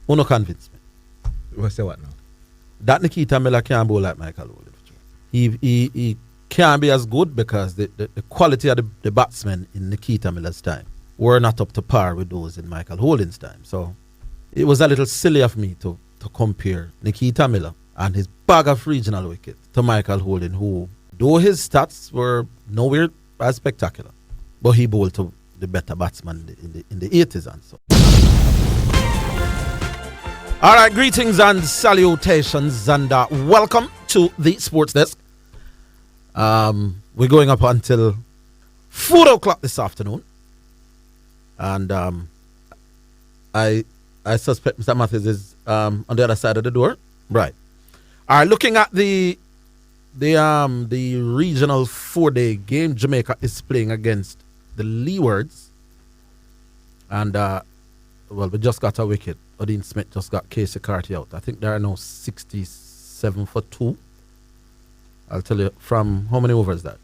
Uno convince me. What's say what now? That Nikita Miller can't bowl like Michael Holding. He can't be as good because the quality of the batsmen in Nikita Miller's time were not up to par with those in Michael Holding's time. So it was a little silly of me to compare Nikita Miller and his bag of regional wickets to Michael Holding, who, though his stats were nowhere as spectacular, but he bowled to the better batsman in the 80s and so. All right, greetings and salutations, and welcome to the Sports Desk. We're going up until 4 o'clock this afternoon, and I suspect Mr. Matthews is on the other side of the door. Right. All right, looking at the regional 4-day game, Jamaica is playing against the Leewards, and we just got a wicket. Odin Smith just got Casey Carty out. I think there are now 67 for 2. I'll tell you from how many overs that.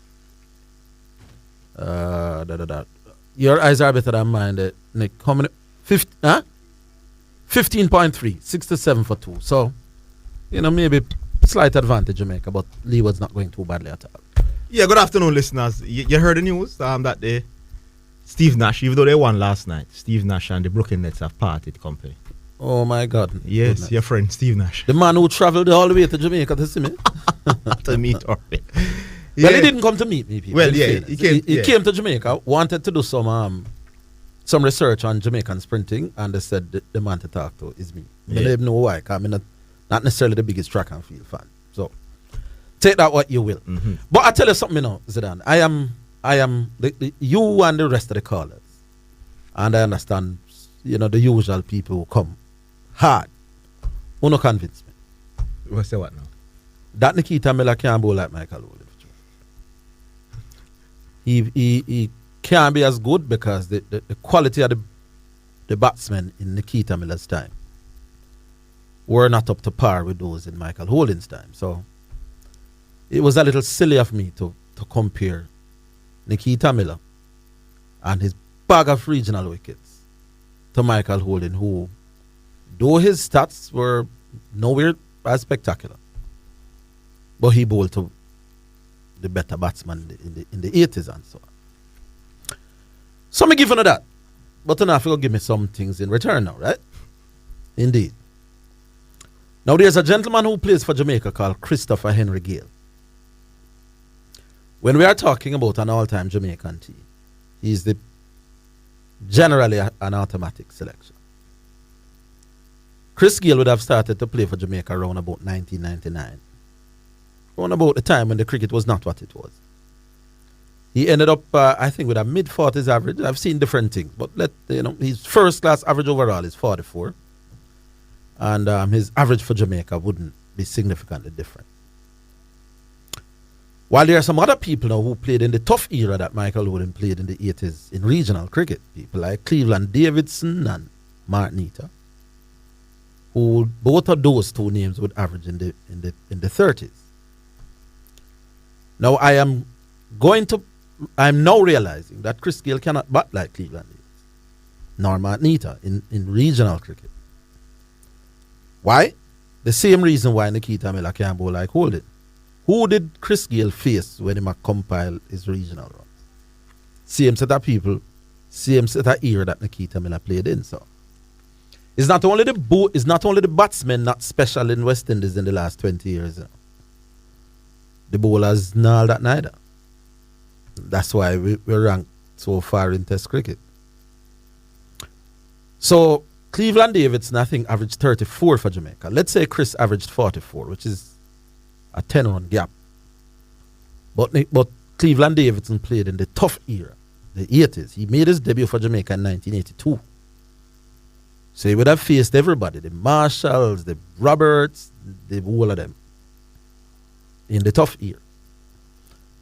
Your eyes are better than mine, Nick. How many? 15.3, 67 for 2. So, maybe slight advantage Jamaica, but Leeward's not going too badly at all. Yeah, good afternoon, listeners. You heard the news that Steve Nash, even though they won last night, Steve Nash and the Brooklyn Nets have parted company. Oh my God. Yes, goodness. Your friend Steve Nash. The man who traveled all the way to Jamaica to see me. To meet Orville. Well, he didn't come to meet me, people. Well, yeah, he came to Jamaica, wanted to do some research on Jamaican sprinting, and they said the man to talk to is me. Yeah. I don't know why, because I'm not necessarily the biggest track and field fan. So, take that what you will. Mm-hmm. But I tell you something, Zidane. I am you and the rest of the callers, and I understand, the usual people who come hard. Uno convince me. What's say what now? That Nikita Miller can't bowl like Michael Holding. He can't be as good because the quality of the batsmen in Nikita Miller's time were not up to par with those in Michael Holding's time. So it was a little silly of me to compare Nikita Miller and his bag of regional wickets to Michael Holding, who, though his stats were nowhere as spectacular, but he bowled to the better batsman in the 80s and so on. So me giving her that, but then I will give me some things in return now, right? Indeed. Now there's a gentleman who plays for Jamaica called Christopher Henry Gale. When we are talking about an all-time Jamaican team, he's generally an automatic selection. Chris Gale would have started to play for Jamaica around about 1999. Around about the time when the cricket was not what it was. He ended up, I think, with a mid-40s average. I've seen different things, but his first-class average overall is 44. And his average for Jamaica wouldn't be significantly different. While there are some other people now who played in the tough era that Michael Holding played in the 80s in regional cricket, people like Cleveland Davidson and Martinita, who both of those two names would average in the 30s. Now I'm now realizing that Chris Gale cannot bat like Cleveland Davidson nor Martinita in regional cricket. Why? The same reason why Nikita Miller can't bowl like Holding. Who did Chris Gale face when he compiled his regional runs? Same set of people, same set of era that Nikita Miller played in. So it's not only the batsmen not special in West Indies in the last 20 years. The bowlers not that neither. That's why we're ranked so far in Test cricket. So Cleveland Davidson, I think, averaged 34 for Jamaica. Let's say Chris averaged 44, which is a 10-run gap. But Cleveland Davidson played in the tough era, the 80s. He made his debut for Jamaica in 1982. So he would have faced everybody, the Marshalls, the Roberts, the whole of them, in the tough era.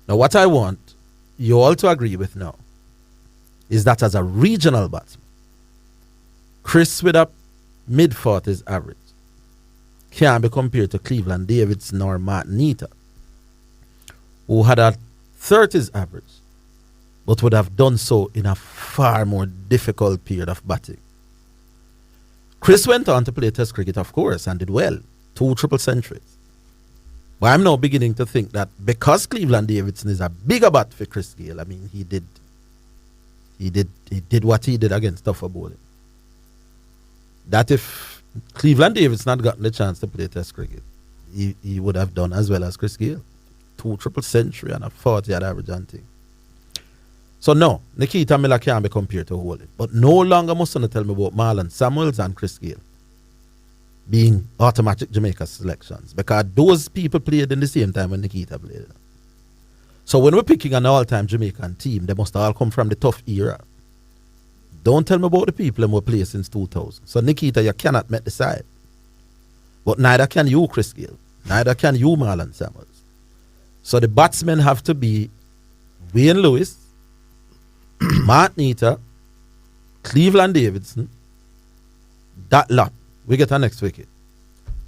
Now what I want you all to agree with now is that as a regional batsman, Chris with a mid-40s average can't be compared to Cleveland Davidson or Martinita, who had a 30s average, but would have done so in a far more difficult period of batting. Chris went on to play Test cricket, of course, and did well. 2 triple centuries. But I'm now beginning to think that because Cleveland Davidson is a bigger bat for Chris Gayle, I mean, he did what he did against Tuffa Bowling. That if Cleveland Davidson had gotten the chance to play Test cricket, he would have done as well as Chris Gayle. 2 triple century and a 40 at average and thing. So no, Nikita Miller can't be compared to Holding. But no longer must you tell me about Marlon Samuels and Chris Gayle being automatic Jamaica selections, because those people played in the same time when Nikita played. So when we're picking an all-time Jamaican team, they must all come from the tough era. Don't tell me about the people who played since 2000. So Nikita, you cannot make the side. But neither can you, Chris Gayle. Neither can you, Marlon Samuels. So the batsmen have to be Wayne Lewis, Matt Nita, Cleveland Davidson, that lot. We get our next wicket.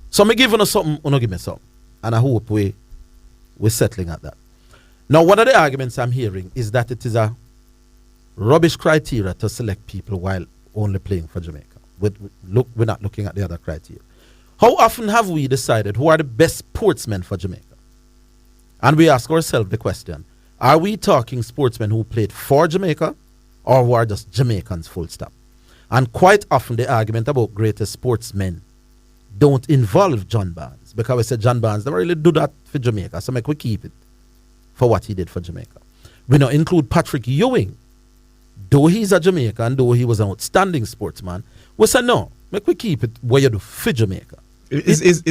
So me giving us something, you give me something. And I hope we're settling at that. Now, one of the arguments I'm hearing is that it is a rubbish criteria to select people while only playing for Jamaica. We're not looking at the other criteria. How often have we decided who are the best sportsmen for Jamaica? And we ask ourselves the question, are we talking sportsmen who played for Jamaica or who are just Jamaicans full stop? And quite often the argument about greatest sportsmen don't involve John Barnes, because we said John Barnes never really do that for Jamaica, so make we keep it for what he did for Jamaica. We now include Patrick Ewing. Though he's a Jamaican, though he was an outstanding sportsman, we say no, make we keep it where you do for Jamaica. Is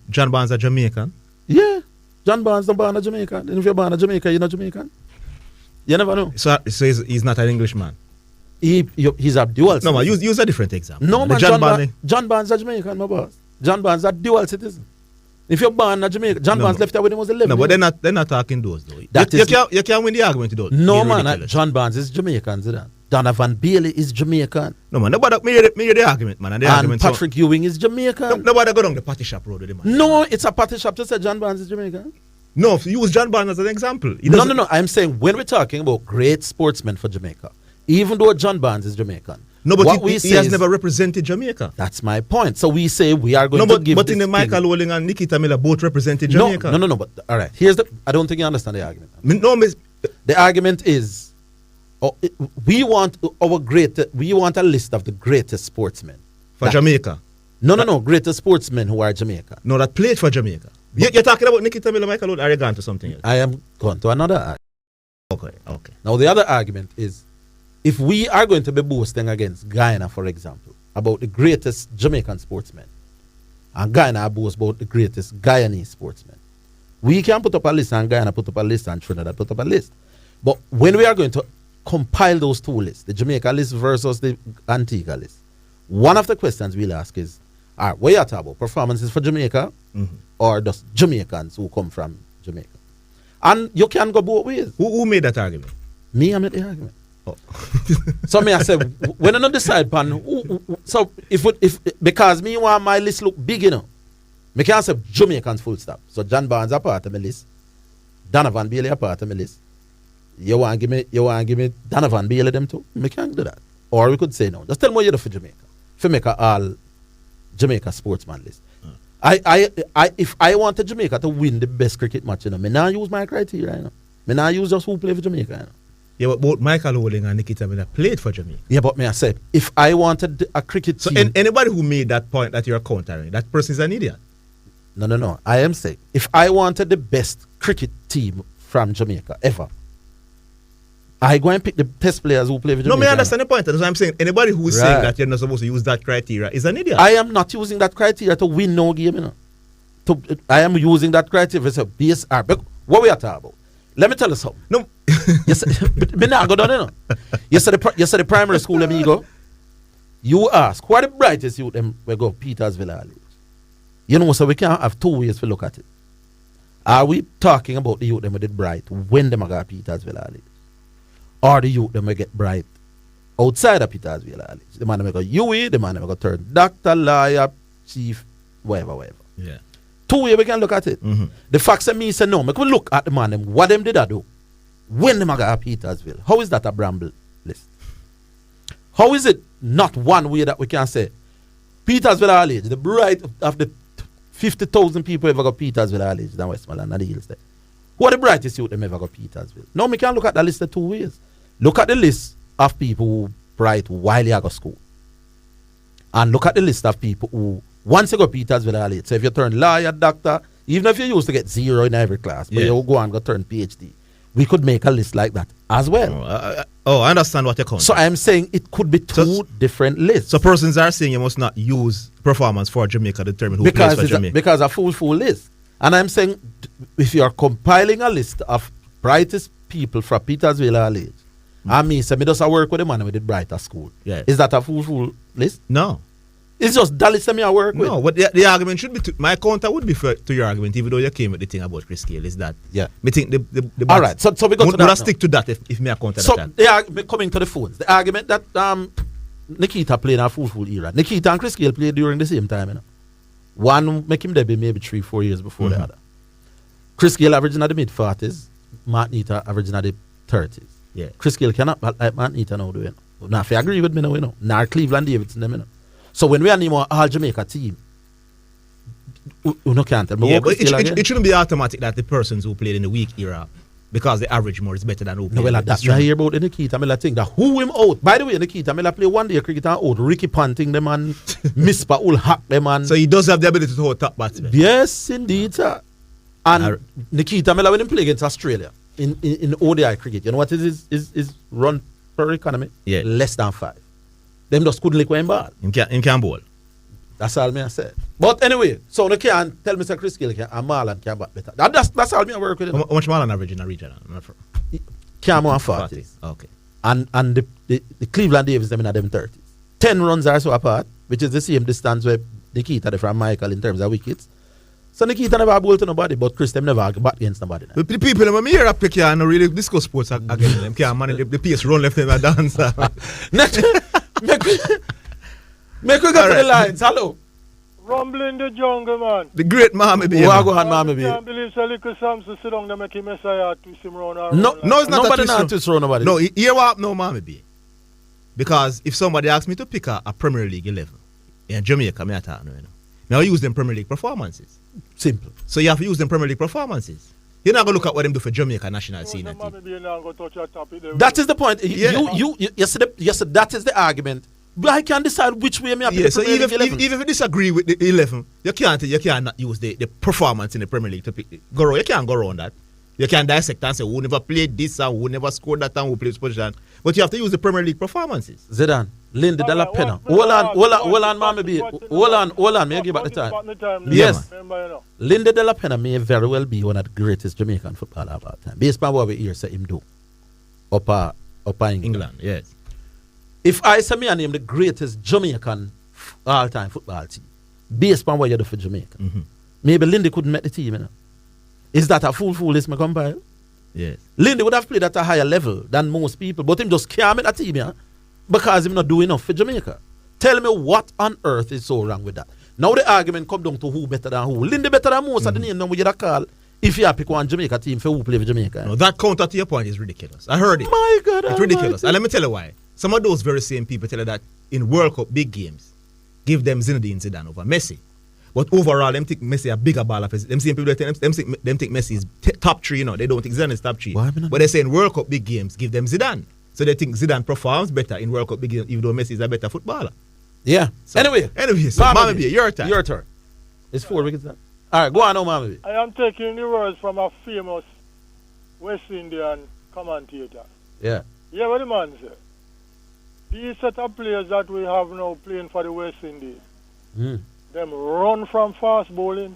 John Barnes a Jamaican? Yeah. John Barnes not born a Jamaican. And if you're born a Jamaican, you're not Jamaican. You never know. So he's not an Englishman? He's a dual citizen. No, man, use a different example. No, man, John Barnes is a Jamaican, my boss. John Barnes is a dual citizen. If you're born in Jamaica, John Barnes left there when he was 11. No, but they're not talking those, though. You can't win the argument, though. No, man, John Barnes is Jamaican. Donovan Bailey is Jamaican. No, man, nobody made the argument, man. And Patrick Ewing is Jamaican. Nobody go down the party shop road with him, man. No, it's a party shop to say John Barnes is Jamaican. No, use John Barnes as an example. No. I'm saying when we're talking about great sportsmen for Jamaica, even though John Barnes is Jamaican, no, but he has never represented Jamaica. That's my point. So we say we are going to give. But in the Michael Holding and Nikita Miller both represented Jamaica. No. But all right, I don't think you understand the argument. The argument is, we want a list of the greatest sportsmen for Jamaica. No, greatest sportsmen who are Jamaica. No, that played for Jamaica. You're talking about Nikita Miller, Michael Holding. Are you going to something else? I am going to another argument. Okay. Now the other argument is, if we are going to be boasting against Guyana, for example, about the greatest Jamaican sportsmen, and Guyana boasts about the greatest Guyanese sportsmen, we can put up a list, and Guyana put up a list, and Trinidad put up a list. But when we are going to compile those two lists, the Jamaica list versus the Antigua list, one of the questions we'll ask is, all right, what you talking about? Performances for Jamaica or just Jamaicans who come from Jamaica? And you can go both ways. Who made that argument? Me, I made the argument. Oh. So me I say, when I not decide pan, so if because me want my list look big, me can't say Jamaicans full stop. So John Barnes a part of my list, Donovan Bailey a part of my list. You want to give me Donovan Bailey them too? Me can't do that. Or we could say no. Just tell me what you do for Jamaica. For make a all Jamaica sportsman list. If I wanted Jamaica to win the best cricket match, me now use my criteria. Me now use just who play for Jamaica. Yeah, but both Michael Holding and Nikita Miller played for Jamaica. Yeah, but me I said, if I wanted a cricket team... So anybody who made that point that you're countering, that person is an idiot. No. I am saying, if I wanted the best cricket team from Jamaica ever, I go and pick the best players who play for Jamaica. No, I understand the point. That's what I'm saying. Anybody who is saying that you're not supposed to use that criteria is an idiot. I am not using that criteria to win no game. I am using that criteria to base our... What we are talking about? Let me tell you something. No. Yes, but now go down. You said the primary school, let me go. You ask, who are the brightest youth them we go Petersville College? You know, so we can't have two ways to look at it. Are we talking about the youth them did bright when them go Petersville College? Or the youth them get bright outside of Petersville College? The man them go UE, the man them go turn doctor, lawyer, chief, whatever. Yeah. Two ways we can look at it. The facts that me say no, we can look at the man them, what them did I do? When them go Petersville? How is that a bramble list? How is it not one way that we can say Petersville College, the bright of the 50,000 people ever got Petersville College than Westmoreland and the Hills there. Who are the brightest youth them ever got Petersville? Now we can look at the list of 2 ways. Look at the list of people who bright while you go school. And look at the list of people who, once you go Petersville College, so if you turn lawyer, doctor, even if you used to get 0 in every class, but you go and go turn PhD, we could make a list like that as well. I understand what you're saying. So I'm saying it could be 2 different lists. So persons are saying you must not use performance for Jamaica to determine who plays for Jamaica. Because a full list. And I'm saying if you're compiling a list of brightest people from Petersville College, I mean, so me just work with the man with the brighter school. Yes. Is that a full list? No. It's just that list I work with. No, but the argument should be, my counter would be to your argument, even though you came with the thing about Chris Gale, is that, me think the all right, so we go to that. Stick to that if me a counter so that. Coming to the phones, the argument that Nikita played in a full era. Nikita and Chris Gale played during the same time, you know. One make him debut maybe 3-4 years before the other. Chris Gale averaging at the mid-40s, Nikita averaging at the 30s. Yeah. Chris Gale cannot like Nikita now, do you know. Now, if you agree with me now, you know. Now, Cleveland Davidson, them, you know. So when we are name an all Jamaica team, we no can't tell me. Yeah, but it shouldn't be automatic that the persons who played in the weak era, because the average more is better than who played. No, well, that's I hear about Nikita. I think that who him out. By the way, Nikita, I play one day cricket and out. Ricky Panting them and Mispa will hack them and. So he does have the ability to hold top batsmen. Yes, indeed, sir. And Nikita, when him play against Australia in ODI cricket, you know what is run per economy? Yeah. Less than 5. Them just couldn't lick one ball. In can bowl. That's all me I said. But anyway, so no can tell Mr. Chris Gill and Marlon can bat better. That's all me I work with. How much Marlon average in a region? Can more 40. Okay. And the Cleveland Davis them in them 30s. 10 runs are so apart, which is the same distance where Nikita from Michael in terms of wickets. So Nikita never bowled to nobody, but Chris them never bat against nobody. The people them here up can really discuss sports again. Them can't manage the pace run left them and dance. Make we go to the lines. Hello. Rumbling the jungle, man. The great Mama B. Go on, Mama B. I can't believe so little Samson sit down there make him Messiah twist him round. No, it's not nobody not twist round nobody. No, here what no Mama B. Because if somebody asks me to pick a Premier League 11 in Jamaica, me attack no, you know. Now use them Premier League performances. Simple. So you have to use them Premier League performances. You're not gonna look at what them do for Jamaica national scene. That is the point. You said that is the argument. But I can decide which way me have so even if you disagree with the 11, you can't not use the performance in the Premier League to pick. You can't go around that. You can dissect and say who never played this and who never scored that and who played this position. But you have to use the Premier League performances. Zidane, Lindy de la Pena. Hold on, Mama B. Hold on, may I give back the time? Yes. Lindy de la Pena may very well be one of the greatest Jamaican footballers of all time. Based on what we hear say him do. Upper England. Yes. If I say me and name the greatest Jamaican all-time football team, based on what you do for Jamaica, maybe Lindy couldn't make the team, you know. Is that a full list me compile? Yes. Lindy would have played at a higher level than most people, but him just can't make a team, yeah, because him not doing enough for Jamaica. Tell me what on earth is so wrong with that. Now the argument come down to who better than who. Lindy better than most of the name now we get call if you pick one Jamaica team for who play for Jamaica. No, that counter to your point is ridiculous. I heard it. My God, it's ridiculous. And let me tell you why. Some of those very same people tell you that in World Cup big games, give them Zinedine Zidane over Messi. But overall, them think Messi a bigger baller. Them same people them think Messi is top 3, you know. They don't think Zidane is top 3. But they say in World Cup big games, give them Zidane. So they think Zidane performs better in World Cup big games, even though Messi is a better footballer. Yeah. So, anyway, so Mama B, your turn. Your turn. It's 4 wickets. All right, go on now, Mama B. I am taking the words from a famous West Indian commentator. Yeah. Yeah, what the man said. These set of players that we have now playing for the West Indies, them run from fast bowling.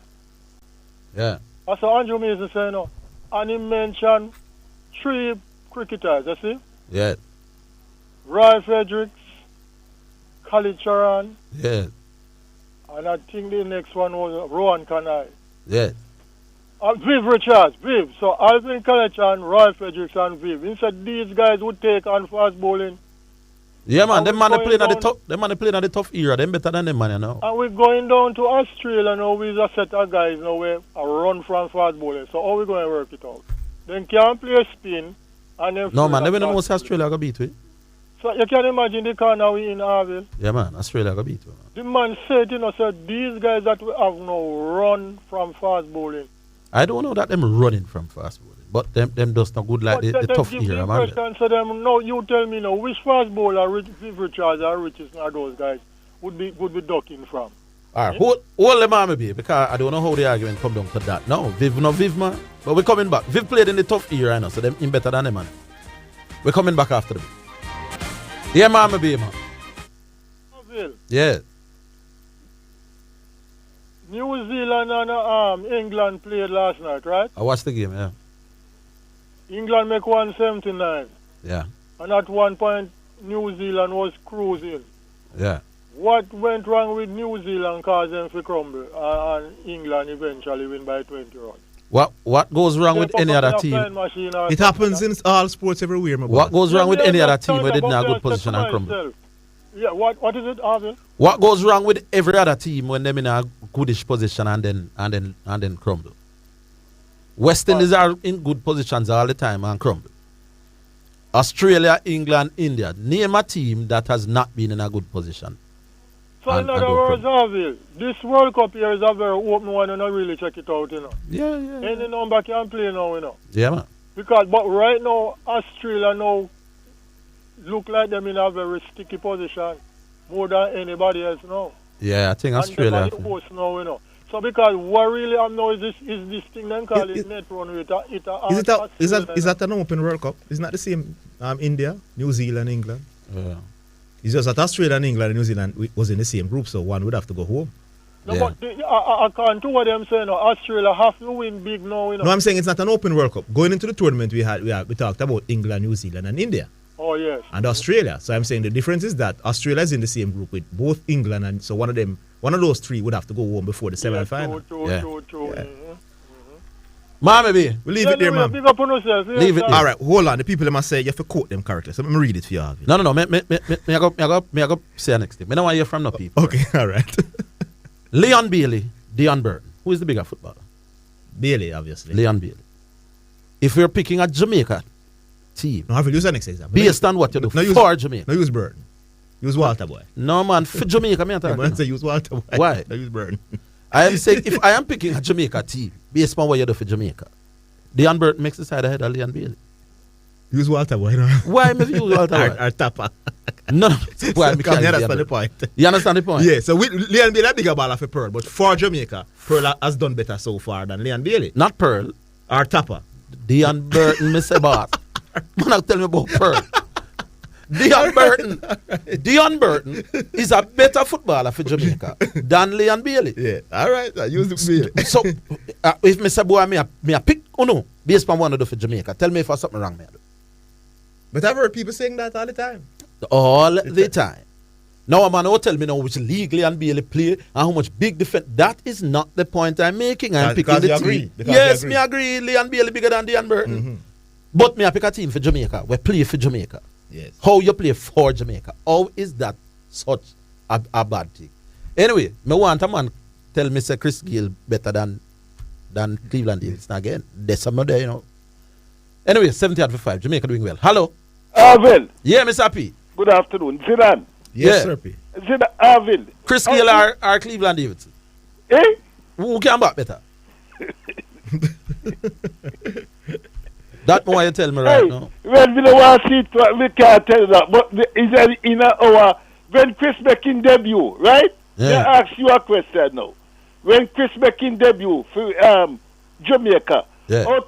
Yeah. That's what Andrew Mason saying now. And he mentioned 3 cricketers, you see? Yeah. Roy Fredericks, Khalid Charan. Yeah. And I think the next one was Rohan Kanai. Yeah. Viv Richards, Viv. So Alvin Kallechan, Roy Fredericks and Viv. He said these guys would take on fast bowling. Yeah, man, them man playing at the top. Them man playing at the tough era. Them better than them man, you know. And we're going down to Australia now with a set of guys now where a run from fast bowling. So how we going to work it out? Then can't play spin and then. No man, they don't know Australia gonna beat we. So you can imagine the corner we in Orville. Yeah, man. Australia got beat. Man. The man said, said these guys that we have now run from fast bowling. I don't know that them running from fast bowling, but them does not good like the tough era, man. So them, no, you tell me now, which fast bowler, Richards or Richards, are those guys would be ducking from? All right, hold them on me, because I don't know how the argument come down to that. No, Viv, man. But we're coming back. Viv played in the tough era, so them in better than them, man. We're coming back after them. Yeah, man, man. Yeah. New Zealand and England played last night, right? I watched the game, yeah. England make 179. Yeah. And at one point, New Zealand was cruising. Yeah. What went wrong with New Zealand caused them to crumble, and England eventually win by 20 runs? What goes wrong with any other team? It happens in all sports everywhere, my boy. What goes wrong with any other team where they didn't have a good position and crumble? Yeah, what is it, Orville? What goes wrong with every other team when they're in a goodish position and then crumble? West Indies are in good positions all the time and crumble. Australia, England, India. Name a team that has not been in a good position. So in other words, Orville, this World Cup here is a very open one and I really check it out, Yeah. Any number can play now, Yeah, man. But right now, Australia now look like them in a very sticky position more than anybody else now. Yeah, I think Australia. And host now, So because what really I know is this thing then call it net run rate. Is that an open World Cup? Isn't that the same India, New Zealand, England? Yeah. It's just that Australia and England and New Zealand was in the same group, so one would have to go home. No, but I can't do what I'm saying. Australia have to win big now. No, I'm saying it's not an open World Cup. Going into the tournament, we talked about England, New Zealand, and India. Oh, yes. And Australia. So I'm saying the difference is that Australia is in the same group with both England, and so one of those three would have to go home before the semi-final. True. Yeah. Mm-hmm. Ma, maybe. We'll leave it there, man. Big up on yourself. Leave it there. All right, hold on. The people must say you have to quote them correctly. So let me read it for you, Harvey. No. Me go say next thing. Me don't want to hear from no people. Okay, all right. Leon Bailey, Dion Burton. Who is the bigger footballer? Bailey, obviously. Leon Bailey. If we're picking a Jamaica team. No, Harvey, use the next example. Based on what you do for Jamaica. No, use Burton. Use Walter Boy. No, man. For Jamaica, me I say use Walter Boy. Why? No, use Burton. I am saying if I am picking a Jamaica team based on what you do for Jamaica, Dion Burton makes the side ahead of Leon Bailey. Use Walter Boy, no? Why me use Walter Boy? Our tapper. No. Why me can't understand the point. You understand the point? Yeah, so Leon Bailey a bigger baller for Pearl, but for Jamaica, Pearl has done better so far than Leon Bailey. Not Pearl. Our tapper. Dion Burton, Mr. Boss. Man, tell me about Pearl. Dion Burton is a better footballer for Jamaica than Leon Bailey. Yeah, all right. Use the Bailey. So, if Mr. Boy, me a pick, no, based on what I do for Jamaica, tell me if I something wrong, man. But I've heard people saying that all the time. All the time. Now, a man will tell me now which league Leon Bailey play and how much big defense. That is not the point I'm making. I'm picking the team. Yes, me agree. Leon Bailey bigger than Dion Burton. Mm-hmm. But me I pick a team for Jamaica. We play for Jamaica. Yes. How you play for Jamaica? How is that such a bad thing? Anyway, me want a man tell me say Chris Gayle better than Cleveland Davidson again. There's some there, Anyway, 70-5. Jamaica doing well. Hello. Orville. Yeah, Miss Happy. Good afternoon. Zidane. Yes, Yeah. sir. Zidane. Orville. Chris Gayle are Cleveland Davidson. Eh? Who can back better? That more you tell me right now. Well, we don't want to see it, we can't tell that. But is there in our when Chris Beckin debut, right? Yeah. They ask you a question now. When Chris Beckin debut for Jamaica, Yeah. for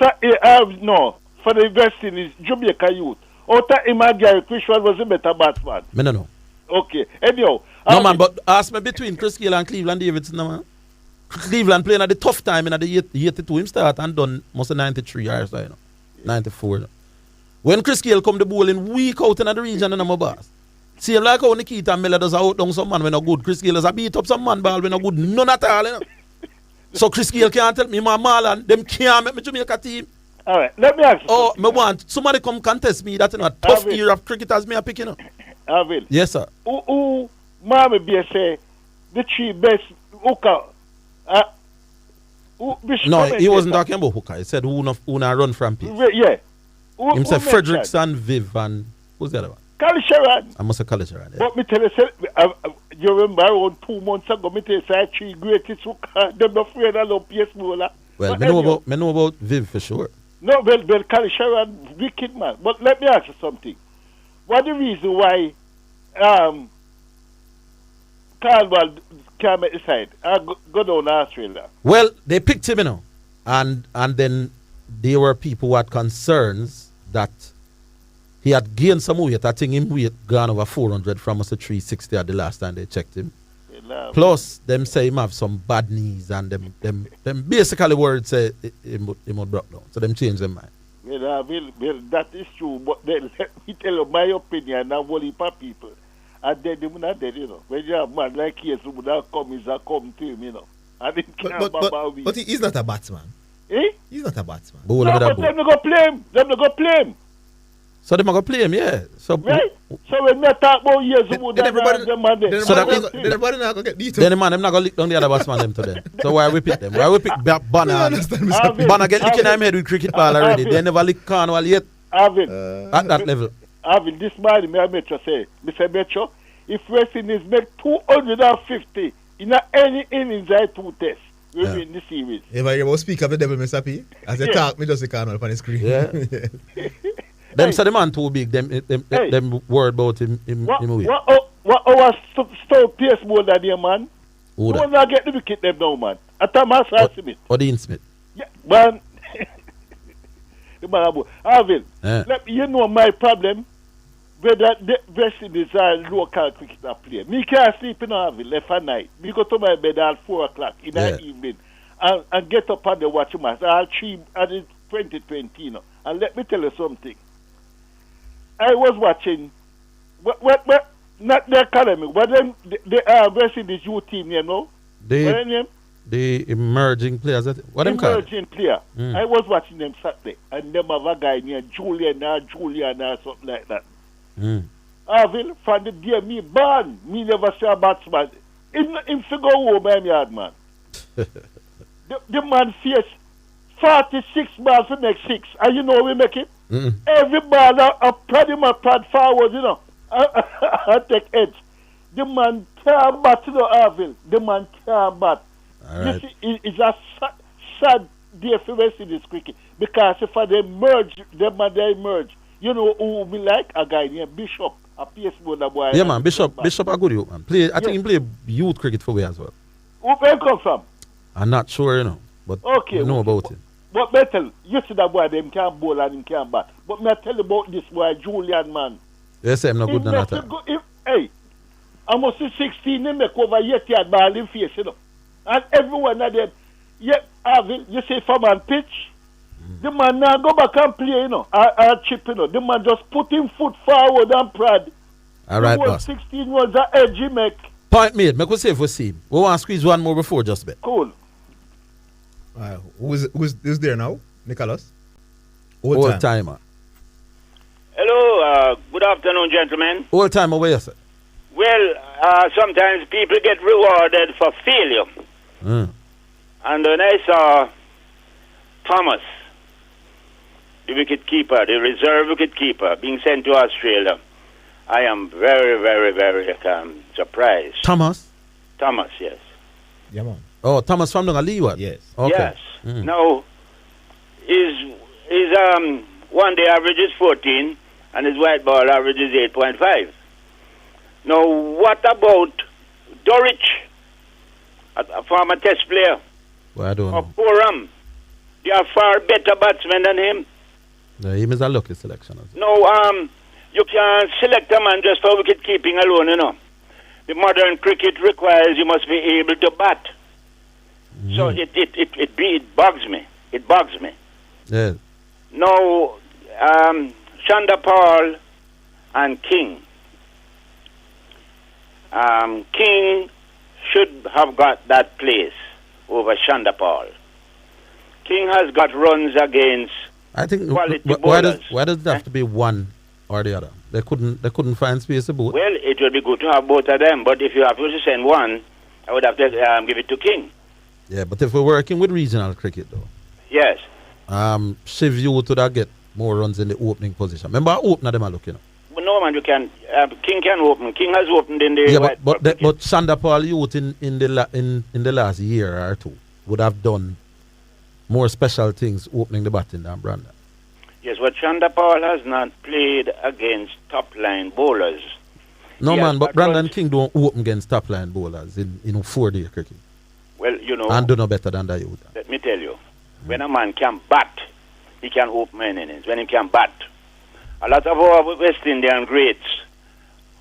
the West Indies, Jamaica youth. Out of him and Gary, which one was a better batsman? Me no know. Okay. Anyhow. No, man, but ask me between Chris Gayle and Cleveland Davidson, no, man. Cleveland playing at the tough time in the 82 him start and done most of 93 years, 94. When Chris Gayle come the bowling week out in the region and I'm a boss. See like how Nikita Miller does out down some man when no good. Chris Gayle does a beat up some man ball when no good. None at all, So Chris Gayle can't tell me my Marlon, them can't make me Jamaica team. All right, let me ask you. Oh, me want somebody come contest me that tough year of cricketers me are picking up. Orville. Yes, sir. Who Mama be say the three best hooker? No, he wasn't talking about hooker. He said who not run from pace. Yeah. He said Frederickson, Viv, and who's the other one? Kalisharan. I must say Kalisharan. Yeah. But me tell you, you remember around 2 months ago, me tell you, say, 3 greatest them not afraid of no PS bowler. Well, But me know about Viv for sure. No, well, Kalisharan, wicked man. But let me ask you something. What the reason why Caldwell can't make the side? Go down to Australia. Well, they picked him, and then there were people who had concerns that he had gained some weight. I think him weight gone over 400 from us to 360 at the last time they checked him. Plus, them say him have some bad knees, and them basically words say him would broke down. So them change their mind. Well, that is true, but then let me tell you my opinion. I'm only for people. And then they're not dead, When you have a man like he would have come, he's a come to him, And it but he's not a batsman. Eh? He's not a batsman. No, but them not go play him. Them not go play him. So they might go play him, yeah. So right? So when we talk about years ago, then everybody not going to get details. Then the man, them not going to lick down the other batsman them to them. So why we pick them? Why we pick Banner? Banner get licking him head with cricket ball already. They never lick Cornwall yet. At that level. Arvin, this man, me Metro say, Mr. Metro, if West Indies make 250 in any innings, I 2 tests, we win the series. If I ever speak of the devil, Mr. P, as I talk, me just say Cornwall on the screen. Yeah. Them say the man too big. Them worried about him. What our stone PS more than there, man? Who that? Not get the wicket them now, man. At Thomas Smith. Or Dean Smith. Yeah, man. The man about Arvin. You know my problem. Whether the West Indies are local cricketer player. Me can't sleep in Arvin left at night. Me go to my bed at 4 o'clock in the evening and get up on the watch match. I'll achieve at 2020, And let me tell you something. I was watching, not the academy, but then the West Indies youth team, The emerging players. What them called? Emerging player. I was watching them Saturday, and them have a guy named Julian or something like that. Orville, from the day me born, me never see a batsman. Him figure home my yard, man. the man face 46 balls to make 6, and you know we make it? Every ball I prod him a prod forward, I take edge. The man can't bat, Orville. The man can't bat. Right. This is a sad day for West Indies cricket, because if they merge, they emerge. You know who me like? A guy named Bishop, a PS bowler boy. Yeah, man, Bishop a good youth, man. I think he play youth cricket for me as well. Where come from? I'm not sure, but okay, I know about him. But better, you see that boy, them can't bowl and him can't bat. But me I tell you about this boy, Julian, man. They say I'm not good than that. Hey, I must see 16, they make over 8 yard ball in face, And everyone are there. Yeah, you say from on pitch, the man now go back and play, or chip, The man just put him foot forward and prod. All right, boss. 16 was the edge he make. Point made. Make us say for see. We want to squeeze one more before just bet. Cool. Who's there now? Nicholas? Old timer. Hello, good afternoon, gentlemen. Old timer, where you say? Well, sometimes people get rewarded for failure. And when I saw Thomas, the wicket keeper, the reserve wicket keeper, being sent to Australia, I am very, very, very surprised. Thomas, yes. Yeah, man. Oh, Thomas from the Leeward? Yes. Okay. Yes. Now, his one day average is 14 and his white ball average is 8.5. Now, what about Dorich, a former test player? Well, I don't know. Puram? They are far better batsmen than him. No, him is a lucky selection. No, you can't select a man just for wicket keeping alone, The modern cricket requires you must be able to bat. So it bugs me. It bugs me. Yeah. Now, Shanda Paul and King. King should have got that place over Shanda Paul. King has got runs against I think quality why bowlers. does it have to be one or the other? They couldn't find space to both. Well, it would be good to have both of them, but if you have to send one, I would have to give it to King. Yeah, but if we're working with regional cricket though. Yes. Shiv you would get more runs in the opening position. Remember opener them are looking. No, man, you can. King can open. King has opened in the. Yeah, but Shanda Paul Youth in the last year or two would have done more special things opening the batting than Brandon. Yes, but Shanda Paul has not played against top line bowlers. No, man, but Brandon King don't open against top line bowlers in 4-day cricket. Well, you know. And do no better than that youth. Let me tell you, when a man can bat, he can open innings. When he can bat, a lot of our West Indian greats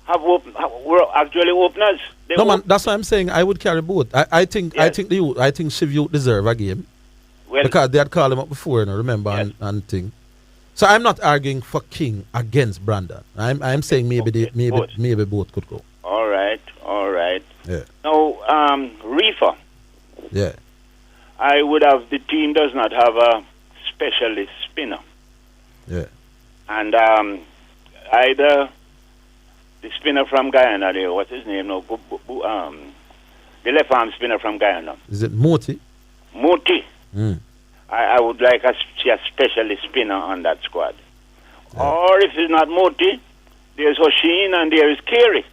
were actually openers. No, man, that's what I'm saying. I would carry both. I think Shiv Youth deserve a game. Well, because they had called him up before, you know, remember, yes. and thing. So I'm not arguing for King against Brandon. I'm saying maybe both could go. All right. Yeah. Now, Reefer. Yeah. I would have, the team does not have a specialist spinner. Yeah. And either the spinner from Guyana there, what's his name now? The left arm spinner from Guyana. Is it Moti? Moti. Mm. I would like a specialist spinner on that squad. Yeah. Or if it's not Moti, there's Hoshin and there is Carey.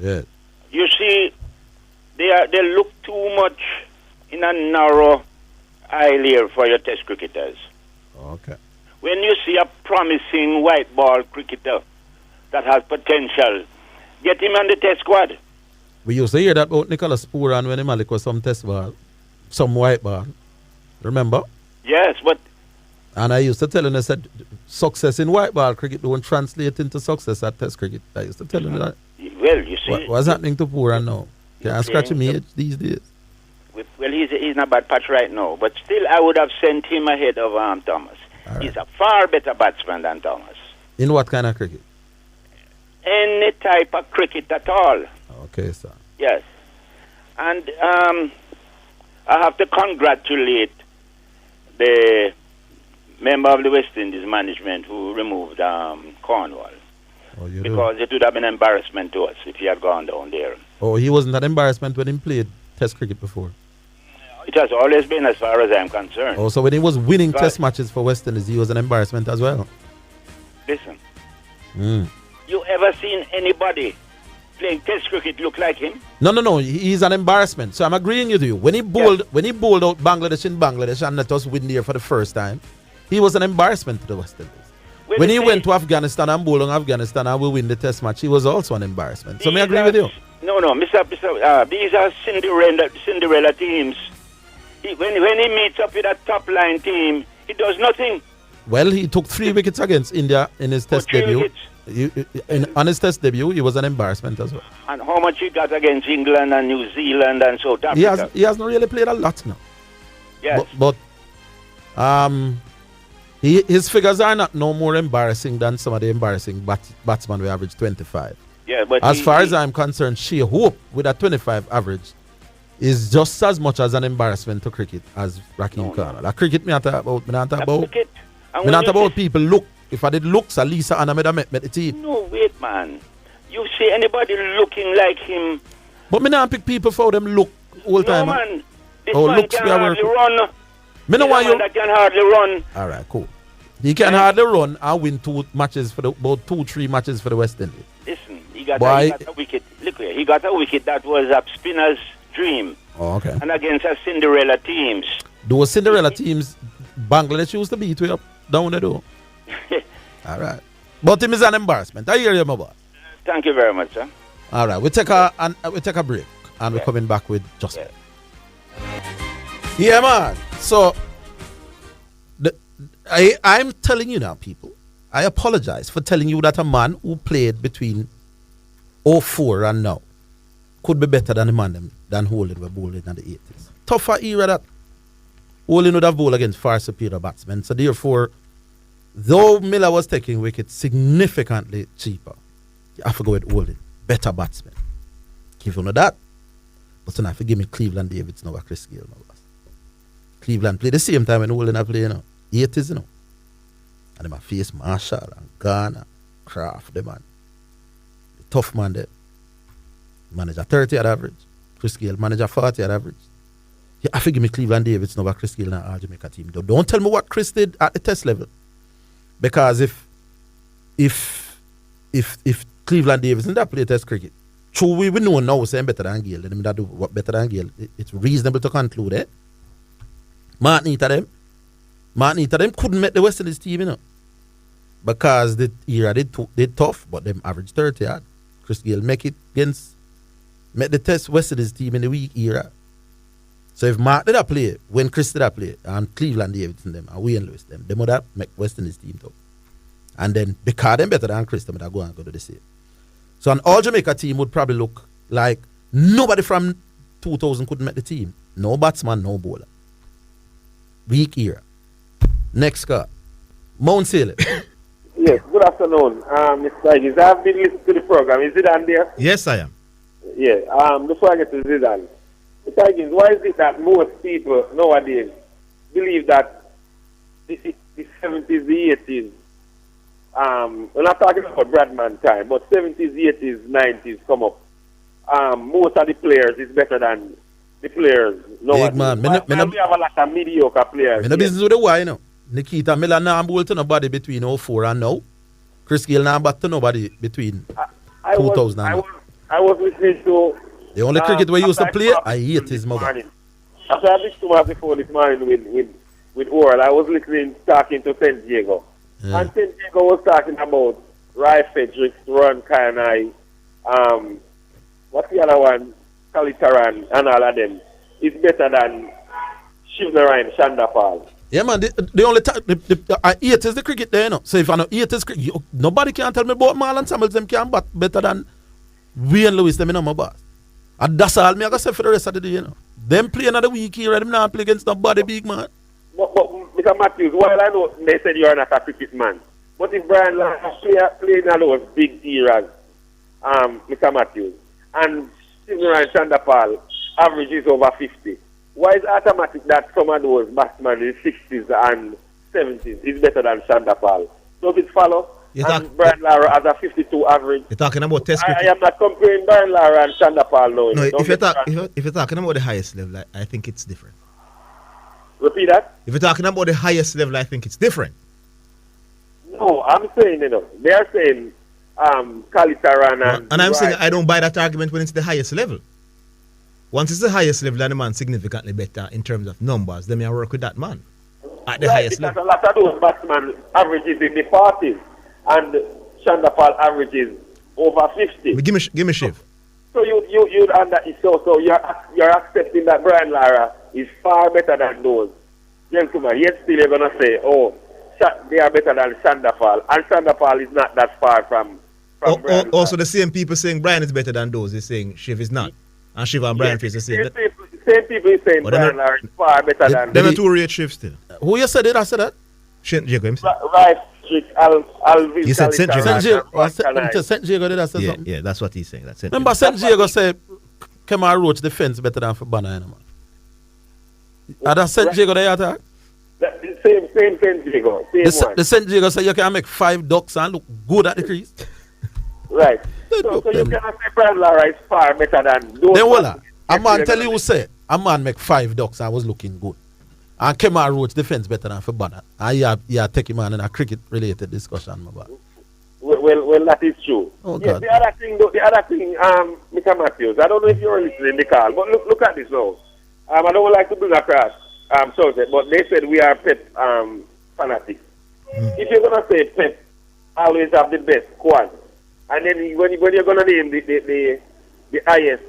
Yeah. You see, they look too much in a narrow aisle here for your test cricketers. Okay. When you see a promising white ball cricketer that has potential, get him on the test squad. We used to hear that about Nicholas Pooran when Malik was some test ball, some white ball. Remember? Yes, but... And I used to tell him, I said, success in white ball cricket don't translate into success at test cricket. I used to tell him that. Well, you see... What's happening to Pooran now? Can't scratch him age these days. Well, he's not bad patch right now, but still I would have sent him ahead of Thomas. Right. He's a far better batsman than Thomas. In what kind of cricket? Any type of cricket at all. Okay, sir. Yes. And I have to congratulate the member of the West Indies management who removed Cornwall. Because it would have been an embarrassment to us if he had gone down there. Oh, he wasn't an embarrassment when he played test cricket before? It has always been, as far as I'm concerned. Oh, so when he was winning test matches for West Indies, he was an embarrassment as well? Listen. You ever seen anybody playing test cricket look like him? No. He's an embarrassment. So I'm agreeing with you. When he bowled out Bangladesh in Bangladesh and let us win there for the first time, he was an embarrassment to the West Indies. When he went to Afghanistan and bowled on Afghanistan and we win the test match, he was also an embarrassment. So I agree with you. No, Mr. These are Cinderella teams. When he meets up with a top line team, he does nothing. Well, he took 3 wickets against India in his test debut. On his test debut, he was an embarrassment as well. And how much he got against England and New Zealand and South Africa? He hasn't really played a lot now. Yes. But his figures are not no more embarrassing than some of the embarrassing batsmen who average 25. Yeah, but as far as I'm concerned, Shea Hope with a 25 average is just as much as an embarrassment to cricket as Rakeem Khan. Like cricket, me not talk about people look. If I did looks, at least I made the team. No, wait, man. You see anybody looking like him? But me not pick people for them look all time. No, man. This man can hardly run. Me know why you can hardly run. All right, cool. He can hardly run and win 2 matches for about 2-3 matches for the West Indies. Listen, he got a wicket. Look here, he got a wicket that was a spinner's dream. Oh, okay. And against a Cinderella teams. Those Cinderella teams, Bangladesh used to beat way up down the door. All right. But him is an embarrassment. I hear you, my boy. Thank you very much, sir. All right. We take a break and we're coming back with Justin. Yeah, man. So I'm telling you now, people, I apologize for telling you that a man who played between 04 and now could be better than the man than Holding were bowling in the 80s. Tougher era that Holding would have bowled against far superior batsmen. So therefore, though Miller was taking wickets significantly cheaper, you have to go with Holding. Better batsmen. Give you know that. But then have to give me Cleveland Davids now, Chris Gayle now. Cleveland play the same time when Holding are playing now. 80s, you know. And them a face Marshall and Garner, Kraft, the man. The tough man there. Manager 30 at average. Chris Gayle, manager 40 at average. You have to give me Cleveland Davids now, Chris Gayle and our Jamaica team. Don't tell me what Chris did at the test level. Because if if Cleveland Davidson that play Test cricket, true we know now saying better than Gale. Them that do what better than Gale. It's reasonable to conclude it. Martin Eater them couldn't make the West Indies team, you know. Because the era did tough, but them average 30 yard. Chris Gale make the Test West Indies team in the weak era. So if Mark did that play, when Chris did that play, and Cleveland Davidson them, and Wayne Lewis them would have make West Indies team tough. And then because them better than Chris, them would go and go to the same. So an all Jamaica team would probably look like nobody from 2000 could make the team. No batsman, no bowler. Weak era. Next card. Mount Salem. Yes, good afternoon, Mr. Tigers. I've been listening to the program. Is Zidane there? Yes, I am. Yeah, before I get to Zidane. Mr. Tigers, why is it that most people nowadays believe that the 70s, the 80s, we're not talking about Bradman time, but 70s, 80s, 90s come up. Most of the players is better than the players nowadays. Big man. We have a lot of mediocre players. In the business with the why, you know. Nikita Miller now bowl to nobody between 04 and now. Chris Gale now bat to nobody between 2000 and now. I was listening to... The only cricket we used to play, I hate his mother. After I listened to my phone this morning with Orville, I was talking to St. Diego. Yeah. And St. Diego was talking about Rai Fredericks, Ron Kainai, what's the other one? Kalitaran and all of them. It's better than Shivnarayan Shandapal. Yeah, man, the only time, I hate is the cricket there, you know. So if I know hate is cricket, nobody can tell me about Marlon Samuels, them can bat better than Wayne Lewis, them in my boss. And that's all me I got to say for the rest of the day, you know. Them playing another week here, them not play against nobody big, man. But Mr. Matthews, while I know they said you're not a cricket man, but if Brian Lara playing in those big eras, Mr. Matthews, and Shivnarayan Shandapal averages over 50, why is it automatic that some of those batsmen in the 60s and 70s is better than Shandapal? Does it follow? And Brian Lara has a 52 average. You're talking about Test cricket. I am not comparing Brian Lara and Shandapal now. No, if you're talking about the highest level, I think it's different. Repeat that? If you're talking about the highest level, I think it's different. No, I'm saying, you know, they're saying Kalitaran and I'm saying I don't buy that argument when it's the highest level. Once it's the highest level, then the man significantly better in terms of numbers. Then I work with that man at the highest level. A lot of those batsmen averages in the 40s, and Shandapal averages over 50. Give me Shiv. So you'd under so you're accepting that Brian Lara is far better than those gentlemen. Yet still you're gonna say, oh, they are better than Shandapal, and Shandapal is not that far from Brian. Also, the same people saying Brian is better than those is saying Shiv is not. And Shiv and Brian face the same. Same people is saying Brian Lara is far better than. Them two rate Shiv still. Who you said it? I said that. St. Diego. Right. Alville. You said St. Diego. St. Diego did I say something? Yeah, that's what he's saying. That's it. Remember St. Diego said Kemar Roach defense better than Fabana, you know, man. Are that St. Diego they attack? Same St. Diego. The St. Diego said you can make 5 ducks and look good at the crease. Right. So you cannot say Brian Lara is far better than those. Then voila. A man tell you who say a man make 5 ducks and was looking good. And Kemar Roach defense better than Fabana. And you take him on in a cricket related discussion about. Well, that is true. Oh, yes, God. the other thing, Mr. Matthews, I don't know if you're listening in the call, but look at this now. I don't like to bring across subject, but they said we are Pep fanatics. If you're gonna say Pep always have the best squad, and then when you're gonna name the highest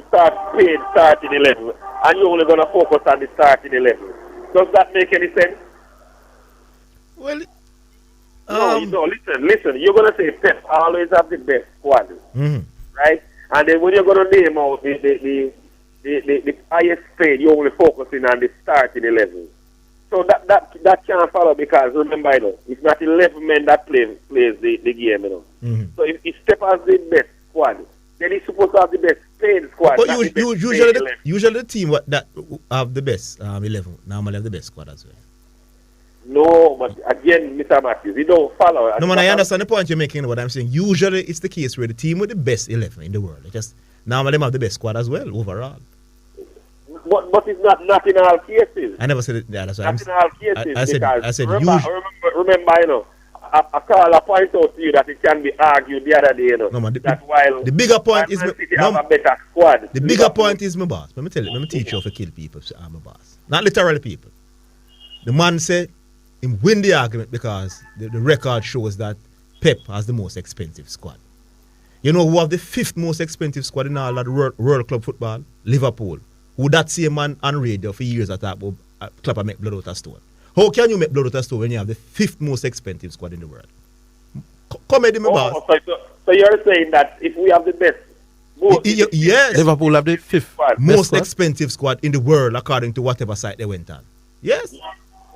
starting 11, and you're only gonna focus on the starting 11, does that make any sense? Well. No, listen. You're gonna say Pep always have the best squad, right? And then when you're gonna name out the highest paid, you're only focusing on the starting 11. So that can't follow, because remember, you know, it's not 11 men that plays the game, you know. So if Pep has the best squad, then he's supposed to have the best paid squad. But usually the team that have the best 11 normally have the best squad as well. No, but again, Mr. Matthews, you don't follow. No, man, I understand the point you're making. What I'm saying, usually it's the case where the team with the best 11 in the world, they just normally have the best squad as well overall. But it's not in all cases. I never said it. Yeah, that's what not in all cases. I said remember, you know, a caller point out to you that it can be argued the other day, you know. No, man, that while the bigger point is Man City have a better squad. the bigger point is my boss. Let me tell you, let me teach you how to kill people. I'm a boss. Not literally people. The man said him win the argument because the record shows that Pep has the most expensive squad. You know who have the 5th most expensive squad in all of the World Club football? Liverpool. Who that same man on radio for years at that Clapper make blood out of stone. How can you make blood out of stone when you have the 5th most expensive squad in the world? Comedy, my boss. So you're saying that if we have the best, yes, Liverpool have the 5th most expensive squad in the world according to whatever site they went on. Yes.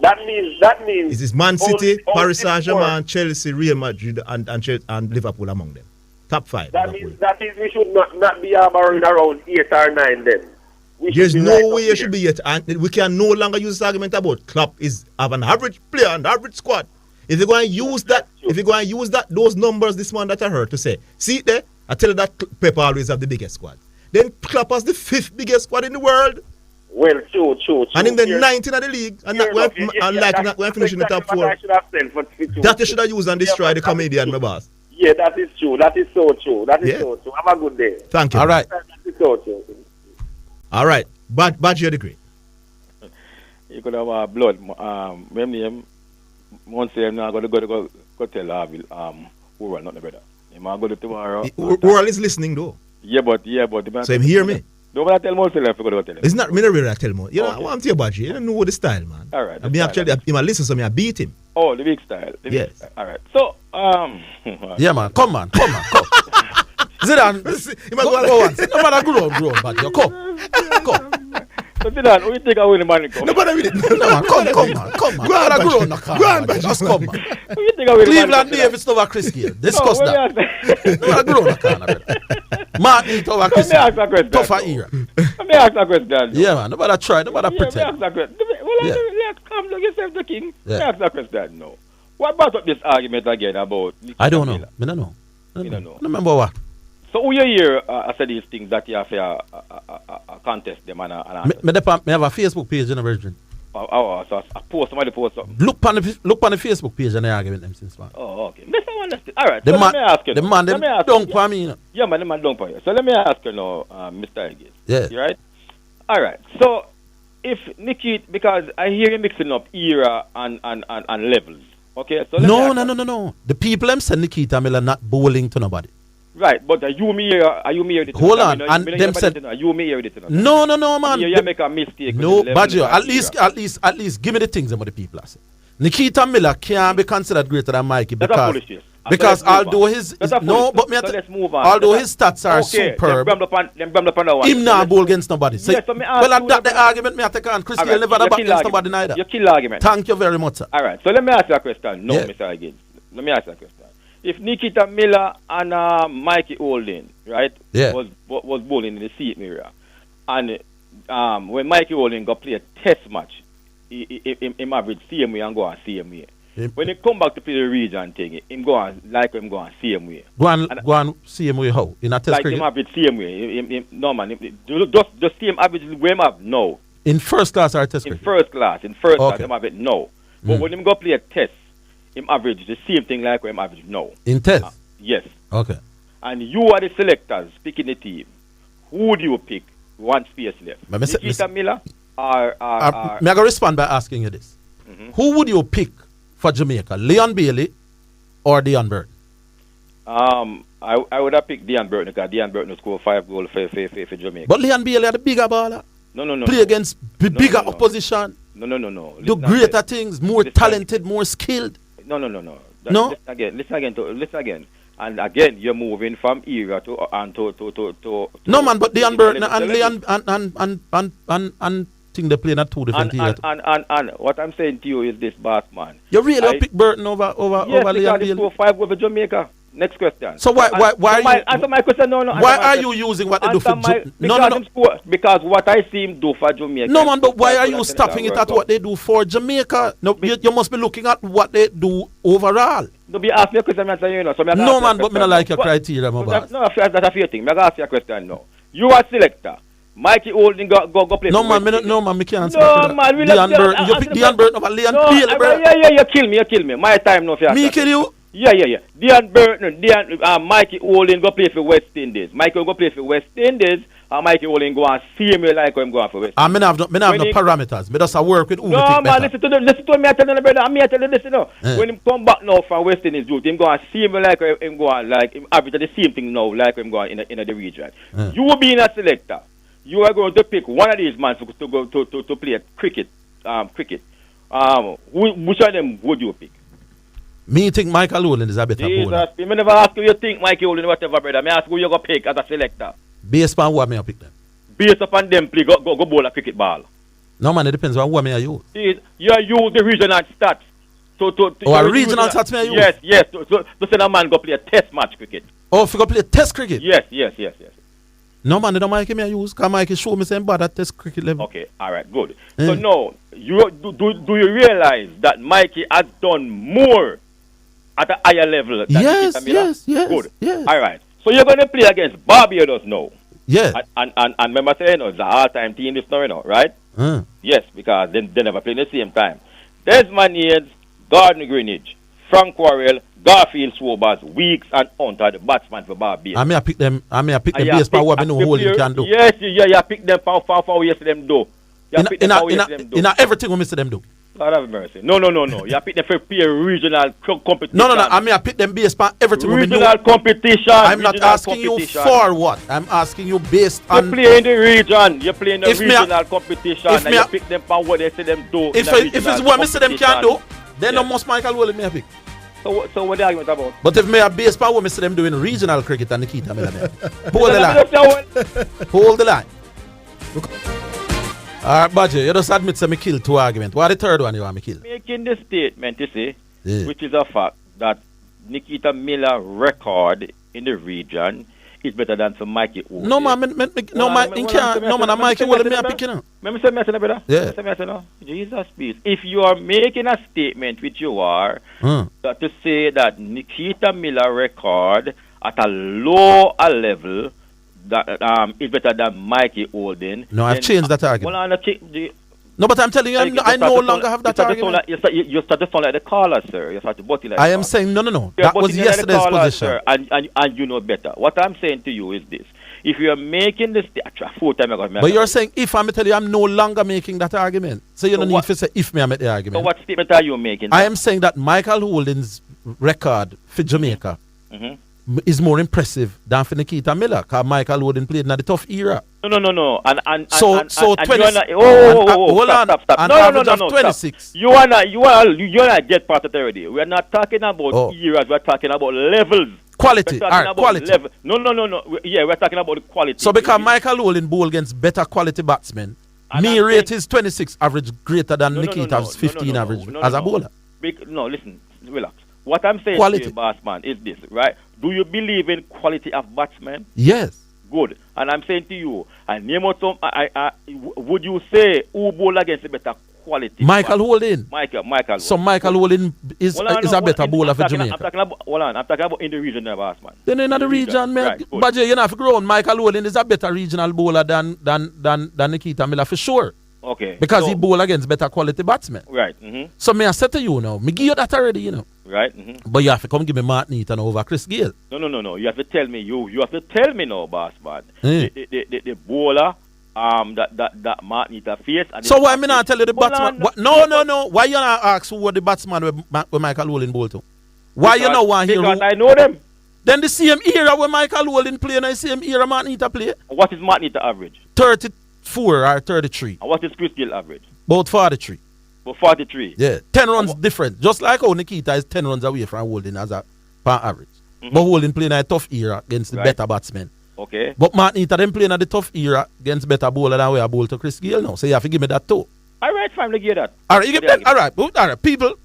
That means This is Man City, Paris only Saint-Germain, Chelsea, Real Madrid, and Liverpool among them. Top 5. That means we should not be harboring around 8 or 9 then. There's no way you should be yet, and we can no longer use this argument about Klopp have an average player and average squad. If you're going to use that, those numbers this one that I heard to say, see there, I tell you that Pep always have the biggest squad. Then Klopp has the 5th biggest squad in the world. Well, true. And in the 19th of the league, and we're finishing the top 4. That you should have used and destroy the comedian, my boss. Yeah, that is true. That is so true. So true. Have a good day. Thank you. All right. That is so true. All right. Badge your degree. You could have blood. When once I'm not going to go tell Orville, not the better. I'm going to go tomorrow. Orville is listening though. Yeah, but. So him hear me. Don't want to tell Mosel if you go to tell him. It's not me really that tell more. You know, I want to tell you about you. You don't know the style, man. All right. I mean, actually, I listen to me, I beat him. Oh, the big style. Yes. All right. So, Yeah, man. Come. Zidane, go on. No matter grow, but you come. So Zidane, who you think I will the man come? No, but I mean, No, man, come, man. Go on, Badge. Just come, man. Who you think I will the man Cleveland Davis over Chris Gayle. Discuss that. that. No matter grow, no can, brother. Martin over Chris Let me ask a question. Tougher era. Let me ask a question. Yeah, man. No matter try, no matter Let me pretend. ask a question. Well, Yeah. let's come look yourself the king. Yeah. Let me ask a question now. What brought up this argument again about Nikita I don't know. Miller? I don't know. You don't know. I remember what. So who you hear I said these things that you have to contest them and Me have a Facebook page in the Virgin. so I post somebody post something. Look on the Facebook page and I argue with them since man. Oh, okay. Listen, understand. All right. The So man, let me ask you. the now. man, Let them me ask don't you. for me, you know. Yeah, man, the man don't for you. So let me ask you now, Mr. Higgins. Yeah. You right? All right. So if Nikita, because I hear you mixing up era and levels. Okay. So let me ask you. No. The people them say Nikita Miller not bowling to nobody. Right, but are you me here? Hold on, and them said you me here. no, man. You make a mistake. No, Badger. At least give me the things about the people. I say. Nikita Miller can't be considered greater than Mikey because although his let's move on. Although his stats are superb, him not bowl against nobody. So, Yes, so me ask well, you that's the the- argument me have to take on. Chris All Gayle right, never you back kill against argument. nobody neither. You kill argument. Thank you very much, sir. All right, so let me ask you a question. No, Yeah. Mr. Higgins. Let me ask you a question. If Nikita Miller and Mikey Holding, right, Yeah. was bowling in the same area, and when Mikey Holding got play a test match, he average same way and go on same way. When he come back to play the region thing, him go on same way. Go on see him with how in a test Like cricket him average same way. No man, just same average way him have no. in first class or test In cricket. first class, Okay. him average no. But when him go play a test, him average the same thing like him average no. In test. Yes. Okay. And you are the selectors picking the team. Who would you pick? One space left. But Nikita Miller or May I go respond by asking you this? Who would you pick for Jamaica, Leon Bailey or Dion Burton? I would have picked Dion Burton because Dion Burton scored 5 goals for Jamaica. But Leon Bailey are the bigger baller. No. Play against bigger no. opposition. No. Do greater things, more talented, more skilled. No. No? Listen again. And again, you're moving from era to No man, but Dion Burton and Leon and think they play not two different eras. And what I'm saying to you is this, boss man. You really pick Burton over Yes, Leon because he Bailey? scored 5 goals for Jamaica. Next question. So why are you answer my question? No. Why are you using what they do for No. Because what I see him do for Jamaica. No man, but why are you stopping it at what they do for Jamaica? No, you must be looking at what they do overall. No, be ask me a question, I'm answering you know. So No man, but me not like your criteria, my boss. No, that's a fair thing. I'm ask you a question now. You are selector. Mikey Holden go play No, for man, West no, man, me can't speak No, to man, we Leon let- Burton. You pick Leon Burton over Leon Peel, bro. Yeah, you kill me. My time no fair. Me kill you? Yeah. Dean Burton, Mikey Holden go play for West Indies. Mikey go play for West Indies, and Mikey Holden go and see me like I'm going for West Indies. I mean, I have no parameters. Me just a work with who me No, think man, better. listen to me, I tell you, brother. I'm here tell you this, you know. Yeah. When him come back now from West Indies, dude, him go and see me like him go and like him average the same thing now, like him go in the region. Yeah. You being a selector, you are going to pick one of these man to go to play cricket. Which of them would you pick? Me think Michael Holden is a better bowler. Jesus, me never ask you think Mikey Holden whatever, brother. Me ask who you go pick as a selector. Based on what me I pick them. Based upon them play, go bowl a cricket ball. No, man, it depends on what me I use. See, you use the regional stats. A regional stats me I use? Yes. So say a man go play a test match cricket. Oh, if you go play test cricket? Yes. No, man, they don't Mikey me I use. Because Mikey show me saying bad at test cricket level. Okay, all right, good. So now, do you realize that Mikey has done more at a higher level than Nikita Miller? Yes. Good. Yes. All right. So you're going to play against Barbados now. Yeah. And remember saying, it's an all-time team this now, you know, right? Yes, because they never play at the same time. Desmond Yates, Gardner Greenwich, Frank Worrell, Garfield Swobas, Weeks, and Hunter, the batsman for Barbados. I may I pick them based on what I know Holden can do. Yes, you pick them for yes them do. In everything we miss them do. God have mercy. No. You pick them for peer regional competition. No. I mean I pick them based on everything we know. Regional competition. I'm not asking you for what. I'm asking you based on. You play in the region. You play in the regional competition. And you pick them for what they say them do. If it's what I say them can do, then no must Michael Holden me I pick. So what the argument about? But if me a base power, what I say them doing regional cricket and Nikita Miller there. Hold the line. Hold the line. Alright, Badger, you just admit that me kill two arguments. What the third one you want me kill? Making the statement, you see, which is a fact, that Nikita Miller record in the region is better than some Mikey Holden. No, man, Mikey Holden me a pick, you know. Let me say, brother. Yeah. Jesus, please. If you are making a statement, which you are, that to say that Nikita Miller record at a lower level that is better than Mikey Holden. No, I've changed that argument. No, but I'm telling you, I no longer have that argument. You start to sound like the caller, sir. You start to butty like I am saying, no. That was yesterday's position. Sir, and you know better. What I'm saying to you is this. If you are making this... But you're saying if I'm telling you, I'm no longer making that argument. So you don't need to say if me I make the argument. So what statement are you making? I am saying that Michael Holden's record for Jamaica is more impressive than for Nikita Miller, because Michael Holden played in the tough era. No. So 20. Hold on. Stop. No. 26. You wanna get part of it already. We are not talking about eras. We are talking about levels. Quality. Quality. Level. No. Yeah, we're talking about the quality. So because Michael Holden bowl against better quality batsmen, me rate his 26 average greater than Nikita's 15 average as a bowler. No, listen, relax. What I'm saying to you, batsman, is this, right? Do you believe in quality of batsmen? Yes. Good. And I'm saying to you, would you say who bowl against a better quality? Michael Holden. Michael. So Michael Holden is a better bowler for Jamaica. I'm talking about in the region, batsman. Then in the region, man. Right, but you know, if you grow, Michael Holden is a better regional bowler than Nikita Miller for sure. Okay. Because he bowl against better quality batsmen. Right. So me I say to you now, me give you that already, you know. Right. But you have to come give me Martin Eaton over Chris Gale. No. You have to tell me. You have to tell me now, boss man. The bowler that Martin Eaton faced. So why me not tell you the batsman? No. Why you not ask who the batsman with Michael Holden bowl to? Why you not want to hear? Because I know them. Then the same era where Michael Holden play and the same era Martin Eaton play. What is Martin Eaton average? 34 or 33. And what is Chris Gale average? About 43. About 43. Yeah, 10 runs different. Just like how Nikita is 10 runs away from Holden as a per average. But Holden playing a tough era against the better batsmen. Okay. But Martin Eaton them playing at the tough era against better bowler than we are bowl to Chris Gale now. So you have to give me that too. All right, fine, let's give that. All right, you give that. All right, people.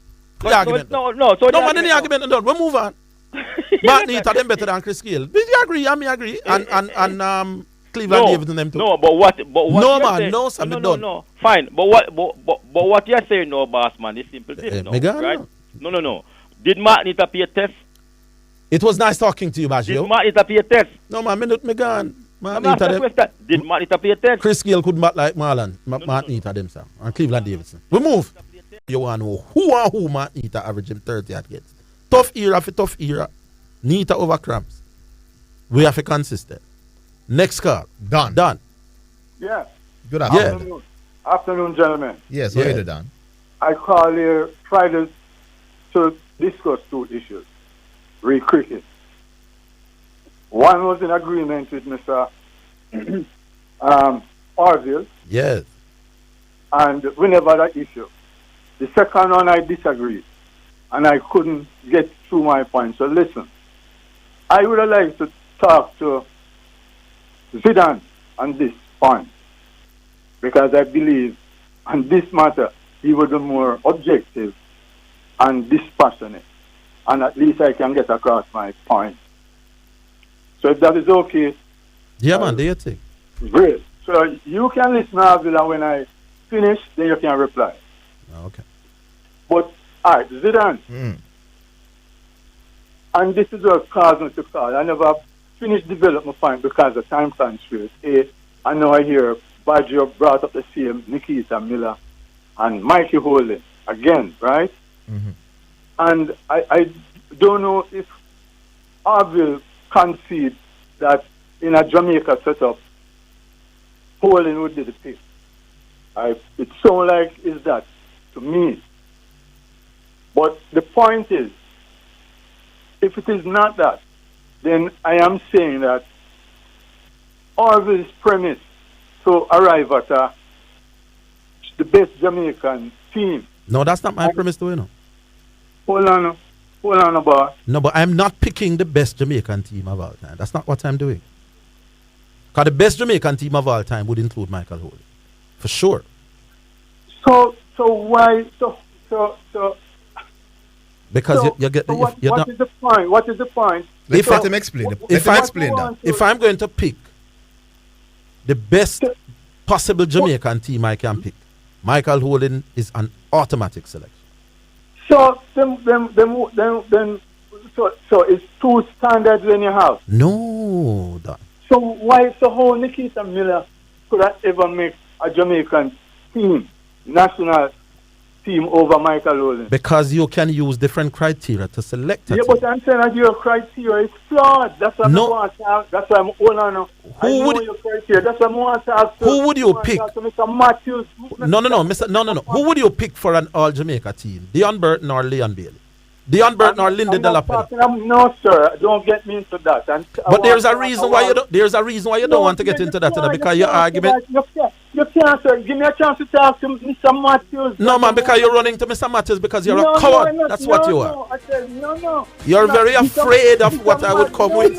The argument. No, man, the argument done. We move on. Martin Eaton them better than Chris Gale. Did you agree? I agree. And Cleveland Davis and them too. No, but what no man, saying, no, sir, no. Fine, but what you're saying, no, boss man, is simple thing, right? No. Did Martin Eaton pay a test? It was nice talking to you, Baggio. Did Martin Eaton pay a test? No man, me gone. Martin Eater them. Did Martin Eater play 10? Chris Gayle couldn't bat like Marlon. Martin Eater them, sir. And Cleveland Davidson. We move. You want to know who Martin Eater averaging 30 against. Tough era for tough era. Nita over cramps. We have to consistent. Next call. Done. Yeah. Good afternoon. Afternoon, gentlemen. Yes, what are you done? I call here Friday to discuss two issues. Cricket. One was in agreement with Mr. Orville. Yes. And we never that issue. The second one I disagreed. And I couldn't get through my point. So listen. I would like to talk to Zidane on this point. Because I believe on this matter he was more objective and dispassionate. And at least I can get across my point. So if that is okay. Yeah, man, do you think? Great. So you can listen, Orville, and when I finish, then you can reply. Okay. But, all right, Zidane. And this is what caused me to call. I never finished developing my point because of time constraints. I know I hear Badger brought up the same Nikita Miller and Mikey Holding again, right? And I don't know if Orville concede that in a Jamaica setup, Holding would be the pick. It sounds like is that to me. But the point is, if it is not that, then I am saying that Orville's premise to arrive at the best Jamaican team. No, that's not my premise, though, you know. Hold on, about. No, but I'm not picking the best Jamaican team of all time. That's not what I'm doing. Because the best Jamaican team of all time would include Michael Holding. For sure. So why? Because you get. What is the point? What is the point? Let him explain. Let him explain that. If I'm going to pick the best possible Jamaican team I can pick, Michael Holding is an automatic selection. So so it's two standards when you have. No, that. So why how Nikita Miller could have ever make a Jamaican team, national team over Michael Holding? Because you can use different criteria to select a team. But I'm saying that your criteria is flawed. That's why No. That's why I'm all on. Your criteria. That's why I want to ask. Who would you pick? Mr. Matthews. No. Who would you pick for an all Jamaica team? Deon Burton or Leon Bailey? Deon Burton or Lindy De La Pena? No, sir. Don't get me into that. But there's a reason why you don't. There's a reason why you don't want to get into that, because your argument. You can't, sir. Give me a chance to talk to Mr. Matthews. No, man, because you're running to Mr. Matthews because you're a coward. That's what you are. I said, no. You're very afraid of what I would come with.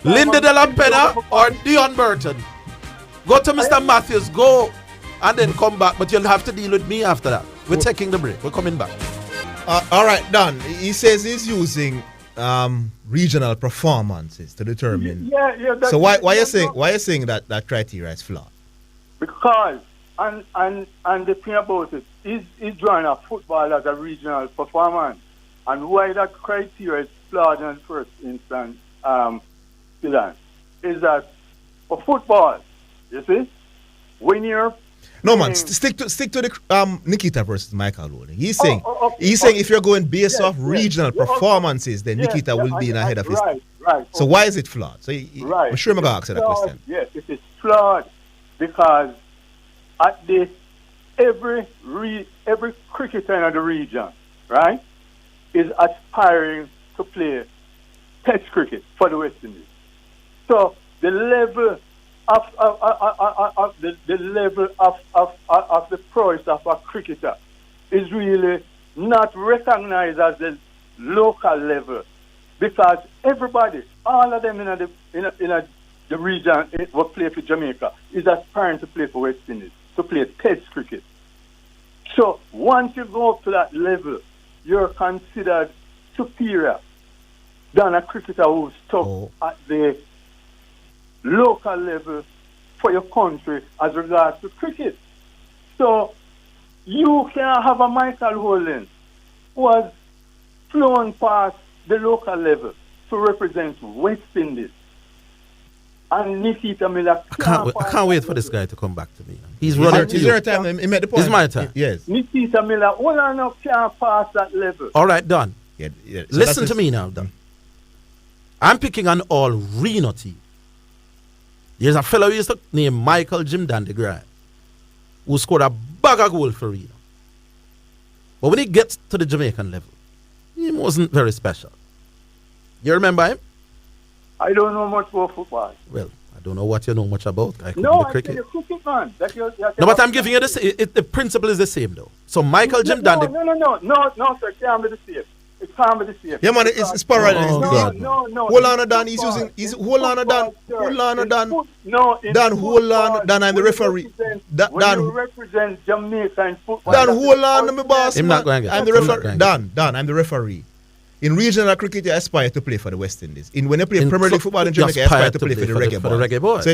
Lindy De La Pena or Deon Burton? Go to Mr. Matthews, go, and then come back. But you'll have to deal with me after that. We're taking the break. We're coming back. All right, Don. He says he's using regional performances to determine. Yeah. So why are you saying that criteria is flawed? Because and the thing about it is drawing a football as a regional performance, and why that criteria is flawed in the first instance, is that for football, you see, when you're no man, stick to the Nikita versus Michael Holding. He's saying if you're going based off regional performances, then Nikita will be in ahead of his. Right. So why is it flawed? So I'm sure I'm going to ask that question. Yes, it is flawed because at every cricketer in the region, right, is aspiring to play Test cricket for the West Indies. So the level of the prowess of a cricketer is really not recognized as the local level, because everybody, all of them in the region will play for Jamaica is aspiring to play for West Indies, to play Test cricket. So once you go up to that level, you're considered superior than a cricketer who's stuck at the local level for your country as regards to cricket. So you can have a Michael Holding who has flown past the local level to represent West Indies. And Nikita Miller I can't wait for this guy to come back to me. He's Is running to your you. time? He made the point. It's my time. Yes. Nikita Miller, all enough can't pass that level. All right, Don. Yeah, so Listen that's to me now, Don. I'm picking an all Reno team. There's a fellow used to name Michael Jim Dandegram who scored a bag of goal for Reno. But when he gets to the Jamaican level, he wasn't very special. You remember him? I don't know much about football. Well, I don't know what you know much about. I No, the I cricket. tell you, cricket, man. No, but I'm giving you the principle is the same though. So Michael Jim Dandegram. No, sir, it can't be the same. It can't be the same. Yeah, man, it's parallel. Oh, God. No. Hold on, Dan. Hold on, Dan. Dan, hold on, Dan. I'm the referee. When you represent Jamaica in football. Dan, hold on, my boss. Him not going to get I'm it. the Him not referee. going to Dan, I'm the referee. In regional cricket, you aspire to play for the West Indies. When you play In Premier League cl- football in you Jamaica, you aspire to play for the Reggae Boys. So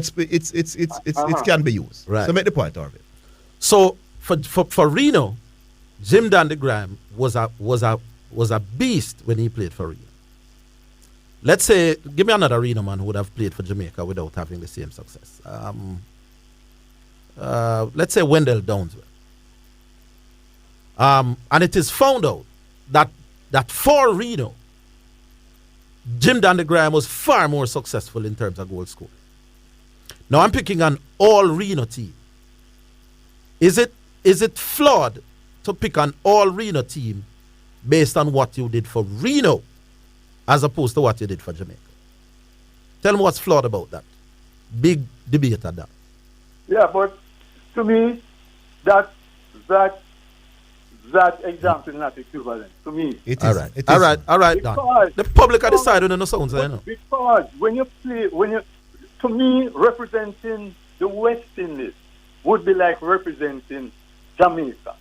it can be used. Right. So make the point, Orville. So for Reno, Jim Dandegram was a beast when he played for Reno. Let's say, give me another Reno man who would have played for Jamaica without having the same success. Let's say Wendell Downswell. And it is found out that for Reno, Jim Dandegram was far more successful in terms of goal scoring. Now I'm picking an all Reno team. Is it flawed to pick an all Reno team based on what you did for Reno as opposed to what you did for Jamaica? Tell me what's flawed about that. Big debate at that. Yeah, but to me, that example is not equivalent. To me. It is. All right, Dan. Because- The public are deciding on the sounds, I know. Because to me, representing the West Indies would be like representing Jamaica.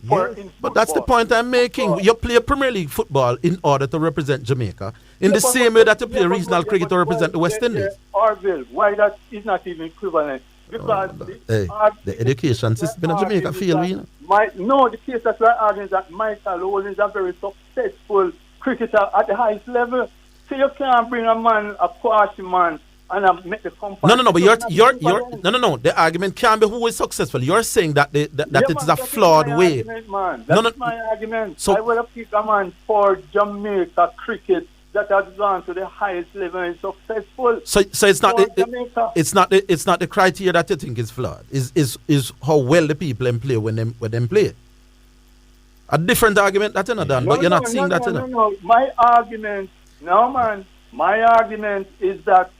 But that's the point I'm making. You play Premier League football in order to represent Jamaica in the same way that you play regional cricket to represent the West Indies. Orville, why that is not even equivalent? Because the education system in Jamaica failed, you know. The case that we're arguing is that Michael Owen is a very successful cricketer at the highest level. So you can't bring a man, a quality man, and make the company. No. But the argument can't be who is successful. You're saying that it is a flawed way. That's my argument. So I will pick a man for Jamaica cricket that has gone to the highest level and is successful. So it's not it's not the criteria that you think is flawed. Is how well the people play when them play. A different argument that you're not done, but you're not seeing that. No. My argument is that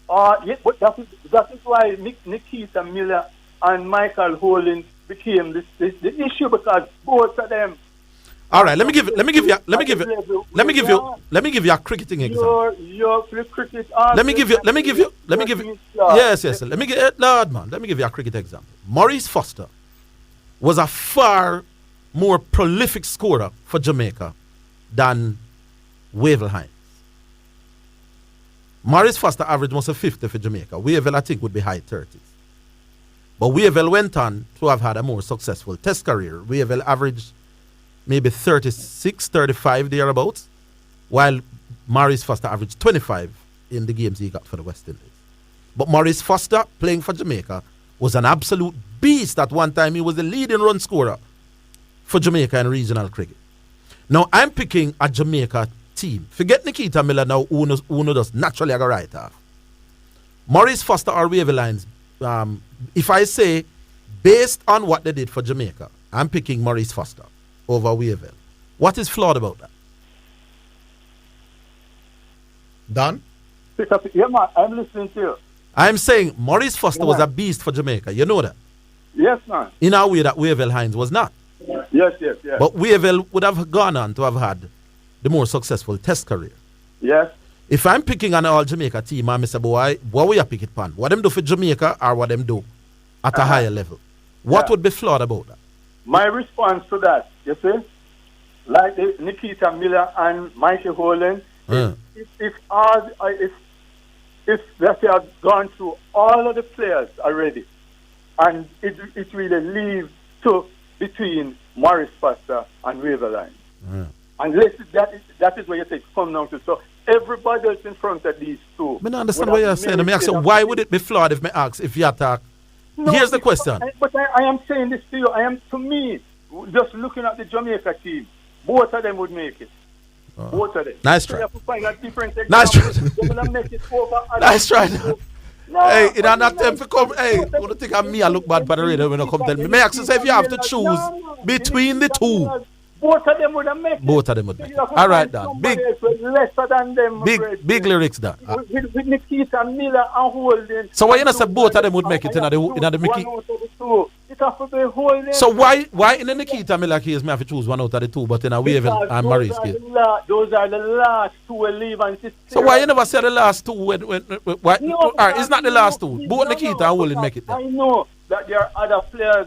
but that is why Nikita Miller and Michael Holding became the issue, because both of them. All right, let me give you a cricketing example. Let me give you. Yes. Let me give you a cricket example. Maurice Foster was a far more prolific scorer for Jamaica than Wavell Hines. Maurice Foster averaged almost a 50 for Jamaica. Wavell, I think, would be high 30s. But Wavell went on to have had a more successful test career. Wavell averaged maybe 36, 35 thereabouts, while Maurice Foster averaged 25 in the games he got for the West Indies. But Maurice Foster, playing for Jamaica, was an absolute beast. At one time, he was the leading run scorer for Jamaica in regional cricket. Now, I'm picking a Jamaica team. Forget Nikita Miller now, who knows naturally I go right off. Maurice Foster or Wavell Lines, if I say, based on what they did for Jamaica, I'm picking Maurice Foster over Wavell. What is flawed about that? Dan? Yeah, man, I'm listening to you. I'm saying Maurice Foster was a beast for Jamaica. You know that? Yes, man. In a way that Wavell Hines was not. Yes. But Wavell would have gone on to have had the more successful test career. Yes. If I'm picking an all Jamaica team, I'm say, boy, what will you pick it pan? What them do for Jamaica or what them do at a higher level? What would be flawed about that? My response to that, you see, like Nikita Miller and Mikey Holland, if let's say I've gone through all of the players already, and it really leaves between Maurice Foster and Wavell Lines. And that is where you say come down to. So everybody else in front of these two. I don't understand what you're saying. I ask you, why would it be flawed if me ask if you attack? No, here's the question. But I am saying this to you. To me, just looking at the Jamaica team, both of them would make it. Both of them. Nice so try. you have to find a different Nice try. Nice try. Hey, it are not them for come. Hey, you don't think I'm me? I look bad by the radio when I come tell me. May I ask you, say if you have to choose between the two? Both of them would have made it. Both of them would make it. All right, Dan. Lesser than them. Big lyrics, Dan. With Nikita, Miller, and Holding. So why you not say both of them would make it in the Mickey? It has to be Holding. So why in the Nikita Miller case me have to choose one out of the two, but in a Wavell and Murray's case? Those are the last two we leave and so why you never say the last two? Why? No, it's not the last two. Both Nikita and Holding make it. Then. I know that there are other players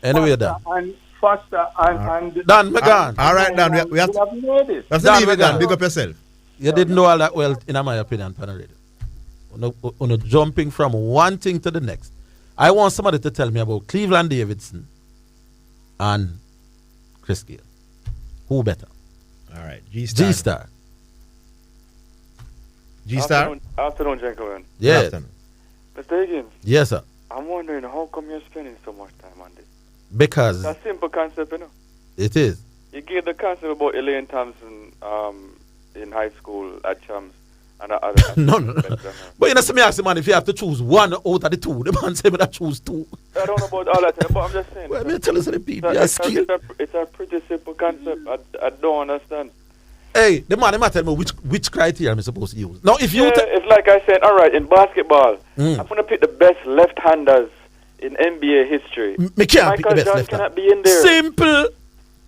anyway, Dan. And faster and Dan, McGann. All right, Dan. We have to made it. leave it, Dan. Big up yourself. You didn't know all that well, in my opinion, Panarade. On jumping from one thing to the next. I want somebody to tell me about Cleveland Davidson and Chris Gayle. Who better? All right, G-Star. G-Star? Afternoon, gentlemen. Yes. Mr. Higgins. Yes, sir. I'm wondering how come you're spending so much time on this? Because it's a simple concept, you know. It is. You gave the concept about Elaine Thompson in high school at Chums and other. No. But you know, me ask the man if you have to choose one out of the two. The man say me that choose two. I don't know about all that, but I'm just saying. Well, me tell you the people. It's a pretty simple concept. I don't understand. Hey, the man tell me which criteria I'm supposed to use. Now, if you it's like I said, all right, in basketball, I'm going to pick the best left-handers in NBA history. Me can't pick the best Jordan cannot be in there. Simple.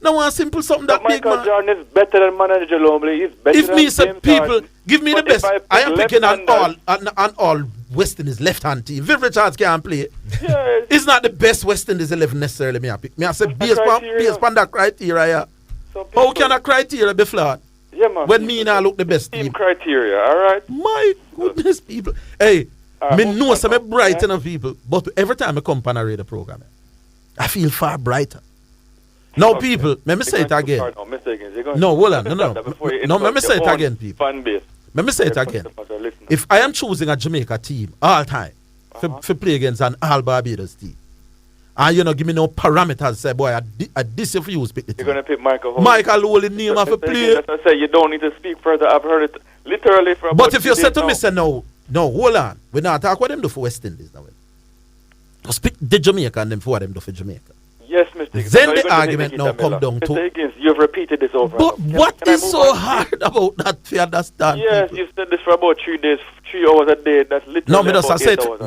No one simple something that big, man. Michael Jordan is better than Manu Ginobili. He's better than me say James people Harden. give me the best, I am picking an all West Indies left hand team. Viv Richards can't play. Yes. It's not the best West Indies 11 necessarily. Me I pick. Me I say based on that criteria. How can a criteria be flawed? Yeah, man. When me now look the best team criteria, all right. My goodness, people. Hey, me know some bright enough people, but every time I come on a radio program, I feel far brighter. Now, people, let me say it again. No, hold on, no. Let me say it again, people. Let me say it again. If I am choosing a Jamaica team all time for play against an all Barbados team, and you know, give me no parameters, say, boy, I disrefuse pick the team. You're going to pick Michael Holding. Michael Holding name of a player. As I say, you don't need to speak further. I've heard it literally for about But if you say to me, say, no, hold on. We not talk what them do for West Indies now. Just pick the Jamaica and them for what them do for Jamaica. Yes, Mr. Higgins. Then the argument now come down to... Mr. Higgins, you've repeated this over. But what is so hard about that to understand? Yes, you said this for about 3 days, 3 hours a day. That's literally no, me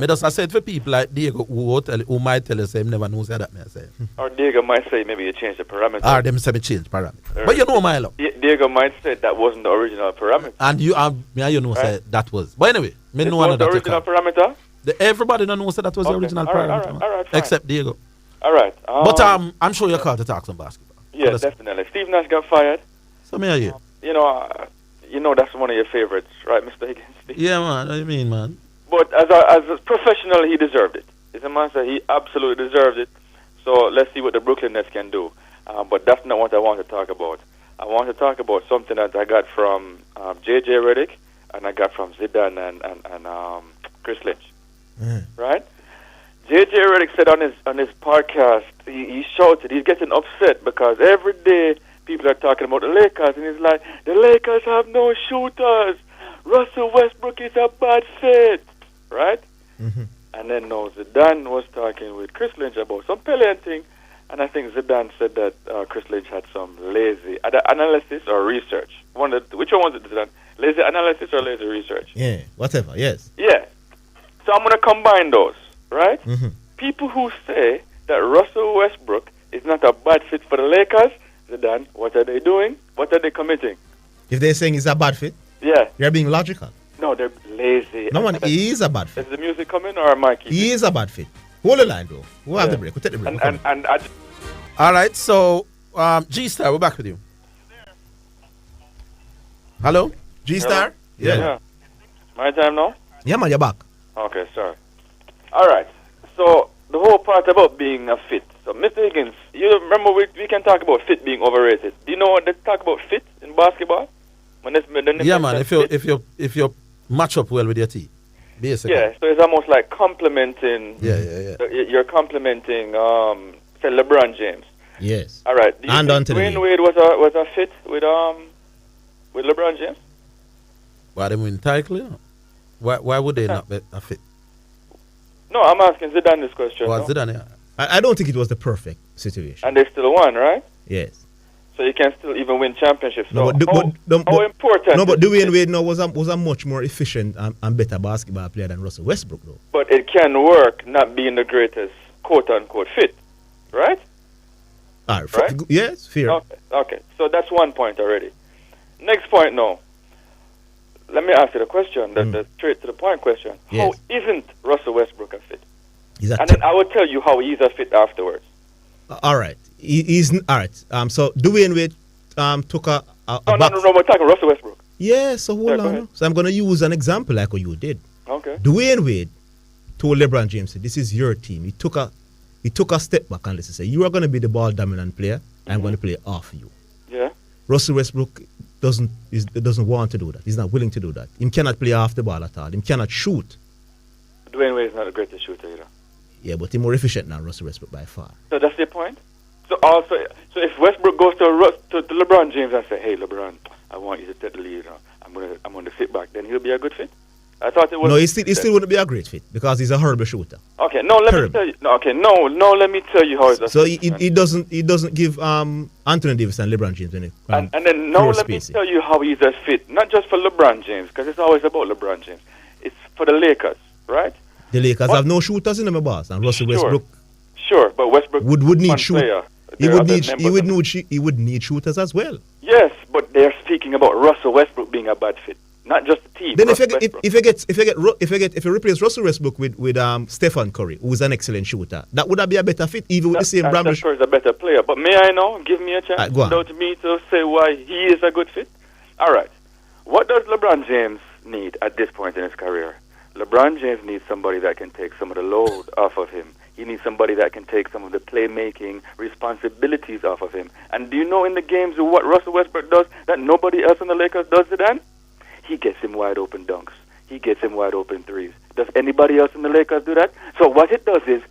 just I said for people like Diego who might tell us, never knows that, me I say. Or Diego might say maybe you changed the parameter. Or them say me change parameter. But you know, my love. Diego might say that wasn't the original parameter. And you know, say that was. But anyway, me know another. The original parameter? Everybody don't know say that was the original parameter. All right, except Diego. All right. But I'm sure you're called to talk some basketball. Yeah, definitely. Steve Nash got fired. So me are you. You know that's one of your favorites, right, Mr. Higgins? Yeah, man. What do you mean, man? But as a professional, he deserved it. As a man said, he absolutely deserved it. So let's see what the Brooklyn Nets can do. But that's not what I want to talk about. I want to talk about something that I got from J.J. Redick and I got from Zidane and Chris Lynch. Right? J.J. Redick said on his podcast, he shouted, he's getting upset because every day people are talking about the Lakers, and he's like, the Lakers have no shooters. Russell Westbrook is a bad fit, right? Mm-hmm. And then now Zidane was talking with Chris Lynch about some Pelican thing, and I think Zidane said that Chris Lynch had some lazy analysis or research. Which one was it, Zidane? Lazy analysis or lazy research? Yeah, whatever, yes. Yeah. So I'm going to combine those. Right? Mm-hmm. People who say that Russell Westbrook is not a bad fit for the Lakers, Zidane, what are they doing? What are they committing? If they're saying it's a bad fit, yeah, you're being logical. No, they're lazy. No one, he is a bad fit. Is the music coming or am I keeping? He is a bad fit. Hold the line, though. We'll have the break. We'll take the break. All right, so G-Star, we're back with you. Hello? G-Star? Yeah. My time now? Yeah, man, you're back. Okay, sorry. All right. So the whole part about being a fit. So, Mr. Higgins, you remember we can talk about fit being overrated. Do you know what they talk about fit in basketball? Yeah, man. If you match up well with your team, basically. Yeah, so it's almost like complimenting. Yeah. You're complimenting, say LeBron James. Yes. All right. Do you And think Anthony. Dwayne Wade was a fit with LeBron James? Why they win title? You know? Why would they not be a fit? No, I'm asking Zidane this question. Well, Zidane, yeah. I don't think it was the perfect situation. And they still won, right? Yes. So you can still even win championships. So No, how important? No, but Dwayne Wade was a much more efficient and better basketball player than Russell Westbrook, though. But it can work, not being the greatest quote-unquote fit, right? All right. Right? Yes, fair. Okay. So that's one point already. Next point now. Let me ask you the question, the straight to the point question. Yes. How isn't Russell Westbrook a fit? And then I will tell you how he's a fit afterwards. All right. He's all right. So Dwayne Wade took a No, we're talking Russell Westbrook. Yeah, so hold go on. ahead. So I'm going to use an example like what you did. Okay. Dwayne Wade told LeBron James, this is your team. He took a step back and said, you are going to be the ball dominant player. I'm going to play off you. Yeah. Russell Westbrook doesn't want to do that. He's not willing to do that. He cannot play off the ball at all. He cannot shoot. Dwayne Wade is not the greatest shooter either. Yeah, but he's more efficient than Russell Westbrook by far. So that's the point. So if Westbrook goes to LeBron James and say, "Hey, LeBron, I want you to take the lead. I'm going to sit back," then he'll be a good fit. I thought it was. No, he still wouldn't be a great fit because he's a horrible shooter. Okay, no, let me tell you. No, okay, no, let me tell you how it's. So he doesn't give Anthony Davis and LeBron James any. And then now let me tell you how he's a fit. Not just for LeBron James, because it's always about LeBron James. It's for the Lakers, right? The Lakers have no shooters in them, boss, and Russell Westbrook. Sure, but Westbrook would need shooters. He would need shooters as well. Yes, but they're speaking about Russell Westbrook being a bad fit, not just the team. Then if you replace Russell Westbrook with Stephen Curry, who's an excellent shooter, that would be a better fit, even with the same brand. Stephen Curry is a better player, but may I know? Give me a chance. Without me to say why he is a good fit. All right, what does LeBron James need at this point in his career? LeBron James needs somebody that can take some of the load off of him. He needs somebody that can take some of the playmaking responsibilities off of him. And do you know in the games what Russell Westbrook does that nobody else in the Lakers does to Dan? He gets him wide open dunks. He gets him wide open threes. Does anybody else in the Lakers do that? So what it does is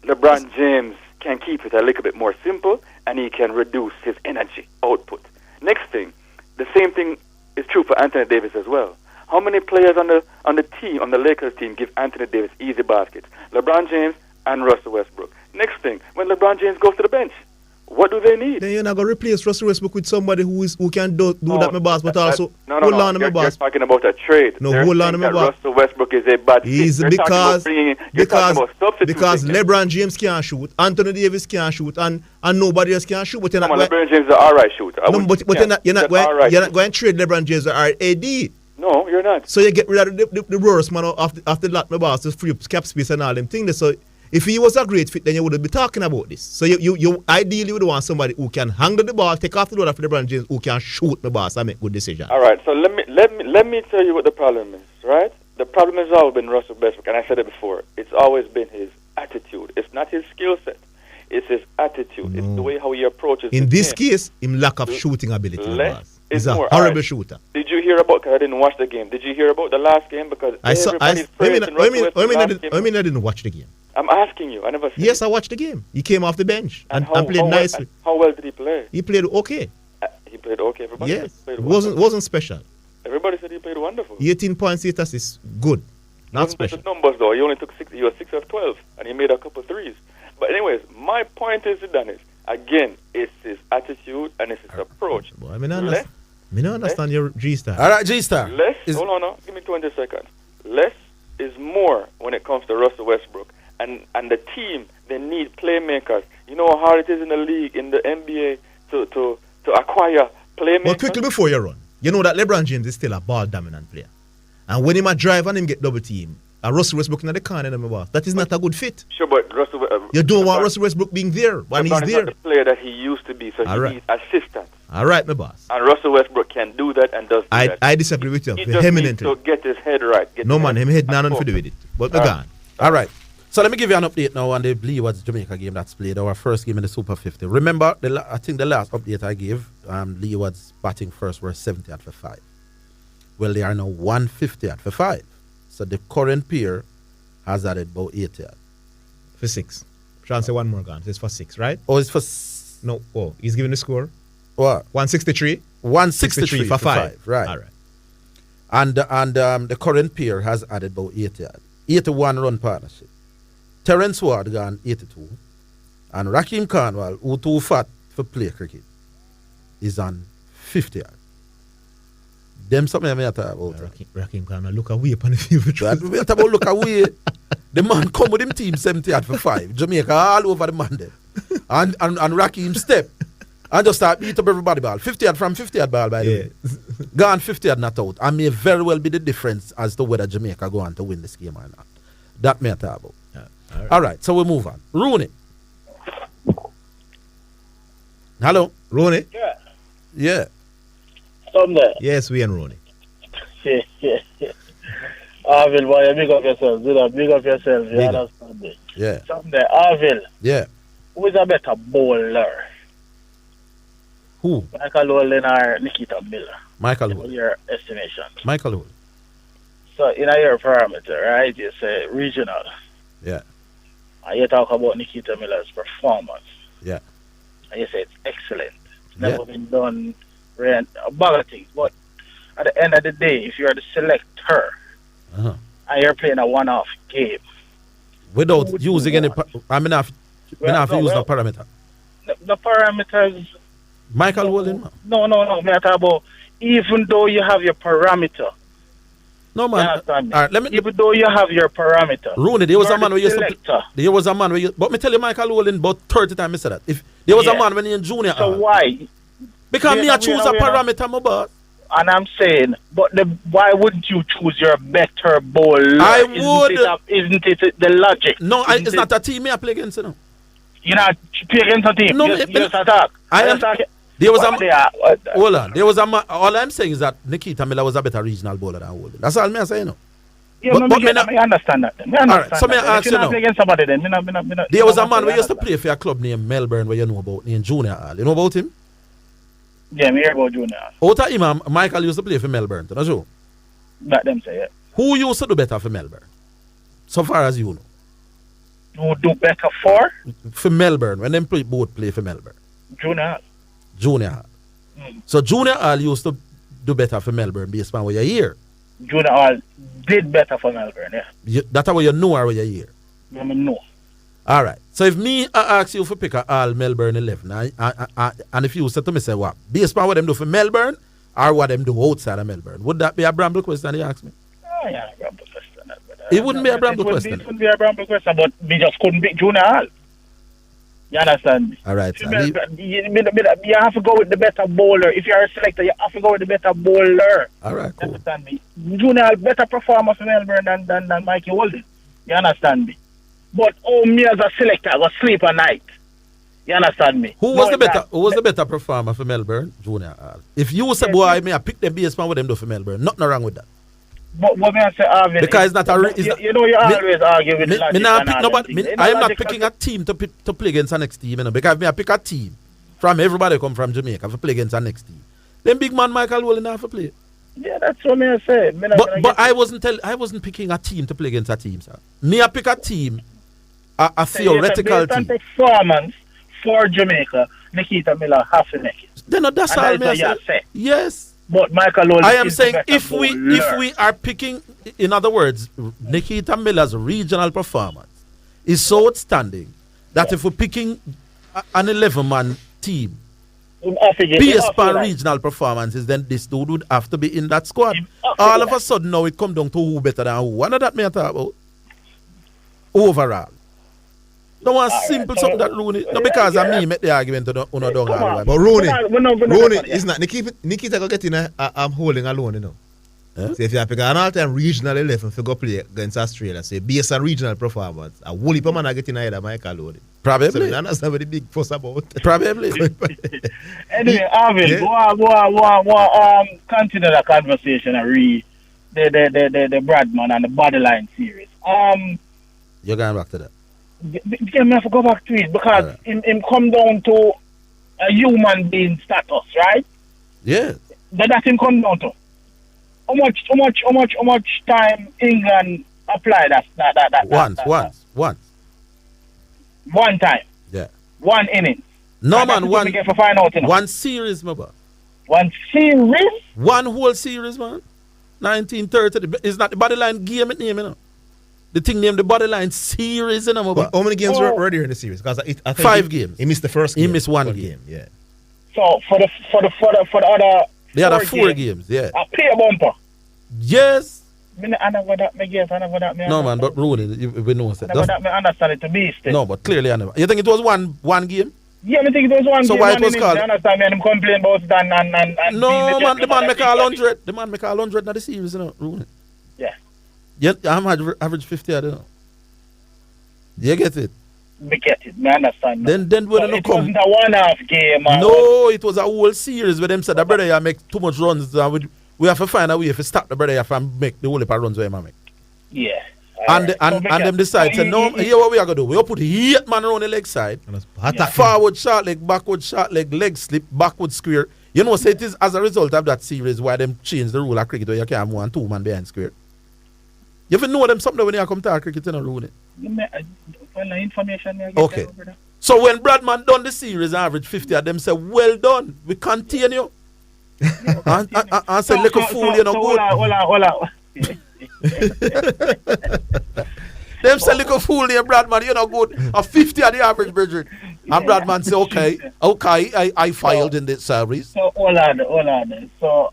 LeBron James can keep it a little bit more simple, and he can reduce his energy output. Next thing, the same thing is true for Anthony Davis as well. How many players on the Lakers team give Anthony Davis easy baskets? LeBron James and Russell Westbrook. Next thing, when LeBron James goes to the bench, what do they need? Then you're not going to replace Russell Westbrook with somebody who can do that, my boss, but also hold on, my boss. You're talking about a trade. No, hold on, my boss. Russell Westbrook is a bad fit. Because LeBron James can't shoot, Anthony Davis can't shoot, and nobody else can shoot. But LeBron James is an alright shooter. You're not going to trade LeBron James or AD. No, you're not. So you get rid of the worst man off the lot, my boss, to free up cap space and all them things. So if he was a great fit, then you wouldn't be talking about this. So you ideally would want somebody who can handle the ball, take off the load of LeBron James, who can shoot the boss and make good decisions. All right. So let me tell you what the problem is. Right? The problem has always been Russell Westbrook, and I said it before. It's always been his attitude. It's not his skill set. It's his attitude. No. It's the way how he approaches. In this case, him lack of shooting ability. He's a horrible shooter. Did you hear about? Because I didn't watch the game. Did you hear about the last game? Because I didn't watch the game. I'm asking you. I never. Yes, I watched the game. He came off the bench and played nicely. How well did he play? He played okay. He played okay. Everybody yes, played wasn't special. Everybody said he played wonderful. 18 points, 8 assists, good. Not special. The numbers though, he only took 6. He was 6 of 12, and he made a couple threes. But anyways, my point is, Dennis, again, it's his attitude and it's his approach. Boy, I don't understand your G-Star. All right, G-Star. Hold on, no. Give me 20 seconds. Less is more when it comes to Russell Westbrook. And the team, they need playmakers. You know how hard it is in the league, in the NBA, to acquire playmakers? Well, quickly before you run, you know that LeBron James is still a ball-dominant player. And when he might drive and him get double team, Russell Westbrook in the corner, that is not a good fit. Sure, but Russell... you don't want Russell Westbrook being there when he's there. Not the player that he used to be, so he needs assistance. All right, my boss. And Russell Westbrook can do that and does that. I disagree with you. He just needs to get his head right. No, man, his head not on to do with it. But we're gone. All right. So let me give you an update now on the Leewards Jamaica game that's played, our first game in the Super 50. Remember, I think the last update I gave, Leewards batting first were 70 for 5. Well, they are now 150 for 5. So the current pair has added about 80 for 6. Trying to say one more gone. It's for 6, right? Oh, it's for... No. Oh, he's giving the score. What? 163? 163 for 5. Right. All right. And the current pair has added about 80 81 run partnership. Terence Ward gone 82. And Raheem Cornwall, who too fat for play cricket, is on 50 yard. Them something I talk about. Raheem Cornwall look away upon the field. We talk about look away. The man come with him team 70 yard for 5. Jamaica all over the man there. And Raheem step. And just start beat up everybody ball. 50 yard from 50 yard ball, by the way. Gone 50 yard not out. And may very well be the difference as to whether Jamaica go on to win this game or not. That may talk about. All right, so we move on. Rooney. Hello? Rooney? Yeah. Yeah. Somewhere. Yes, we and Rooney. Orville, boy, big up yourself. Big up yourself. You understand me? Yeah. Somewhere. Orville. Yeah. Who is a better bowler? Who? Michael Olin or Nikita Miller? Michael In Hull. your estimation. Michael Hull. So, in your parameter, right, you say regional. Yeah. And you talk about Nikita Miller's performance. Yeah. And you say it's excellent. It's never been done, a bag of things. But at the end of the day, if you're the selector and you're playing a one-off game, without using any, I mean, have to use the parameter. The parameters. Michael Wolin. No. Me talk about even though you have your parameter. No man. All right, even though you have your parameter. Rooney, there was a man where there was a man where but me tell you Michael Wolin about 30 times I said that. If there was a man when he in junior. So why? Because me I choose a parameter, my boss. And I'm saying, but why wouldn't you choose your better bowler? I would. Isn't it the logic? No, it's not a team I play against. You know. You're not playing against a team. No, just attack. There was hold on. There was a man. All I'm saying is that Nikita Miller was a better regional bowler than Wolin. That's all I'm saying. No. Yeah, I understand that. All right, so me ask you now. Against somebody, then, there was a man who used to play for a club named Melbourne, where you know about, named Junior Hall. You know about him? Yeah, me hear about Junior Hall. Out of him, Michael used to play for Melbourne. You know? That them say, yeah. Who used to do better for Melbourne? So far as you know. Who do better for? For Melbourne, when them both play for Melbourne. Junior Hall. So Junior Hall used to do better for Melbourne based on what you hear. Junior Hall did better for Melbourne, yeah. That's what you know or what you hear? I know. All right. So if me I ask you for pick a all Melbourne 11, and if you said to me, say what? Based on what them do for Melbourne or what them do outside of Melbourne, would that be a bramble question you ask me? Oh, yeah, a bramble question. It wouldn't be a bramble question. It wouldn't be a bramble question, but we just couldn't pick Junior Hall. You understand me? All right. You have to go with the better bowler. If you're a selector, you have to go with the better bowler. All right, cool. You understand me? Junior Hall better performer for Melbourne than Mikey Walden. You understand me? But me as a selector, I go sleep at night. You understand me? Who was the better performer for Melbourne? Junior Hall. If you say, boy, I pick the base man with them do for Melbourne. Nothing wrong with that. But what may I say, Orville? Because it's not a... You know, you always argue with logic. I am not picking a team to play against the next team, you know, because I pick a team from everybody come from Jamaica to play against the next team. Then big man Michael Wolin have to play. Yeah, that's what I say. But I wasn't picking a team to play against a team, sir. Me I pick a team, a theoretical team. Performance for Jamaica, Nikita Miller have to make it. Then that's all me say. Yes. But Michael Olin, I am saying if we are picking, in other words, Nikita Miller's regional performance is so outstanding that if we're picking an 11-man team based on regional performances, then this dude would have to be in that squad. All of a sudden now it come down to who better than who. One of that may talk about overall. No one simple something that Rooney. No, because of me make the argument to Uno Dung. But Rooney is not Nikita go get in I'm holding alone, you know. So if you pick an all-time regional 11 for go play against Australia, say based on regional performance, a whole heap of man are getting ahead of Michael Olin. Probably. So that's not very big fuss about. Probably. Anyway, Orville, go continue the conversation and read the Bradman and the Bodyline series. You're going back to that. I'm have to go back to it because him come down to a human being status, right? Yeah. That's him come down to. How much time England apply that? Once. One time. Yeah. One inning. No, And man, we get for find out, you know. one series, my boy. One series? One whole series, man. 1930. It's not the bodyline game, it name, you know. The thing named the bodyline series, you know, my boy. How many games were there in the series? Because I think 5 games. He missed the first game. He missed one game. Yeah. So for the other They had 4 games, yeah. a play bumper. Yes. I never that me guess. I never that me. No, man, but Rooney, we know that. Never that me understand it to be still. No, but clearly I never. You think it was one game? Yeah, I think it was one So game. why it was called? I understand me and him complain about it and No, man, the man make all 100. The man make all 100 in the series, you know, Rooney. Yeah. Yeah, I'm average 50, I don't know. You get it? Me get it. Me understand. Then when so they it come. wasn't a one-off game. No, it was a whole series where them said the brother you make too much runs. We have to find a way to stop the brother and make the whole heap of runs where he make. Yeah. And them decide, say, no, here what we are going to do. We'll put 8 man around the leg side. Forward short leg, backward short leg slip, backward square. You know, say it is as a result of that series why them change the rule of cricket where you can't have 1 2 man behind square. You ever know them something when you come to cricket, you know, Rooney? Well, information I get okay. So when Bradman done the series, average 50 of them say, well done, we continue. and say, look a fool, you know, good. Hold on. Them say, look a fool here, Bradman, you know, good. A 50 of the average, Bridget. And Bradman say, okay, I filed in this series. So, hold on. So,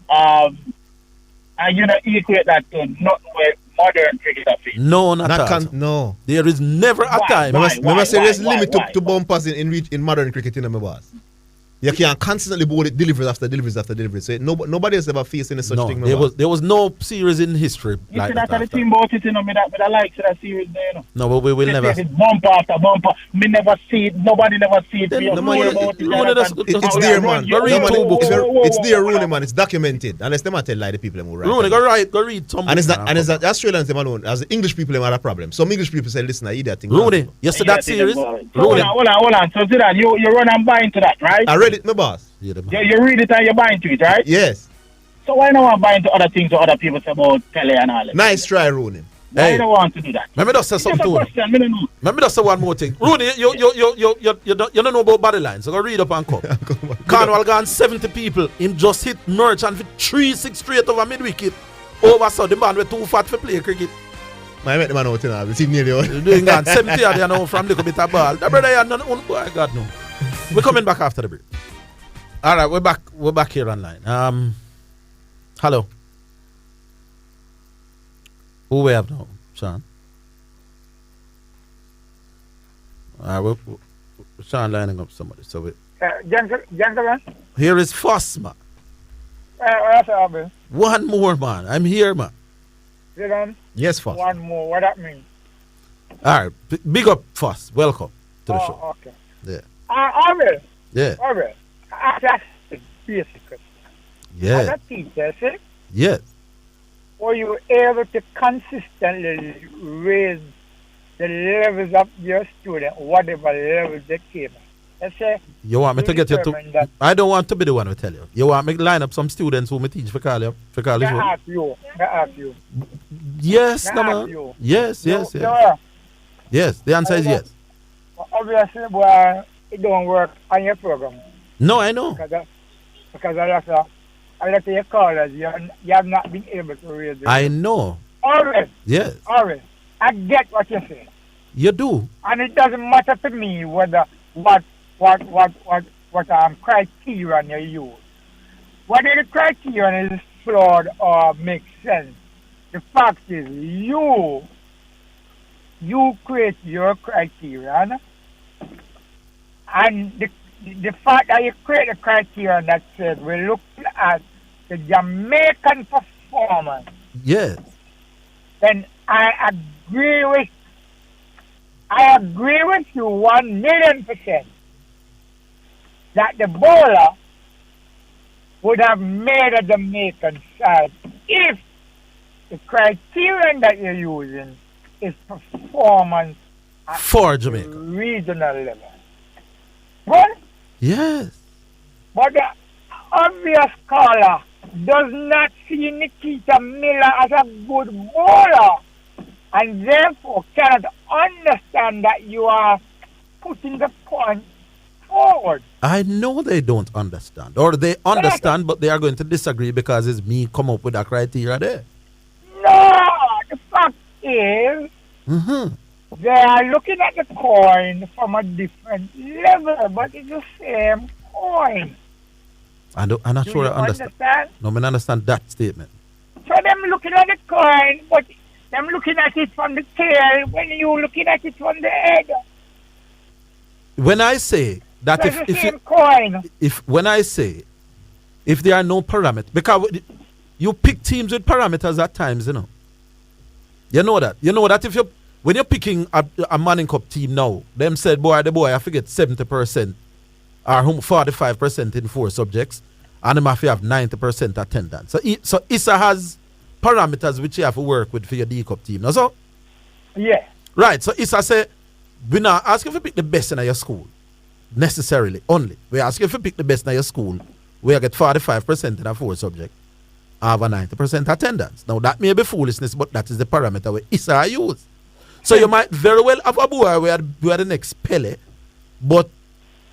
and you know, equate that to not where modern cricket are facing. No, not at all. No. There is never a time. Remember, there's limit to bumpers in modern cricket, you know, my boss. You can't constantly bowl it deliveries after deliveries. So nobody has ever faced any such thing. There was no series in history you like that. That's the thing about it, you know, but I like that series there, you know. No, but we will never. It's bumper after bumper. Me never see it. Nobody never see it. It's there, man. It's there, Rooney, man. It's documented. Unless they might tell lie the people who write. Rooney, go read some. And it's not Australians them alone. As the English people have a problem. Some English people say, listen, I eat that thing. Rooney, you see that series? Rooney. Hold on. So see that you run and buy into that, right? I read it, my boss. You read it and you buy into it, right? Yes. So why not buy into other things or other people say about tele and all that? Nice try, Rooney. Why you don't want to do that? Let me just say something to you. Let me just say one more thing. Rooney, you don't know about body lines. So go read up and come. Cornwall gone 70 people. Him just hit Merchant for 3-6 straight over mid-wicket. Over so the man were too fat for play cricket. I met the man out now. It's nearly out. Doing that 70 of you know from the bit of ball. The brother had none. Oh God no. We're coming back after the break. All right, we're back here online. Hello. Who we have now, Sean? All right, we're Sean lining up somebody. So we. Gentlemen. Here is Foss, man. One more, man. I'm here, man. Yes, Foss. One more. What that mean? All right, big up, Foss. Welcome to the show. Okay. Yeah. Orville. Yeah. Orville. That's the basic question. Yeah. As a teacher, see? Yes. Were you able to consistently raise the levels of your student, whatever levels they came at? Let's say you want me to get you to... I don't want to be the one to tell you. You want me to line up some students who me teach for college? I ask you. Yes, no, man. Yes. Yes, the answer is yes. Obviously, boy, it don't work on your program. No, I know. Because I let you college, you have not been able to raise it. I know. Alright. Yes. Alright. I get what you're saying. You do. And it doesn't matter to me whether what criterion you use. Whether the criterion is flawed or makes sense. The fact is you create your criterion, and the fact that you create a criterion that says we look at the Jamaican performance. Yes. Then I agree with you 1,000,000% that the bowler would have made a Jamaican side if the criterion that you're using is performance at For Jamaica. regional level. Well, Yes. but the obvious caller does not see Nikita Miller as a good bowler and therefore cannot understand that you are putting the point forward. I know they don't understand. Or they understand, but they are going to disagree because it's me come up with a criteria there. No, the fact is they are looking at the coin from a different level, but it's the same coin. I'm not Do sure you I understand. understand? No, I understand that statement. So them looking at the coin, but them looking at it from the tail when you looking at it from the head. When I say that It's the if same coin. when I say if there are no parameters, because you pick teams with parameters at times, you know. You know that if you when you're picking a Manning Cup team now, them said boy I forget 70% or 45% in 4 subjects, and them have to have 90% attendance. So ISA has parameters which you have to work with for your D Cup team. No, so Yeah. right. So ISA say we not ask you to pick the best in your school necessarily only. We ask you to pick the best in your school. We get 45% in a 4 subject, have a 90% attendance. Now that may be foolishness, but that is the parameter where ISA use. So you might very well have a boy where the next Pele, but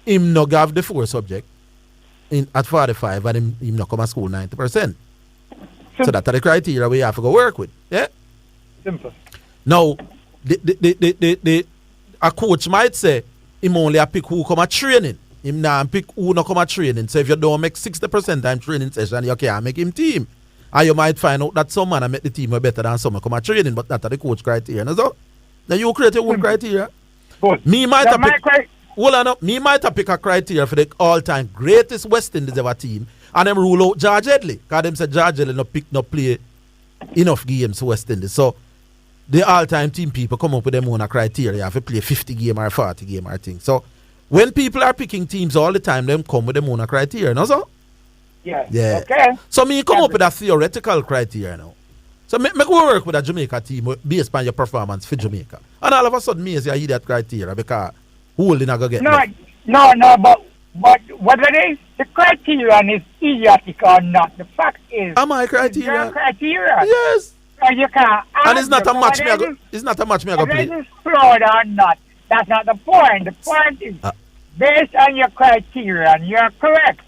him not have the 4 subject at 45 and him not come to school 90%. So that's the criteria we have to go work with. Yeah? Simple. Now, a coach might say him only a pick who come at training. Him not pick who not come at training. So if you don't make 60% time training session, you can't make him team. And you might find out that some man make the team better than some come at training, but that's the coach criteria. So then you create your own criteria. Good. Me might have pick me might have pick a criteria for the all-time greatest West Indies ever team, and them rule out George Headley. Because them say George Headley no play enough games for West Indies. So the all-time team people come up with them own criteria if you play 50 game or 40 game or thing. So when people are picking teams all the time, them come with them own criteria, no so? Yes. Yeah. Okay. So me come up with a theoretical criteria now. So make we work with a Jamaica team based on your performance for Jamaica. And all of a sudden me say I hear that criteria because who will not go get No, but whether it is the criterion is idiotic or not, the fact is am I criteria? your criteria. Yes. So you can't And it's not a match me I whether go it's not a match me I go whether play. it is flawed or not. That's not the point. The point is based on your criterion, you're correct.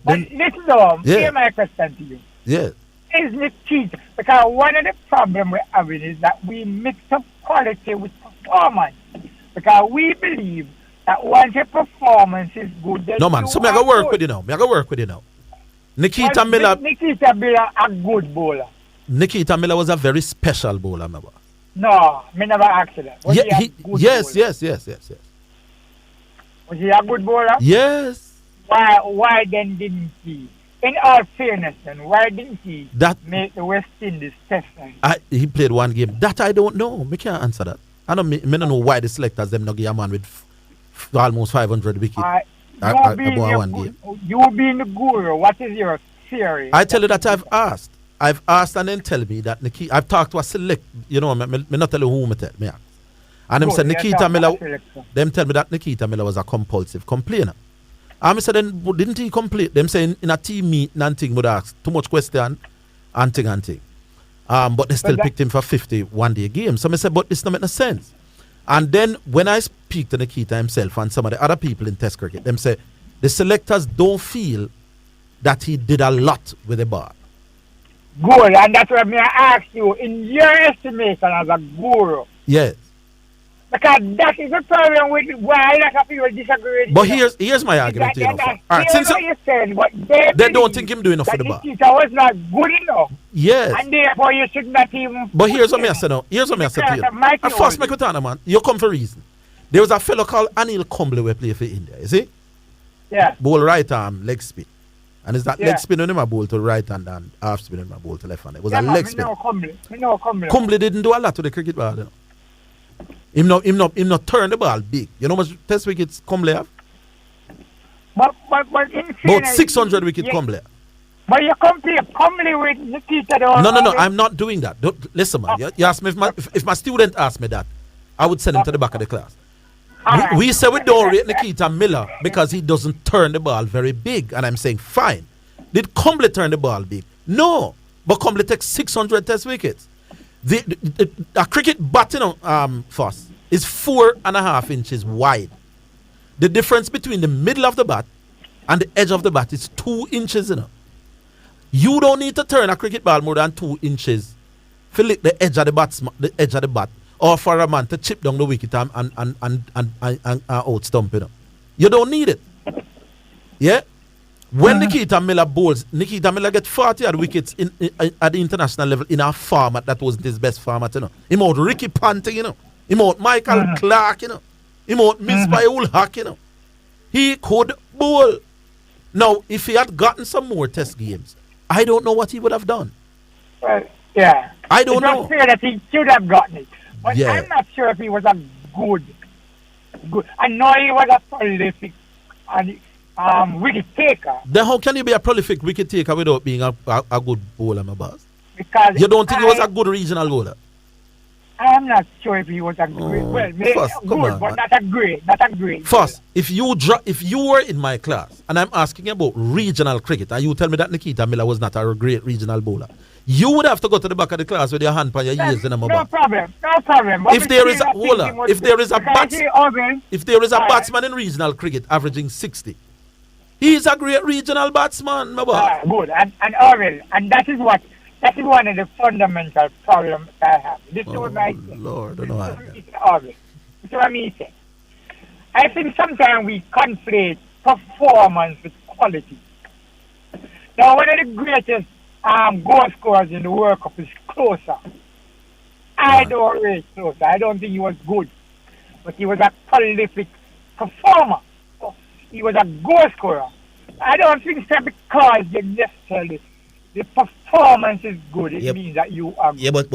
But listen though, here's my question to you. Yeah. Is Nikita, because one of the problems we're having is that we mix up quality with performance. Because we believe that once your performance is good, then no man, so me I go work with you now. Nikita Miller a good bowler. Nikita Miller was a very special bowler, remember? No, me never asked that. Was he a good bowler? Yes. Was he a good bowler? Yes. Why then didn't he? In all fairness, then why didn't he make the West Indies test line? He played 1 game. That I don't know. Me can't answer that. I don't know why the selectors them not give a man with almost 500 wickets. One game. You being the guru, what is your theory? I tell you that I've asked and then tell me that Nikita. I've talked to a select. You know, me not tell you who me tell me. And them said Nikita Miller. Them tell me that Nikita Miller was a compulsive complainer. And I said, then didn't he complain? Them saying in a team meeting and thing would ask too much question and thing. But they still picked him for 50 one-day games. So I said, but this don't make no sense. And then when I speak to Nikita himself and some of the other people in Test cricket, them say the selectors don't feel that he did a lot with the ball. Good, and that's what I ask you, in your estimation as a guru. Yes. Because that is the problem with why a lot of people disagree with But here's my argument to you. All right, since they don't think him doing enough for the ball. Nikita was not good enough. Yes. And therefore you should not even. But here's what I say now. Here's what I say to you. At first, make it on, man. You come for a reason. There was a fellow called Anil Kumble who play for India. You see? Yeah. Bowl right arm, leg spin. And it's that leg spin on him a bowl to right hand and half spin on him a bowl to left hand. It was a leg spin. Kumble didn't do a lot to the cricket ball, you know. Him not turn the ball big. You know how much test wickets Kumble have? But in about 600 wickets Kumble have. But you compare Comley with Nikita. No. I'm not doing that. Listen, man. You ask me if my student asked me that, I would send him to the back of the class. We say we don't rate Nikita Miller because he doesn't turn the ball very big. And I'm saying, fine. Did Comley turn the ball big? No. But Comley takes 600 test wickets. A cricket bat, Foss, is 4.5 inches wide. The difference between the middle of the bat and the edge of the bat is 2 inches, You don't need to turn a cricket ball more than 2 inches to lick the edge of the bat, or for a man to chip down the wicket and out stump, You don't need it. Yeah? When Nikita Miller bowls, Nikita Miller get 40 odd wickets at the international level in a format that wasn't his best format, He out Ricky Ponting, He out Michael Clark, He out Miss by Ul Haq, He could bowl. Now, if he had gotten some more test games, I don't know what he would have done. Well, yeah. I don't know. It's fair that he should have gotten it. But I'm not sure if he was a good. I know he was a prolific wicket taker. Then how can you be a prolific wicket taker without being a good bowler, my boss? Because you don't think he was a good regional bowler? I am not sure if he was a great. Well, maybe good, but not a great. First, if you were in my class and I'm asking about regional cricket and you tell me that Nikita Miller was not a great regional bowler, you would have to go to the back of the class with your hand on your ears and no problem. If there is a batsman in regional cricket averaging 60, he's a great regional batsman, my boy. Good, and Orville, and that is one of the fundamental problems I have. This is what I say. Lord, I don't know. This is what I say. I think sometimes we conflate performance with quality. Now, one of the greatest goal scorers in the World Cup is Closer. I don't rate Closer. I don't think he was good. But he was a prolific performer. He was a goal scorer. I don't think that because you necessarily the performance is good, it means that you are good. Yeah, but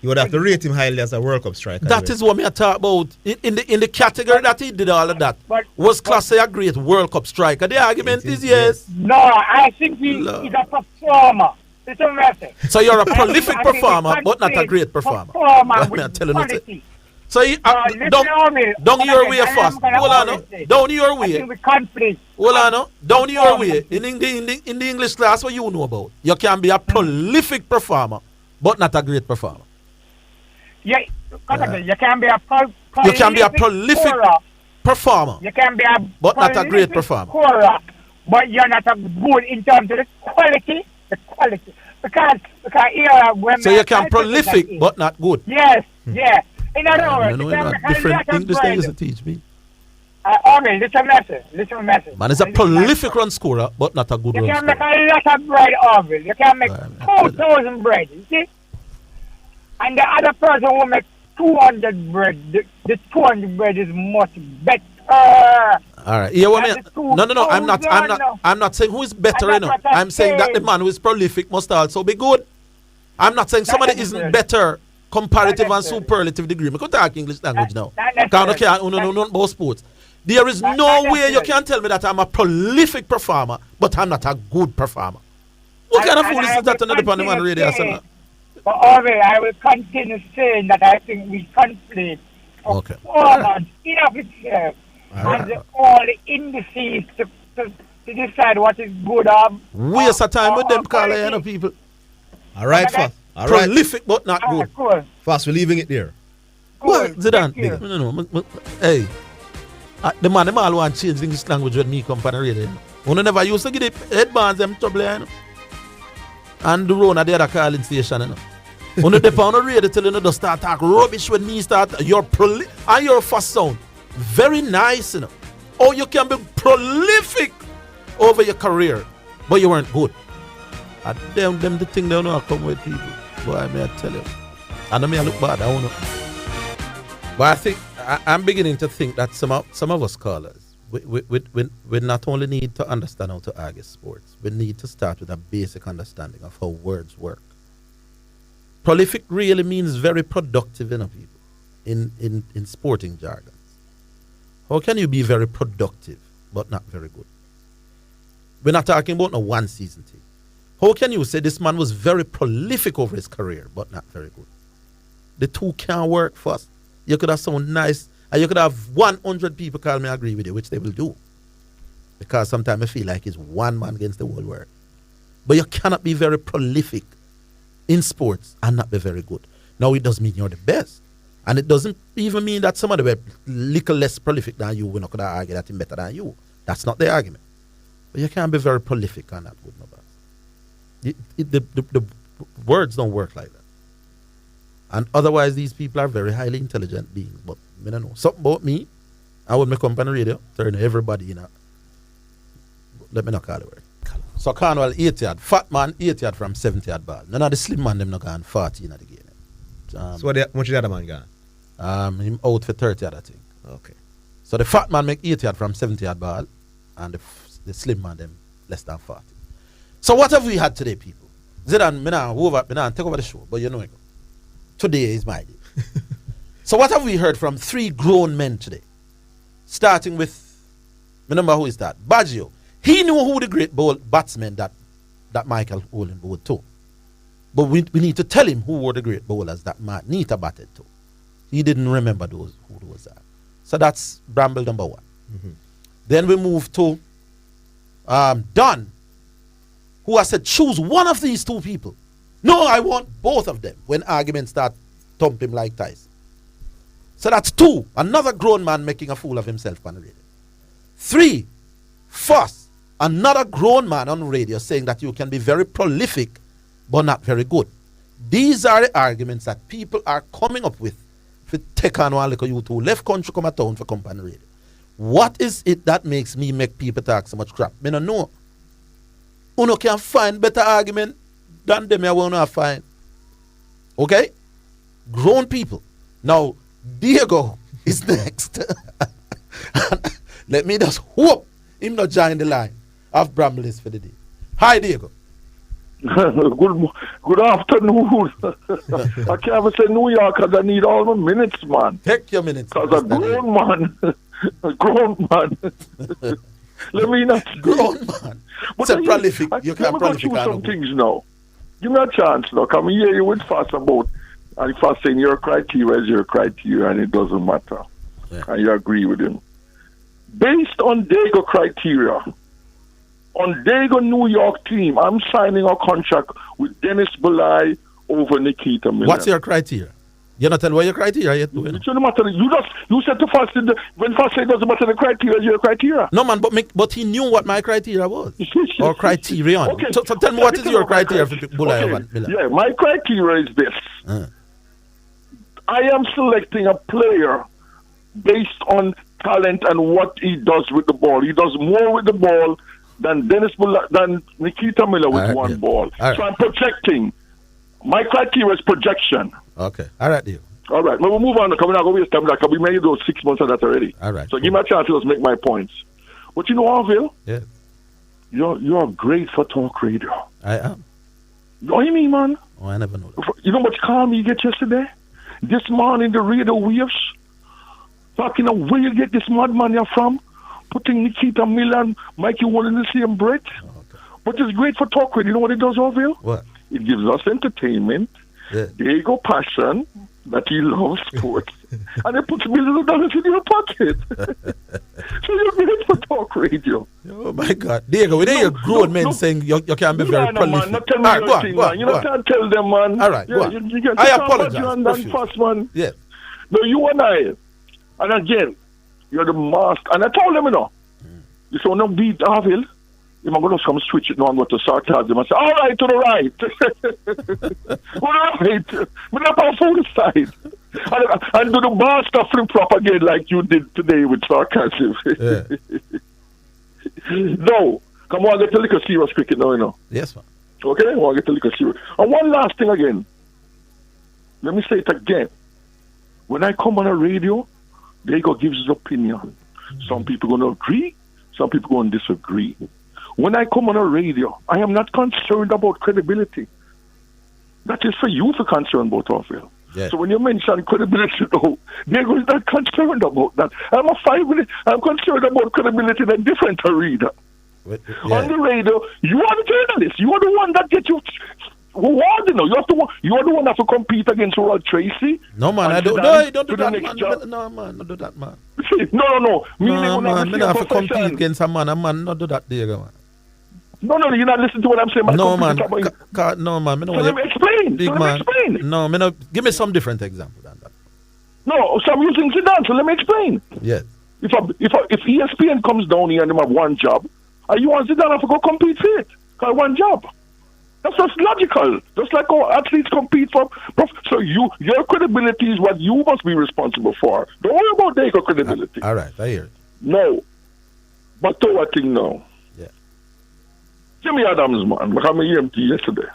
you would have to rate him highly as a World Cup striker. That is what me talk about. In the category that he did all of that, was Classe a great World Cup striker? The argument is yes. No, I think he's a performer. It's a message. So you're a prolific performer, but not a great performer. I'm telling you. So down your way first. Hold on, down your way. Hold on, down your way. In the English class, what you know about? You can be a prolific performer, but not a great performer. Yeah, you can be a prolific performer. You can be but not a great performer. But you're not a good in terms of the quality. Because when so you can prolific, but not good. Yes, yes. In other words, different English they used to teach me. Okay, listen message. Man is a prolific run scorer, but not a good run scorer. You can make a lot of bread, Orville. You can make 2,000 bread, you see? And the other person will make 200 bread. The 200 bread is much better. All right. Yeah, no. I'm not saying who is better, I'm saying that the man who is prolific must also be good. I'm not saying somebody isn't better. Comparative and superlative degree. I can talk English language now. No about sports. There is no way you can tell me that I'm a prolific performer, but I'm not a good performer. What kind of fool is that on the man radio? But Orville, I will continue saying that I think we conflate performance in of itself and all the indices to decide what is good or waste of time with them calling people. All right, fast. All prolific but not good. Cool. Fast, we're leaving it there. Cool. Zidane. No. Hey. The man them all want to change the English language when me come on the radio. You never used to get the headbands them trouble, and the run at the other calling station, You depend on the radio till you just start talk rubbish when me start your and your first sound. Very nice, Or you can be prolific over your career, but you weren't good. And them the thing they don't know come with people. Boy, may I tell you. And I may look bad, I don't know. But I think I'm beginning to think that some of us callers, we not only need to understand how to argue sports, we need to start with a basic understanding of how words work. Prolific really means very productive, people, in sporting jargons. How can you be very productive but not very good? We're not talking about a one season thing. How can you say this man was very prolific over his career, but not very good? The two can't work first. You could have someone nice, and you could have 100 people call me agree with you, which they will do. Because sometimes I feel like it's one man against the whole world. But you cannot be very prolific in sports and not be very good. Now, it doesn't mean you're the best. And it doesn't even mean that somebody were little less prolific than you, we're not going to argue that he's better than you. That's not the argument. But you can't be very prolific and not good, no bad. The words don't work like that. And otherwise, these people are very highly intelligent beings. But I don't know. Something about me, I would make up on the radio, turn everybody in. Let me not call it word. So Cornwall 80 yard, fat man 80 yard from 70 yard ball. None of the slim man them not gone 40 in the game. So what much is the other man gone? Him out for 30 yard, I think. Okay. So the fat man make 80 yard from 70 yard ball, and the slim man them less than 40. So what have we had today, people? Zidan, take over the show, but you know it. Today is my day. So what have we heard from three grown men today? Starting with, remember who is that? Baggio. He knew who the great batsman that Michael Olin bowled to. But we need to tell him who were the great bowlers that Nikita batted to. He didn't remember who those are. So that's Bramble number one. Mm-hmm. Then we move to Don, who has said, choose one of these two people. No, I want both of them. When arguments start thumping like Tyson. So that's two. Another grown man making a fool of himself on the radio. 3, first, another grown man on radio saying that you can be very prolific but not very good. These are the arguments that people are coming up with for take on one little you two left country come a town for company radio. What is it that makes me make people talk so much crap? Me no know. Uno can find better argument than them I wanna find. Okay? Grown people. Now, Diego is next. Let me just hope him not join the line of Brambles for the day. Hi, Diego. Good afternoon. I can't even say New York because I need all my minutes, man. Take your minutes. Because a grown man. A grown man. Let me not. Grown man. But it's prolific. You can't prolific. Let me go through some things now. Give me a chance, look. I mean, yeah, you would fuss about, and fuss saying your criteria is your criteria and it doesn't matter. Yeah. And you agree with him. Based on Diego criteria, on Diego New York team, I'm signing a contract with Dennis Belay over Nikita Miller. What's your criteria? You're not telling what your criteria yet. It doesn't matter. You said to Fast, when Fast said it doesn't matter the criteria, your criteria. No, man, but he knew what my criteria was. Or criterion. Okay. So tell me what is your criteria for Belay over Miller? Yeah, my criteria is this. I am selecting a player based on talent and what he does with the ball. He does more with the ball than than Nikita Miller with one ball. So I'm projecting. My criteria is projection. Okay. All right, dear. All right. We'll move on. We're not going to waste time. We made those 6 months of that already. All right. So give me a chance to just make my points. But you know, Orville? Yeah. You're great for talk radio. I am. You know what I mean, man? Oh, I never know that. You know how much calm you get yesterday? This morning, the radio waves. Talking about where you get this madman you're from. Putting Nikita Miller and Mikey Wall in the same breath. Oh, okay. But it's great for talk radio. You know what it does, Orville? What? It gives us entertainment. Yeah. There you go, passion that he loves sports. And it puts millions of dollars in your pocket. So you're great for talk radio. Oh, my God. Diego, we hear grown men saying you can't be very prolific. Man, not tell me anything, man. You can't tell them, man. All right, yeah, you I apologize. Fast, man. Yeah. No, you and I. And again, you're the master. And I told them, you know, you say, no beat Orville. You're going to come switch it now and go to sarcasm and say, all right, to the right. All right. But not on the side. And do the master flip-flop again like you did today with sarcasm. Yeah. No. Come on, get a little serious cricket now, you know. Yes, man. Okay? I want to get a little serious. And one last thing again. Let me say it again. When I come on a radio, Diego gives his opinion. Some people going to agree. Some people going to disagree. When I come on a radio, I am not concerned about credibility. That is for you to concern about, Orville. Yeah. So when you mention credibility, though, Diego is not concerned about that. I'm concerned about credibility in a different arena. On the radio, you are the journalist. You are the one that gets you rewarded. You are the one that have to compete against Rod Tracy. No, man, I don't. No, don't do that, man. No, man, don't do that, man. No. No, man, I have to compete against a man. A man, not do that, there, man. No, you're not listening to what I'm saying. No, man. No, man. So let me explain. Big man. No, give me some different example than that. No, so I'm using Zidane, so let me explain. Yes. If ESPN comes down here and they have one job, are you want Zidane to go compete for it? Got one job. That's just logical. Just like how athletes compete for. So your credibility is what you must be responsible for. Don't worry about their credibility. All right, I hear it. No. But to what thing now? Yeah. Jimmy Adams, man, like I'm here yesterday.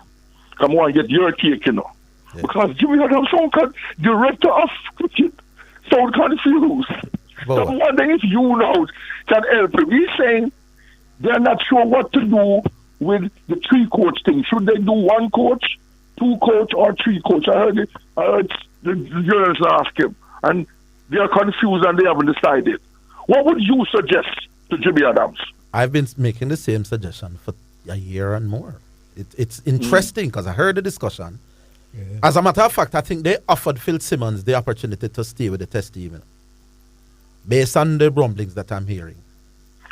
Come on, get your cake, you know. Yeah. Because Jimmy Adams, director of cricket, so confused. So I'm wondering if you know can help him. He's saying they're not sure what to do with the 3-coach thing. Should they do 1 coach, 2 coach, or 3 coach? I heard the journalists ask him, and they are confused and they haven't decided. What would you suggest to Jimmy Adams? I've been making the same suggestion for a year and more. It's interesting because I heard the discussion. Yeah. As a matter of fact, I think they offered Phil Simmons the opportunity to stay with the test team, based on the rumblings that I'm hearing.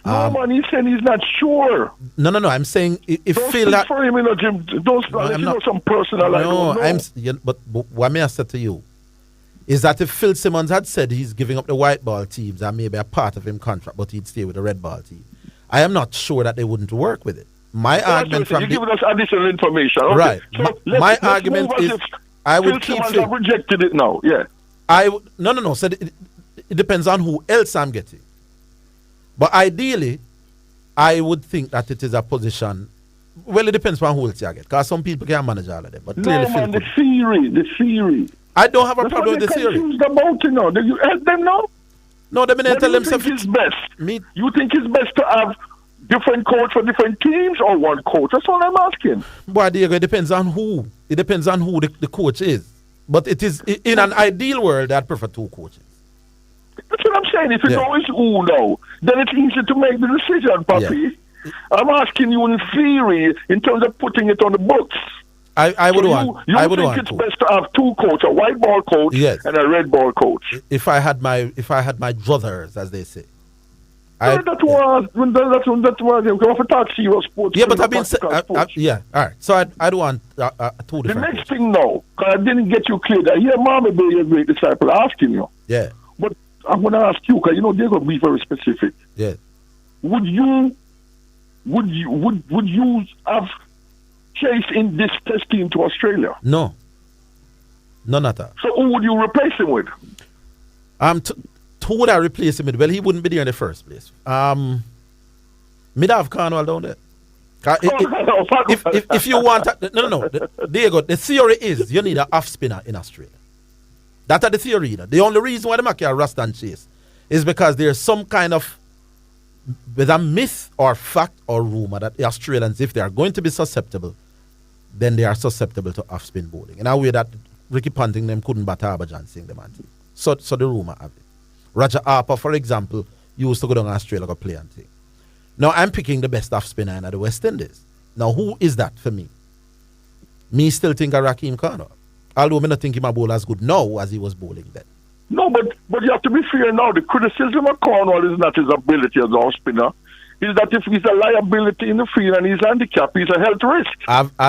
No, man, he said he's not sure. No. I'm saying if don't Phil that for him, Jim. Don't know some personal. But what may I say to you is that if Phil Simmons had said he's giving up the white ball teams and maybe a part of him contract, but he'd stay with the red ball team, I am not sure that they wouldn't work with it. My argument from you're giving us additional information, okay. Right? So my argument is I would keep Phil. Have rejected it now. Yeah. No. So it depends on who else I'm getting. But ideally, I would think that it is a position. Well, it depends on who else you get. Because some people can manage all of them. But clearly, man, the theory. I don't have a problem with the theory. Confused about it now. Do you help them now? No, they may tell them something. You think it's best to have different coach for different teams or one coach? That's all I'm asking. Boy, Diego, it depends on who. It depends on who the coach is. But it is in an ideal world, I'd prefer 2 coaches. That's what I'm saying. If you know it's who now, then it's easy to make the decision, Papi. Yeah. I'm asking you in theory, in terms of putting it on the books. I would want. You think it's best to have 2 coaches, a white ball coach and a red ball coach? If I had my druthers, as they say. That's what you have to talk serious sports. Yeah, but I've been all right. So I'd want 2 different. The next thing now, because I didn't get you clear. I hear Mama Bay, your great disciple, asking you. Yeah. But I'm going to ask you, because they're going to be very specific. Yeah. Would you have Chase in this test team to Australia? No. None at all. So who would you replace him with? Who would I replace him with? Well, he wouldn't be there in the first place. Mid have Cornwall down there. If you want, no. There you go. The theory is you need an off spinner in Australia. That's the theory. The only reason why they make a Rust and Chase is because there's some kind of whether myth or fact or rumor that the Australians, if they are going to be susceptible, then they are susceptible to off spin bowling in a way that Ricky Ponting them couldn't bat Harbhajan Singh them. So the rumor have it. Roger Harper, for example, used to go down to Australia to play and thing. Now I'm picking the best off spinner in the West Indies. Now who is that for me? Me still think of Raheem Cornwall. Although I don't think him a bowl as good now as he was bowling then. No, but you have to be fair now. The criticism of Cornwall is not his ability as an off spinner. Is that if he's a liability in the field and he's handicapped, he's a health risk.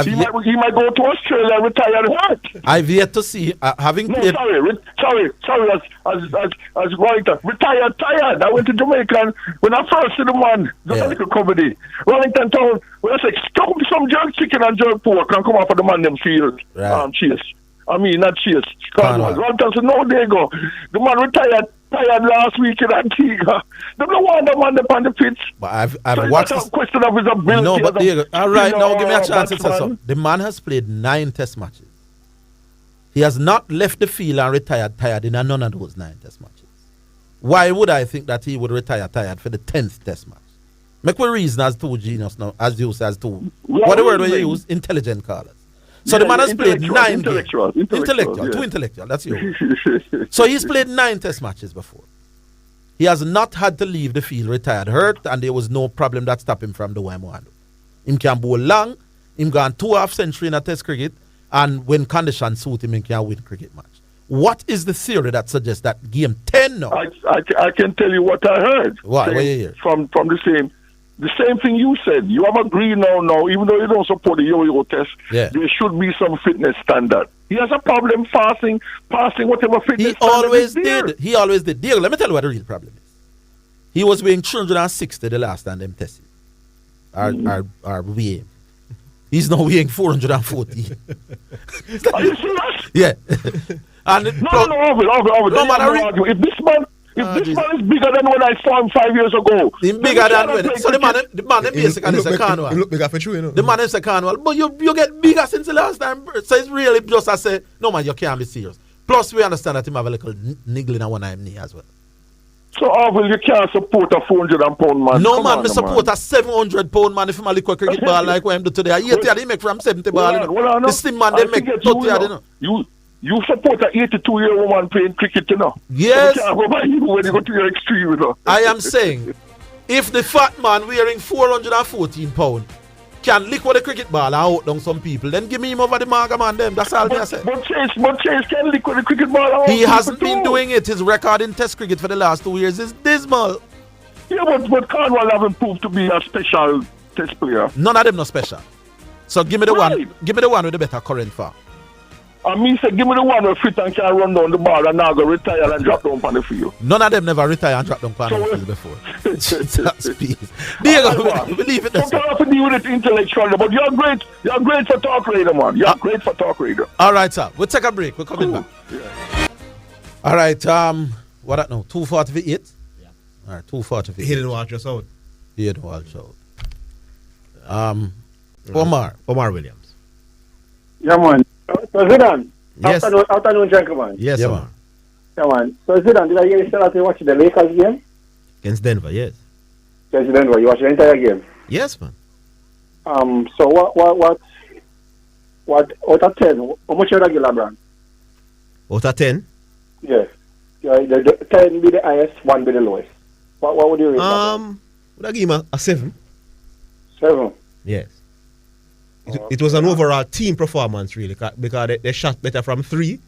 He might go to Australia and retire and hurt. I've yet to see having played. Sorry, as Wellington, retired, tired. I went to Jamaica and when I first see the man, a little comedy. Wellington town, when I say stop some jerk chicken and jerk pork and come off of the man them field. Right. Chase. I mean, not Chase. Wellington said, no, there you go. The man retired last week in Antigua. They don't want the man upon the pitch. But I've watched this. Question of his ability. No, but all right, now give me a chance to say something. The man has played 9 test matches. He has not left the field and retired tired in none of those 9 test matches. Why would I think that he would retire tired for the 10th test match? Make me reason as to genius now, as you say, as to what the word we use, intelligent callers. So the man has played 9 games. Intellectual, too intellectual, that's you. So he's played 9 test matches before. He has not had to leave the field retired hurt, and there was no problem that stopped him from doing what he do. Him can bowl long, him gone 2.5 century in a test cricket, and when conditions suit him, he can win cricket match. What is the theory that suggests that game 10 now? I can tell you what I heard. What you hear? From the same thing you said. You have agreed now, even though you don't support the yo-yo test, there should be some fitness standard. He has a problem passing whatever fitness standard. He always did. Diego, let me tell you what the real problem is. He was weighing 360 the last time them tested. Our weighing. He's now weighing 440. Are you serious? Yeah. And Orville. If this man is bigger than when I saw him 5 years ago. He's bigger than when. So the man basically is a carnival. He look bigger for true, you know. The man is a carnival. But you get bigger since the last time. So it's really just I say, no man, you can't be serious. Plus we understand that him have a little niggling on one eye knee as well. So Orville, you can't support a 400-pound man. No man, me support a 700-pound man if him a liquor cricket ball like what him do today. 80 they make from 70 ball. The slim man they make 30, you know. You support an 82-year-old woman playing cricket, you know. Yes. You can't go by you when you go to your extreme, you know. I am saying, if the fat man wearing 414 pounds can lick with the cricket ball and out down some people, then give me him over the marga man them. That's all I say. But Chase can lick with the cricket ball and out. He hasn't been doing it. His record in Test cricket for the last 2 years is dismal. Yeah, but Cornwall haven't proved to be a special Test player. None of them no special. So give me the one. Give me the one with the better current form. I mean, say, give me the one where fit and can run down the ball and now go retire and drop down on the field. None of them never retire and drop down on the field before. That's peace. Believe it. Sometimes I have to deal with it intellectually, but you're great for talk radio, man. You're great for talk radio. All right, sir. We'll take a break. We're coming back. Yeah. All right. What that now? 2:48. Yeah. All right. 2:48. He didn't watch us out. He didn't watch out. Omar Williams. Yeah, man. So Zidane, yes. Afternoon, gentlemen. Yes, yeah, man. Yeah, man. So Zidane, did I hear you still have to watch the Lakers game? Against Denver, yes. Against Denver, you watch the entire game? Yes, man. So what out of 10, how much you give LeBron? Out of 10? Yes. The 10 be the highest, 1 be the lowest. What would you rate? Would I give him a 7? 7? Yes. It was an overall team performance, really, because they shot better from 3.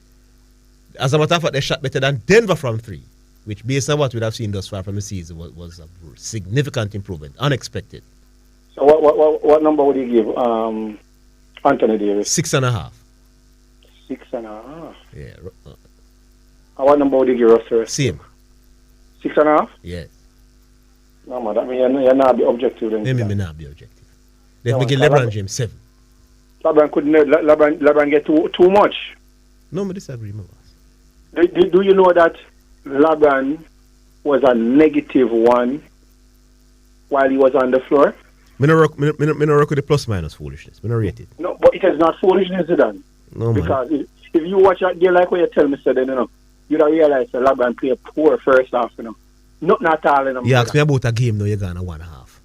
As a matter of fact, they shot better than Denver from 3, which, based on what we'd have seen thus far from the season, was a significant improvement, unexpected. So what number would you give Anthony Davis? 6.5. 6.5? Yeah. And what number would you give Russell? Same. 6.5? Yes. No, man, that means you're not be objective. Maybe not be objective. Let me give LeBron James 7. LeBron get too much. No, I disagree, my boss. Do you know that LeBron was a -1 while he was on the floor? I don't work with the plus minus foolishness. I don't rate it. No, but it is not foolishness, Zidane. No, because if you watch that game like what you tell me, so then, you don't realize that LeBron played poor first half, Nothing at all. You ask me about a game now, you're going to 1.5.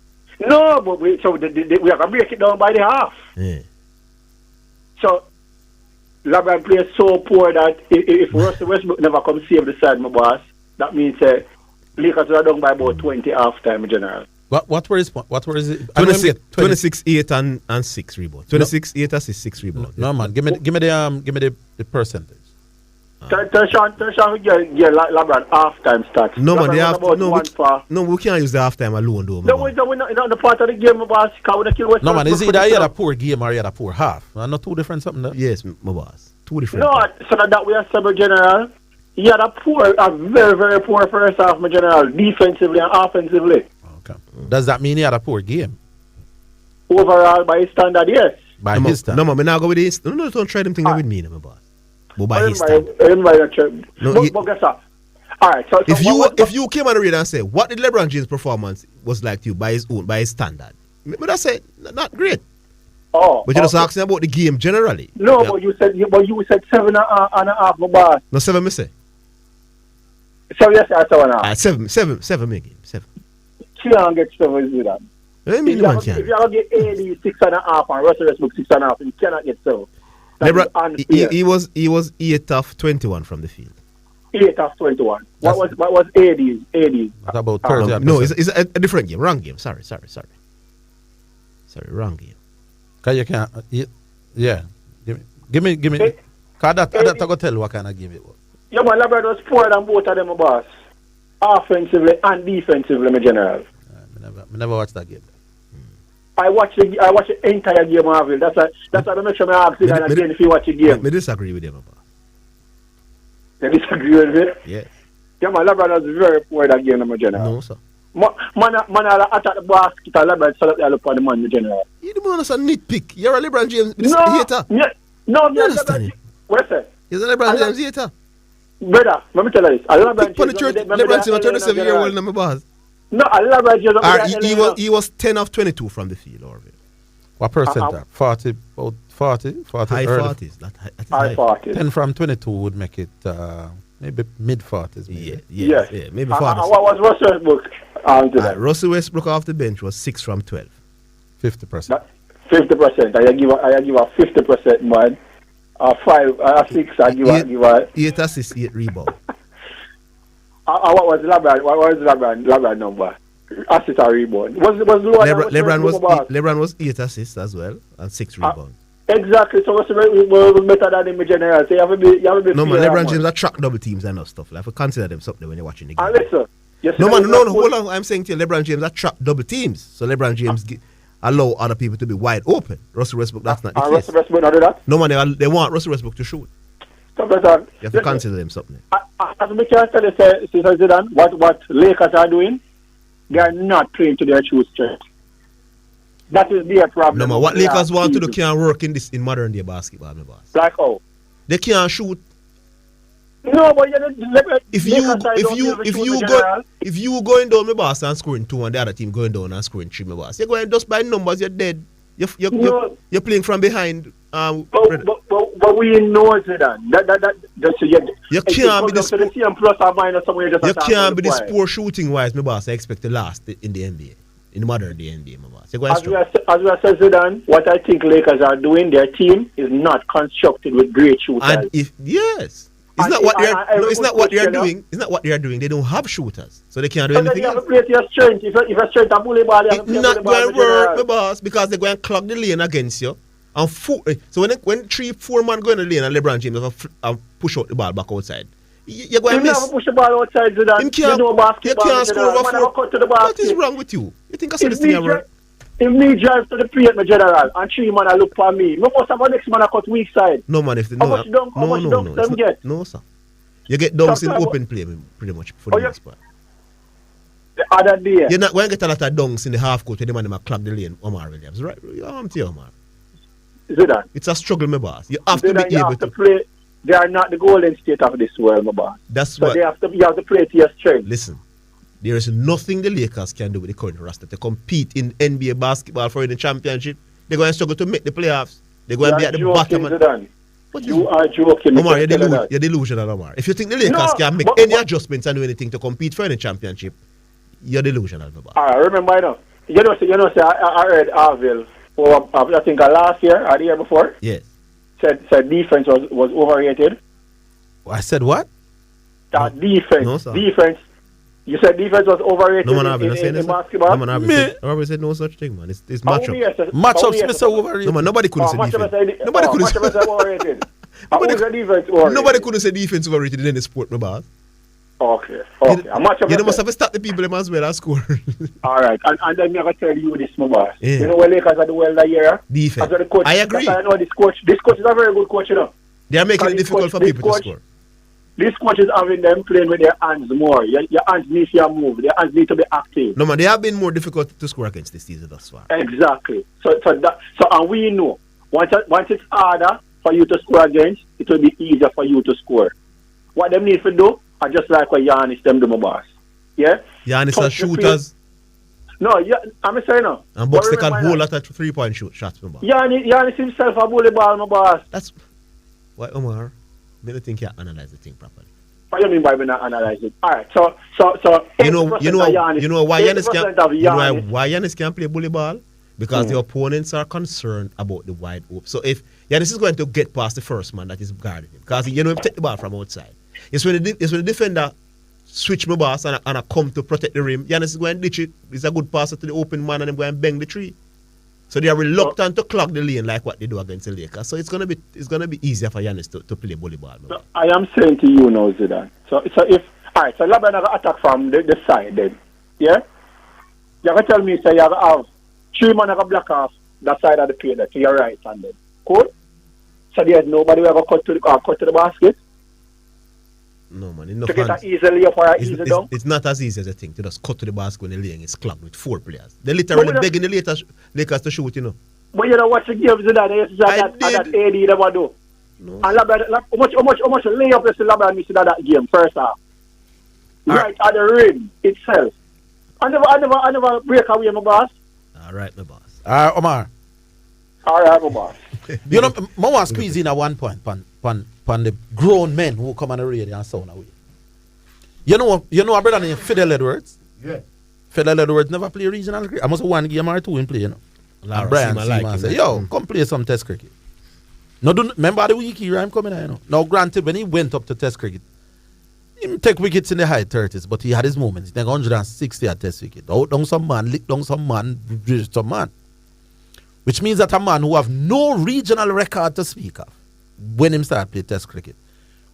No, but we have to break it down by the half. Yeah. So, LeBron plays so poor that if Russell Westbrook never come save the side, my boss, that means Lakers are down by about 20 half-time, general. What were his 26, 8 and 6 rebounds. 26, 8 assists, 6 rebounds. No, man. Give me the percentage. Tell Sean get LeBron half-time stats. No, man, we can't use the half-time alone, though. No, we're not the part of the game, my boss. No, man, is either he had a poor game or he had a poor half. Not two different something there? Yes, my boss. Two different. No, so that we are Saber General. He had a very, very poor first half, my general, defensively and offensively. Okay. Does that mean he had a poor game? Overall, by his standard, yes. By his standard? No, man, I'm not going with this. No, don't try them things with me, my boss. But by his standard. But guess what? All right. So if you came on the radio and say, what did LeBron James' performance was like to you by his standard? But I said, not great. Oh. But you just asking about the game generally. No, yeah. but you said 7.5, my boss. No, 7, me say. So yes, I 7.5. 7, make it 7. She don't get 7 with that. If you don't get AD 6.5 and Russell Westbrook 6.5, you cannot get 7. LeBron, he was 8 of 21 from the field. 8 of 21. What was AD's? That's about 30. No, it's a different game. Wrong game. Sorry, wrong game. Cause you can't. Yeah. Give me. Cause that I go tell what kind of game it was. Yeah, man, Labrador was poor than both of them, my boss. Offensively and defensively, my general. I never watched that game. I watch the entire game, Orville. That's why I make sure I ask you again if you watch the game. I disagree with you, my boss. You disagree with it? Yes. Yeah, man, Labrador was very poor that game, my general. No, sir. Man, attack the basket, and Labrador set up the look on the man, my general. You the man is a nitpick. You're a LeBron James hater. No, you understand it? What's that? He's a LeBron James hater. Brother, let me tell you this. LeBron James is a 37-year-old, my boss. No, LeBron James. He was 10 of 22 from the field, Orville. What percent? 40, about 40? High early. 40s. High 40s. 10 from 22 would make it maybe mid 40s. Yeah, maybe 40s. What was Russell Westbrook? Russell Westbrook off the bench was 6 from 12. 50%. 50%. I give a 50%, man. 6. I give a 8 assists, 8 rebounds. What was LeBron number? Assist or rebound? LeBron was 8 assists as well and 6 rebounds. Exactly. So what's better than him in general? So you have to be. No man, LeBron James attract double teams and stuff. Like, consider them something when you're watching the game. Listen. No, hold on. I'm saying to you, LeBron James attract double teams. So LeBron James allow other people to be wide open. Russell Westbrook, that's not the case. Russell Westbrook not do that? No man, they want Russell Westbrook to shoot. You have to consider them something. As we can tell you, Zidane, what Lakers are doing, they are not playing to their true strength. That is their problem. No man, what Lakers want to do can't work in modern day basketball, my boss. Like how? They can't shoot. No, but if you going down, my boss, and scoring 2, and the other team going down and scoring 3, my boss, you're going just by numbers, you're dead. You're playing from behind. But we know that. You can't be this poor shooting wise, my boss. I expect to last in the NBA, in the modern day NBA, my boss. As we have said, Zidane, what I think Lakers are doing, their team is not constructed with great shooters. And it's not what they are doing. It's not what they are doing. They don't have shooters, so they can't do anything else. You have to play to your strength. If a strength a bully ball, it's not going to work, my boss, because they're going to clog the lane against you. And so when 3-4 man go in the lane and LeBron James push out the ball back outside, you're going to miss. Never push the ball outside, Zidane. You can't score over 4. What is wrong with you? You think I saw this thing right? If me drive to the plate, my general, and 3 man I look for me, no must have a next man I cut weak side. No man, how much dunks them get? No sir. You get dunks in open play pretty much for the most part. The other day. You're not going to get a lot of dunks in the half court when the man might clock the lane, Omar Williams. Right? I'm to you, Omar. Zidane. It's a struggle, my boss. You have to be able to play. They are not the Golden State of this world, my boss. That's so what you have to play to your strength. Listen, there is nothing the Lakers can do with the current roster to compete in NBA basketball for the championship. They're going to struggle to make the playoffs. They're going to be at the bottom. You are joking. Omar, you're delusional, Omar. If you think the Lakers can make any adjustments and do anything to compete for the championship, you're delusional, my boss. All right, remember, I heard Orville. I think last year or the year before. Yes. Said defense was overrated. I said what? That defense. No, sir. Defense. You said defense was overrated in basketball? No, man, Orville said no such thing, man. It's matchup. Matchups are overrated. No, man, nobody couldn't say defense. Nobody couldn't say overrated. Nobody couldn't say defense overrated in any sport, my boss. Okay. You must have stopped the people as well as score. All right. And then I'm going to tell you this, my boss. Yeah. You know where Lakers are the world that year? Defense. I agree. I know this coach is a very good coach, you know. They are making it difficult for people to score. This coach is having them playing with their hands more. Your hands need to move. Their hands need to be active. No, man, they have been more difficult to score against this season thus far. Exactly. So and we know, once it's harder for you to score against, it will be easier for you to score. What they need to do, are just like what Giannis them do, my boss. Yeah? Giannis are shooters. No, I'm saying no. And Bucks they can hold lot of 3-point shots, my boss. Giannis himself a bully ball, my boss. That's why, Omar, I don't think you analyze the thing properly. What do you mean by we not analyze it? Alright, so you know why Giannis can play bully ball? Because the opponents are concerned about the wide open. So if Giannis is going to get past the first man that is guarding him, because you know him take the ball from outside. It's when the defender switch my boss and I come to protect the rim. Giannis is going to ditch it. It's a good passer to the open man and them going to bang the tree. So they are reluctant to clog the lane like what they do against the Lakers. So it's gonna be easier for Giannis to play volleyball. So I am saying to you now, Zidane. So if alright, so LeBron have attack from the side then. Yeah? You can tell me say you have 3 men have block off that side of the plate to your right hand then. Cool? So there's nobody who ever cut to the basket. No man, to get an easy layup or easy down. It's not as easy as a thing to just cut to the basket when the lane is clogged with 4 players. They're literally begging the Lakers to shoot, you know. But you know what you give Zidane, that AD never do. No. And LeBron, how much layup is LeBron missing that game first half? Right at the rim itself. I never break away, my boss. All right, my boss. Omar. All right, my boss. You know, I want to squeeze in at one point pan the grown men who come on the radio and sound away. You know a brother named Fidel Edwards? Yeah. Fidel Edwards never play regional cricket. I must have 1 game or 2 in play, you know. And Brian Seaman say, come play some test cricket. No, remember the week here I'm coming out, you know. Now granted, when he went up to test cricket, he take wickets in the high 30s, but he had his moments. He take 160 at test wicket. Out down some man, lick down some man, bridge some man. Which means that a man who have no regional record to speak of, when him start play test cricket,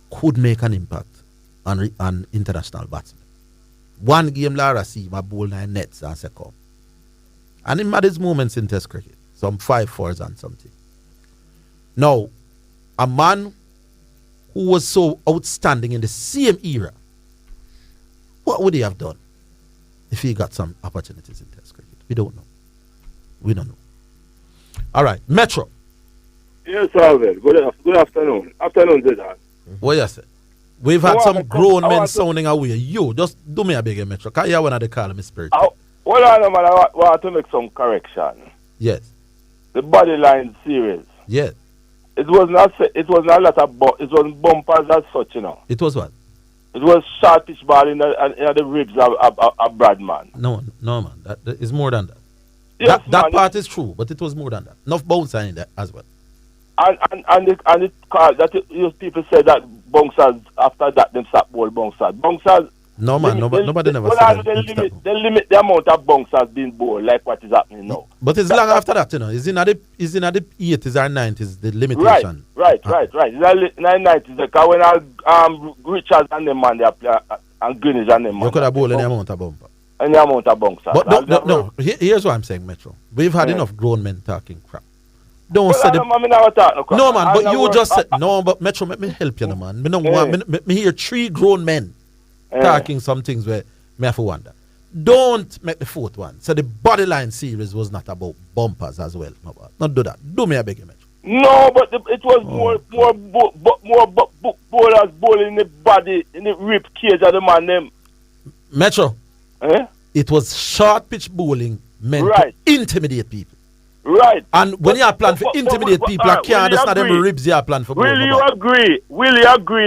could make an impact on international batsmen. 1 game Lara see my bowl 9 nets and say come. And him had his moments in test cricket. Some 5-4s and something. Now, a man who was so outstanding in the same era, what would he have done if he got some opportunities in test cricket? We don't know. We don't know. All right, Metro. Yes, Orville. Good afternoon. Afternoon, Zidane. What you say? We've had some grown men sounding away. You, just do me a big Metro. Can you hear when they call me spirit? Hold on, man. I want to make some correction. Yes. The body line series. Yes. It was not a lot of it wasn't bumpers as such, you know. It was what? It was short pitch ball in the ribs of Bradman. No, man. That is more than that. Yes, that part is true, but it was more than that. Enough bouncer in there as well. And people say that bouncers after that them stop ball bouncers. No man, nobody never said that. They limit the amount of bouncers being bowled like what is happening now. But it's long after that, you know. It's in the 80s or 90s the limitation. Right. It's the 90s because when Richards and them man they play and Greenwich and them man. You could have bowled any amount of bumper. Any amount of bouncers. But no. Here's what I'm saying, Metro. We've had enough grown men talking crap. Don't say no man, but you just said no. But Metro, let me help you, man. Me hear 3 grown men talking some things where me have to wonder. Don't make the 4th one. So the body line series was not about bumpers as well. Not do that. Do me a big Metro. No, but it was more bowlers bowling in the body, in the rib cage of the man them. Metro. It was short pitch bowling meant to intimidate people. Right. And when you are planning for intimidate people, I can't understand them ribs you are planning for. Will you agree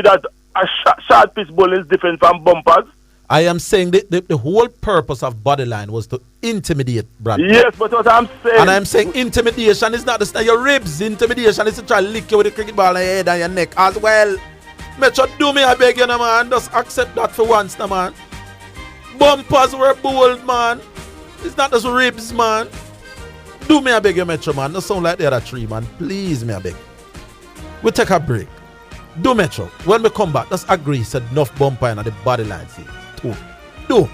that a short pitch bowling is different from bumpers? I am saying the whole purpose of body line was to intimidate Brad. Yes, but what I'm saying. And I'm saying intimidation is not your ribs. Intimidation is to try to lick you with a cricket ball on your head and your neck as well. Metro, do me a beg you, no, man. Just accept that for once, no, man. Bumpers were bowled, man. It's not just ribs, man. Do me a beg you, Metro, man. Don't sound like the other 3, man. Please, me a beg. We'll take a break. Do Metro. When we come back, let's agree said enough bumper in the body line. See. 2. Do.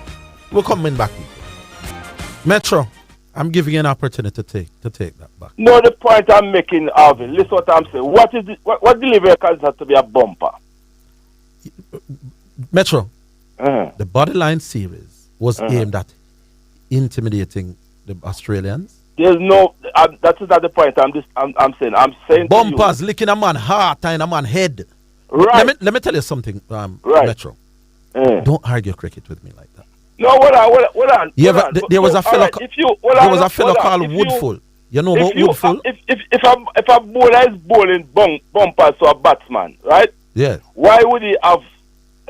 We're coming back. Metro, I'm giving you an opportunity to take that back. No, the point I'm making, Orville, listen what I'm saying. What delivery has to be a bumper? Metro, the body line series was aimed at intimidating the Australians. There's no, that is not the point I'm saying. I'm saying bumpers licking a man heart and a man head. Right. Let me tell you something, Metro. Don't argue cricket with me like that. No, hold on. There was a fellow called Woodfull. You know about Woodfull? If a bowler is bowling bumpers to a batsman, right? Yeah. Why would he have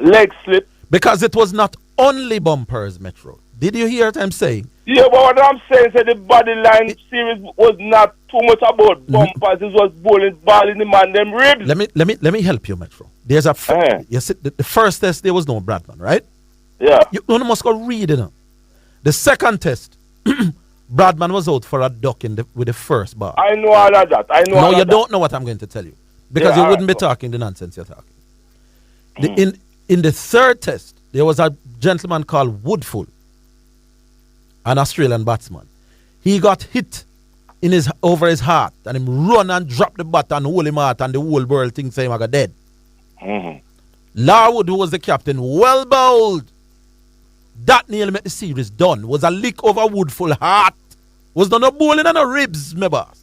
leg slip? Because it was not only bumpers, Metro. Did you hear what I'm saying? Yeah, but what I'm saying is that the body line series was not too much about bumpers. It was bowling ball in the man them ribs. Let me help you, Metro. There's a you see, the first test there was no Bradman, right? Yeah. You must go read it. The second test, Bradman was out for a duck with the first ball. I know all of that. I know. No, you don't know what I'm going to tell you because you wouldn't be talking the nonsense you're talking. In the third test, there was a gentleman called Woodfull, an Australian batsman. He got hit over his heart and him run and drop the bat and hold him out and the whole world thinks him got dead. Larwood, who was the captain, well bowled. That nearly made the series done. Was a lick over Woodfull heart. Was no bowling and no ribs, my boss.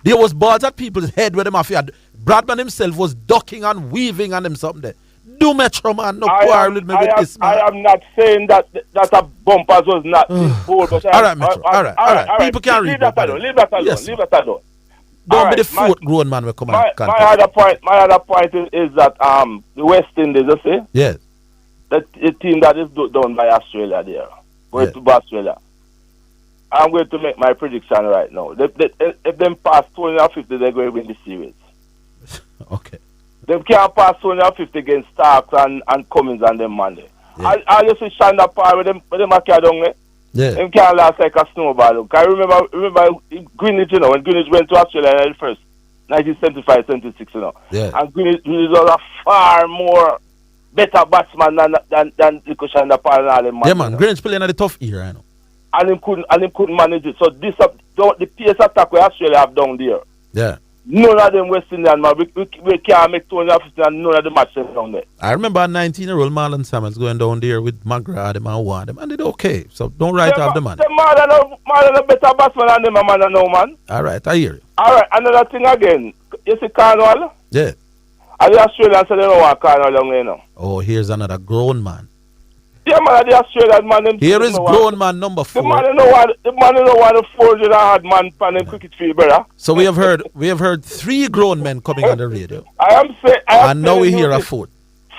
There was balls at people's head where them affair. Bradman himself was ducking and weaving and them something there. Do Metro, man. No quarrel with me with this, man. I am not saying that a bumpers was not this bowl. But all right, Metro. All right. People can read that. Leave that alone. Yes, leave that alone. Don't be the fourth grown man will come out. My other point is that the West Indies, you see? Yes. The team that is done by Australia there. Going to Australia. I'm going to make my prediction right now. If them pass 250, they're going to win the series. Okay. They can't pass 250 against Starks and Cummins and them Monday. Yeah. I just see Shanda Par with them a carry down there. Yeah. Them can't last like a snowball. I remember Greenwich, when Greenwich went to Australia in the first 1975, 76, Yeah. And Greenwich was a far more better batsman than Shanda Par and all them. Yeah, man. Greenwich playing at the tough era, I know. And him couldn't manage it. So the pace attack we Australia have down there. Yeah. None of them West Indian, man. We can't make 250 and none of the matches down there. I remember a 19-year-old Marlon Samuels going down there with McGrath and one them, and they did okay. So don't write off the man. Marlon a better batsman than them, man, now, man. All right, I hear you. All right, another thing again. You see Cornwall? Yeah. And the Australians say they don't want Cornwall down there now. Oh, here's another grown man. Yeah, man, the Australian man. Here is grown man number 4. The man don't want to forge a hard man on them cricket field, brother. So we have heard 3 grown men coming on the radio. And now we hear a 4th.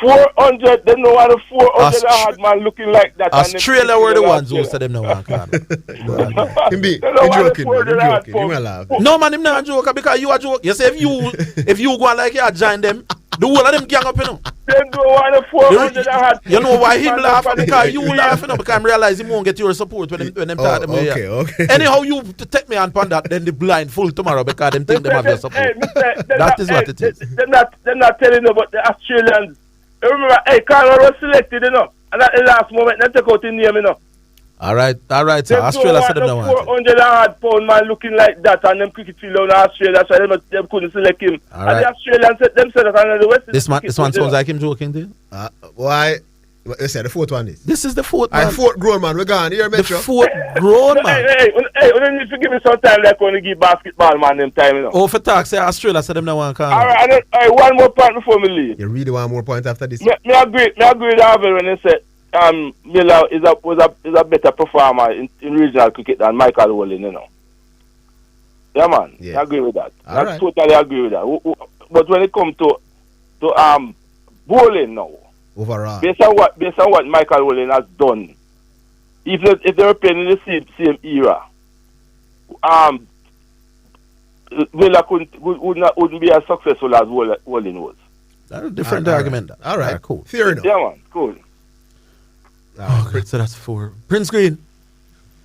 400, they know what a 400 hard man looking like that. Australia were the ones who said them no one can. He joking. No man, him not joke because you are joke. You say if you go like you join them, the whole of them gang up, you know. They don't want a 400 hard. You know why him laugh? Because you laugh, you know, because I realize he won't get your support when them talk them. Okay. Anyhow, you take me on that, then the blind full tomorrow because them think them have your support. That is what it is. They're not telling you about the Australians. Remember, Carlo was selected, you know, and at the last moment, they took out the name, you know. All right. So Australia said them no one. 400 hard pound man looking like that, and them cricket field in Australia, so they couldn't select him. All right. And the Australians said that, and the West. This one sounds like him joking, dude. Why? You said the 4th one is. This is the 4th man. 4th grown man. We're gone. Here, Metro. The 4th grown man. Hey, you need to give me some time like when you give basketball man them time, you know. Oh, for talk, say Australia said them no one can. All right, one more point before me leave. You really want more point after this? Me agree with Orville when he said Miller is a better performer in regional cricket than Michael Wolin, you know. Yeah, man. I agree with that. I totally agree with that. But when it comes to bowling now, overall, based on what Michael Wolin has done, if they were playing in the same era, Miller wouldn't be as successful as Wolin was. That's a different argument. All right, cool. Fair enough. Yeah, man, cool. Okay, so that's 4. Prince Green.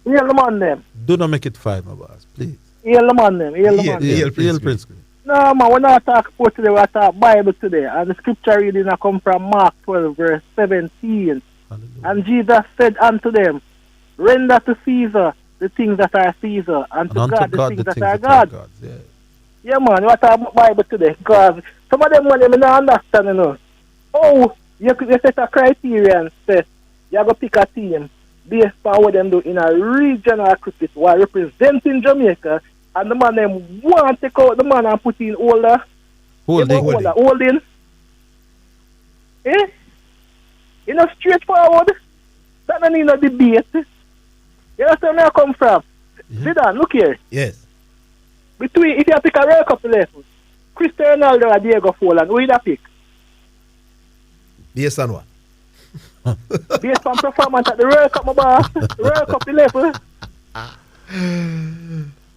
Yeah, the man them. Do not make it 5, my boss, please. Yeah, the man them. Yeah, Prince Green. No, man, we're not talking sport today, we're talking Bible today. And the scripture reading come from Mark 12, verse 17. Hallelujah. And Jesus said unto them, render to Caesar the things that are Caesar, and to God the things that are God. Yeah, man, we're talking Bible today. Because some of them money I don't understand, you know. Oh, you set a criterion, say, you have to pick a team based on what them do in a regional cricket while representing Jamaica. And the man them want to take out the man and put in holding. Eh? You know, straightforward. That don't need no debate. You understand where I come from? Zidane, look here. Yes. Between, if you pick a World Cup level, Cristiano Ronaldo or Diego Forlan, who you pick? Based on what? Based on performance at the World Cup, my boss. World Cup 11.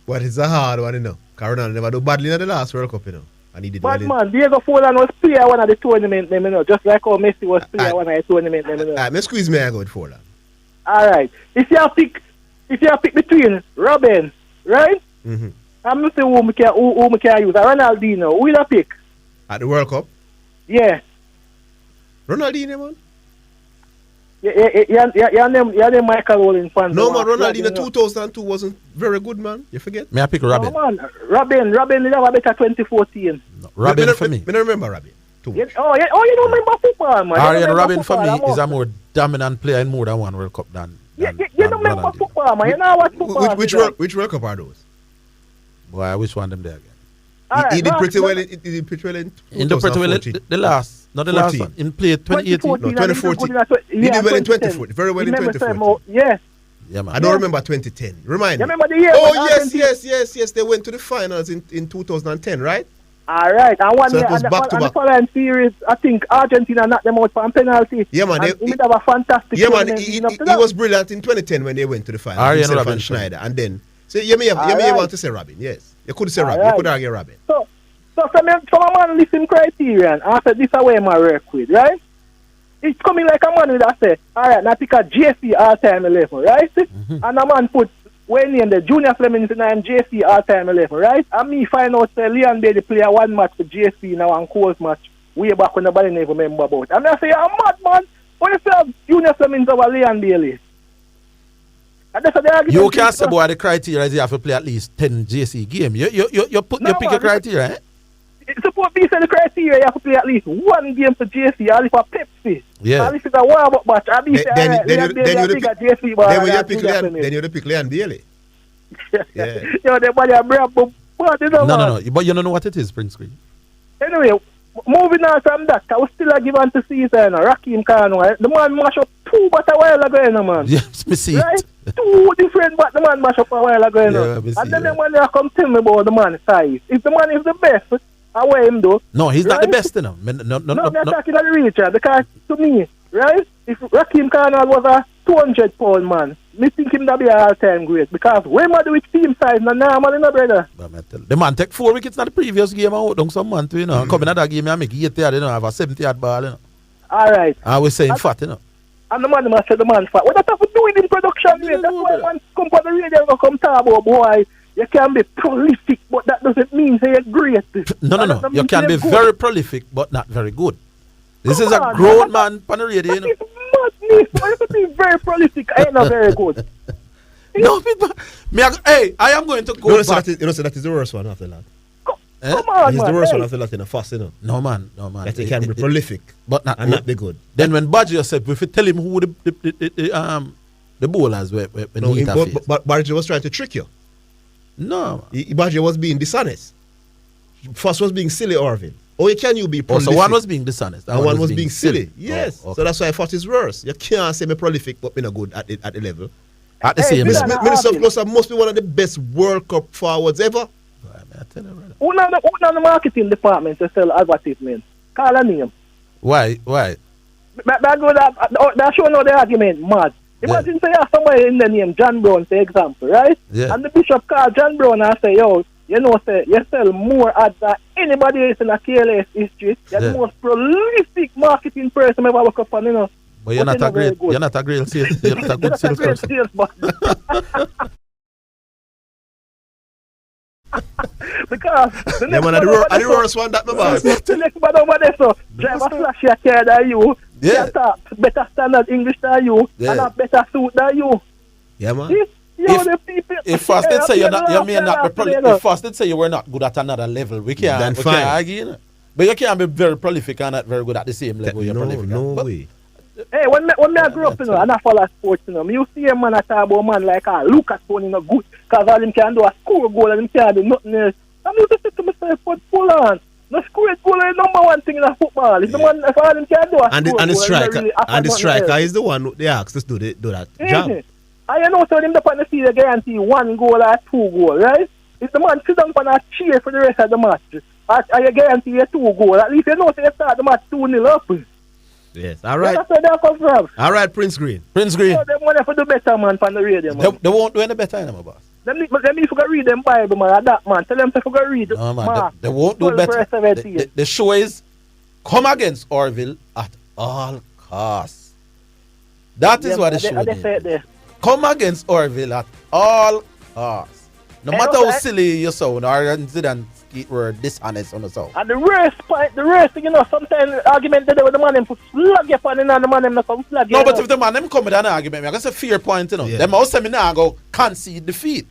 But it's a hard one, you know. Ronaldo never do badly in the last World Cup, you know. And he did But well. man, Diego Forlan was player one of the tournament, you know. Just like how Messi was player one of the tournament, you know. Alright, me squeeze me I go with Forlan. Alright. If you pick between Robin, right? Mm-hmm. I'm not saying who me can use. Ronaldinho, who will I pick? At the World Cup? Yeah. Ronaldinho, man. Yeah, name Michael Owen fan. No, man, Ronaldinho 2002 wasn't very good, man. You forget? May I pick Robin? No, man. Robin did have a better 2014. No, Robin for me. I don't remember Robin. You don't remember football, man. Arjen Robin for me is a more dominant player in more than one World Cup than you don't remember football, man. You know what football Which World Cup are those? Boy, I wish one them there again. He did pretty well in 2014. The last one. In play 2018. No, 2014. He did well in 2014. Very well in 2014. Yeah. Yeah, man. I don't remember 2010. Remind me. Remember the year? Oh, yes. They went to the finals in 2010, right? All right. And one so year, it was back to back. The following series, I think Argentina knocked them out for a penalty. Yeah, man. He did have a fantastic. Yeah, man. He was brilliant in 2010 when they went to the finals. Arjen Robin and Schneider, and then. So you may want to say Robin, yes. You could say Robin. You could argue Robin. So some man listen criterion. I said this away my work with, right? It's coming like a man with that say, alright, now pick a JC all-time 11, right? Mm-hmm. And a man put when in the Junior Fleming's name JC all-time 11, right? And me find out say Leon Bailey play a one match for JC now and Cole's match way back when nobody never remember about. And I say, I'm mad, man. When you say Junior Fleming's over Leon Bailey? You can't say boy the criteria is you have to play at least 10 JC game. You pick a criteria, eh? It's supposed to be the criteria you have to play at least one game for JC, or if a Pepsi. Yeah. Or if it's a warm-up match, I'll be then you pick Leon Bailey. Yeah. Yo, the body of brand, but you know, No. But you don't know what it is, Prince Green. Anyway, moving on from that, I was still a give on to season, Raheem Kano. The man mash up 2 but a while ago, you know, man. Yes, me see right? it. 2 different but the man mash up a while ago, you know. Yeah, and then the man there come tell me about the man size. If the man is the best, away him though. No, he's not the best, you know. No, I'm talking about the reacher, because to me, right, if Raheem Kano was a 200-pound man, me think him that be an all-time great, because when I do with team size, no normal, you know, brother. The man take 4 wickets in the previous game, I out on some man too, you know. Coming at that game, I make 8 yard, you know, have a 70-yard ball, you know. All right. I was saying fat, you know. And the man must say the man fat. What that have to do with in production, man? That's why man come on the radio and come talk about, boy, you can be prolific, but that doesn't mean say you're great. No. You can be very prolific, but not very good. This is a grown man on the radio, you know. Madness. Why you be very prolific? I ain't not very good. No, I am going to go back. So that is the worst one after that. Come on, he's the worst one after that in a fast, you know. No, man. That he can be prolific, but not be good. Then when Badger said, if you tell him who the bowlers were, but Badger was trying to trick you. No. Badger was being dishonest. First was being silly, Orville. Or can you be prolific? So one was being dishonest. And one was being silly. Yes. Oh, okay. So that's why I thought it's worse. You can't say me prolific, but me not good at the level. At the same level. Minister of Closer must be one of the best World Cup forwards ever. Who on the marketing department to sell advertisement? Call a name. Why? That show no the argument mad. Imagine say you have somebody in the name John Brown, for example, right? Yeah. And the bishop called John Brown and say, yo, you know, say you sell more ads than anybody else in a KLS history. You're the most prolific marketing person ever work up on, you know. But you're not a great sales. You're not a good sales person. Because the next worst one that my boss. The next man over there, so driver flash your car than you. Yeah. Better standard English than you. Yeah. And a better suit than you. Yeah, man. If first they say you may not be prolific, if first they say you were not good at another level, we can't argue, you know. But you can't be very prolific and not very good at the same level you're prolific. No way. Hey, when I grew up, you know, and I follow sports, you know, you see a man talk about a man like Lucas Tony, you know, good, because all him can do a score goal and him can't do nothing else. I mean, to say to myself, but pull on. No score goal is number one thing in a football. It's the man, if all him can do a score goal. And the striker is the one they ask us to do that job. And you know, so him the field guarantee 1 goal or 2 goals, right? If the man sit down on a chair for the rest of the match, and you guarantee a 2 goals, at least you know, so you start the match 2-0 up. Yes. All right. That's where they come from. All right, Prince Green. Prince Green. So they want to do better, man, from the radio, man. They won't do any better anymore, boss. Let me read them Bible, man. That man. Tell them to read. No, man. They won't do better. The show is come against Orville at all costs. That is what the show is. Come against Orville at all costs. No matter how silly you sound or incidents were dishonest on the sound. And the worst thing, sometimes the argument that the man them put flag upon and the man them not come flag. No, but if the man them come with an argument, I can say fair point, Yeah. Them also me now go concede defeat.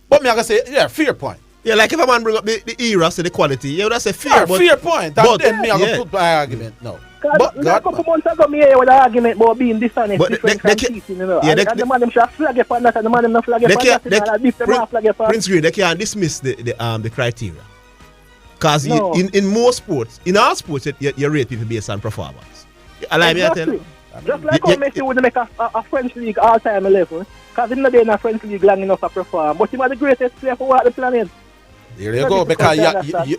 But me I can say, yeah, fair point. Yeah, like if a man bring up the era, say the quality, yeah, that's a fair. Yeah, fair point. And then me I go put my argument. No. But a couple months ago, me here with an argument about being dishonest, but different from cheating, and the man them should flag upon that, and the man them not flag upon that, Prince Green, they can't dismiss the criteria. Because in most sports, in all sports, you rate people based on performance. Allow me to tell you. Just like how Messi would make a French league all-time level, because he's not in a French league long enough to perform, but he was the greatest player for what the planet. There you go, because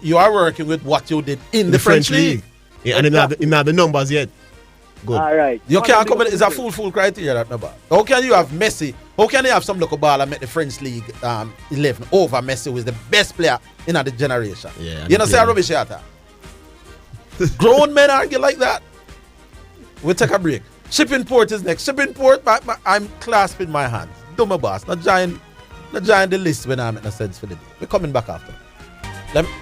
you are working with what you did in the French league. Yeah, and he have the numbers yet. Good. All right. You can't come in, it's a full criteria that number. How can you have Messi? How can you have some local ball and make the French league 11 over Messi, who is the best player in the generation? Yeah, you know, say rubbish at that. Grown men argue like that. We'll take a break. Shipping port is next. Shipping port, I'm clasping my hands. Do my boss. Not join the list when I'm in a sense for the day. We're coming back after.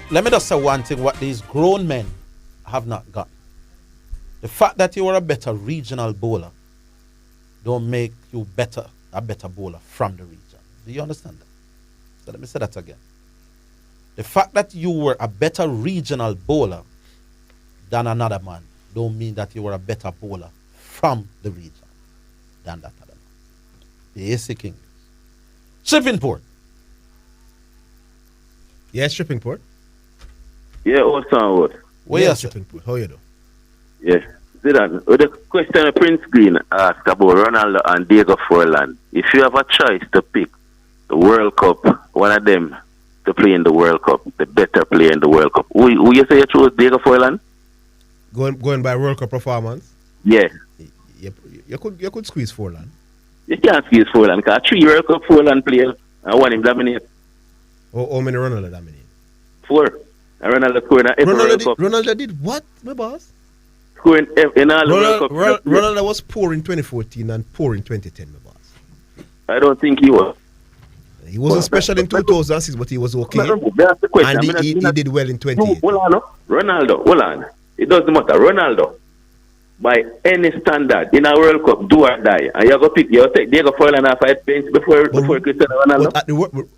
Let me just say one thing what these grown men have not got. The fact that you are a better regional bowler don't make you a better bowler from the region. Do you understand that? So let me say that again. The fact that you were a better regional bowler than another man don't mean that you were a better bowler from the region than that other man. Basic English. Shipping port. Yes, shipping port. Yeah, what's on what? Yes, shipping port. How you do? Yes. Zidane, the question of Prince Green asked about Ronaldo and Diego Forlan. If you have a choice to pick the World Cup, one of them to play in the World Cup, the better player in the World Cup, who you say you chose Diego Forlan? Going by World Cup performance? Yeah. You could squeeze Forlan. You can't squeeze Forlan because 3 World Cup Forlan players and 1 him dominate. How many Ronaldo dominate? 4. And Ronaldo scored in every World Cup. Ronaldo did what, my boss? Scoring in all the World Cup. Ronaldo was poor in 2014 and poor in 2010, my boss. I don't think he was. He wasn't special in 2006, but he was okay. That's the question. And he did well in 2018. Ronaldo, hold on. It doesn't matter. Ronaldo, by any standard, in a World Cup, do or die. And you take Diego Forlan off a bench before Cristiano Ronaldo. But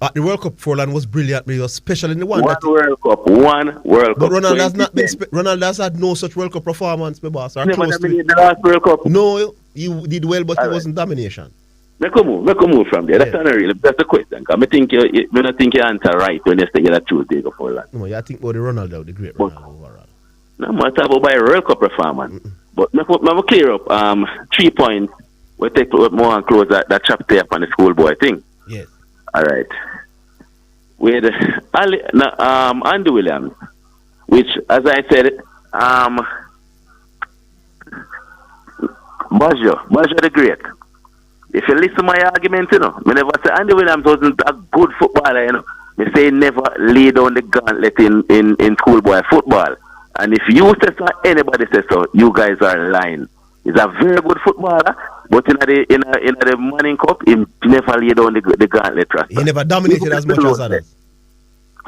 at the World Cup, Forlan was brilliant. He was special in the one. One World Cup. But Ronaldo has not been. Ronaldo has had no such World Cup performance, my boss. Never dominated the last World Cup. No, he did well, but he wasn't domination. Make a move from there. That's not really. That's the question. I think you answer right when you say you choose Diego Forlan. No, you think about the Ronaldo, the great Ronaldo overall. No, I'm talking about by World Cup performance. But let me clear up 3 points. We take more and close that chapter up on the schoolboy thing. Yes. All right. With Andy Williams, which, as I said, Baggio the Great. If you listen to my argument, I never say Andy Williams wasn't a good footballer, I say he never lay down the gauntlet in schoolboy football. And if you say so, anybody says so, you guys are lying. He's a very good footballer, but in the Manning Cup, he never laid down the gauntlet. He never dominated as much as others.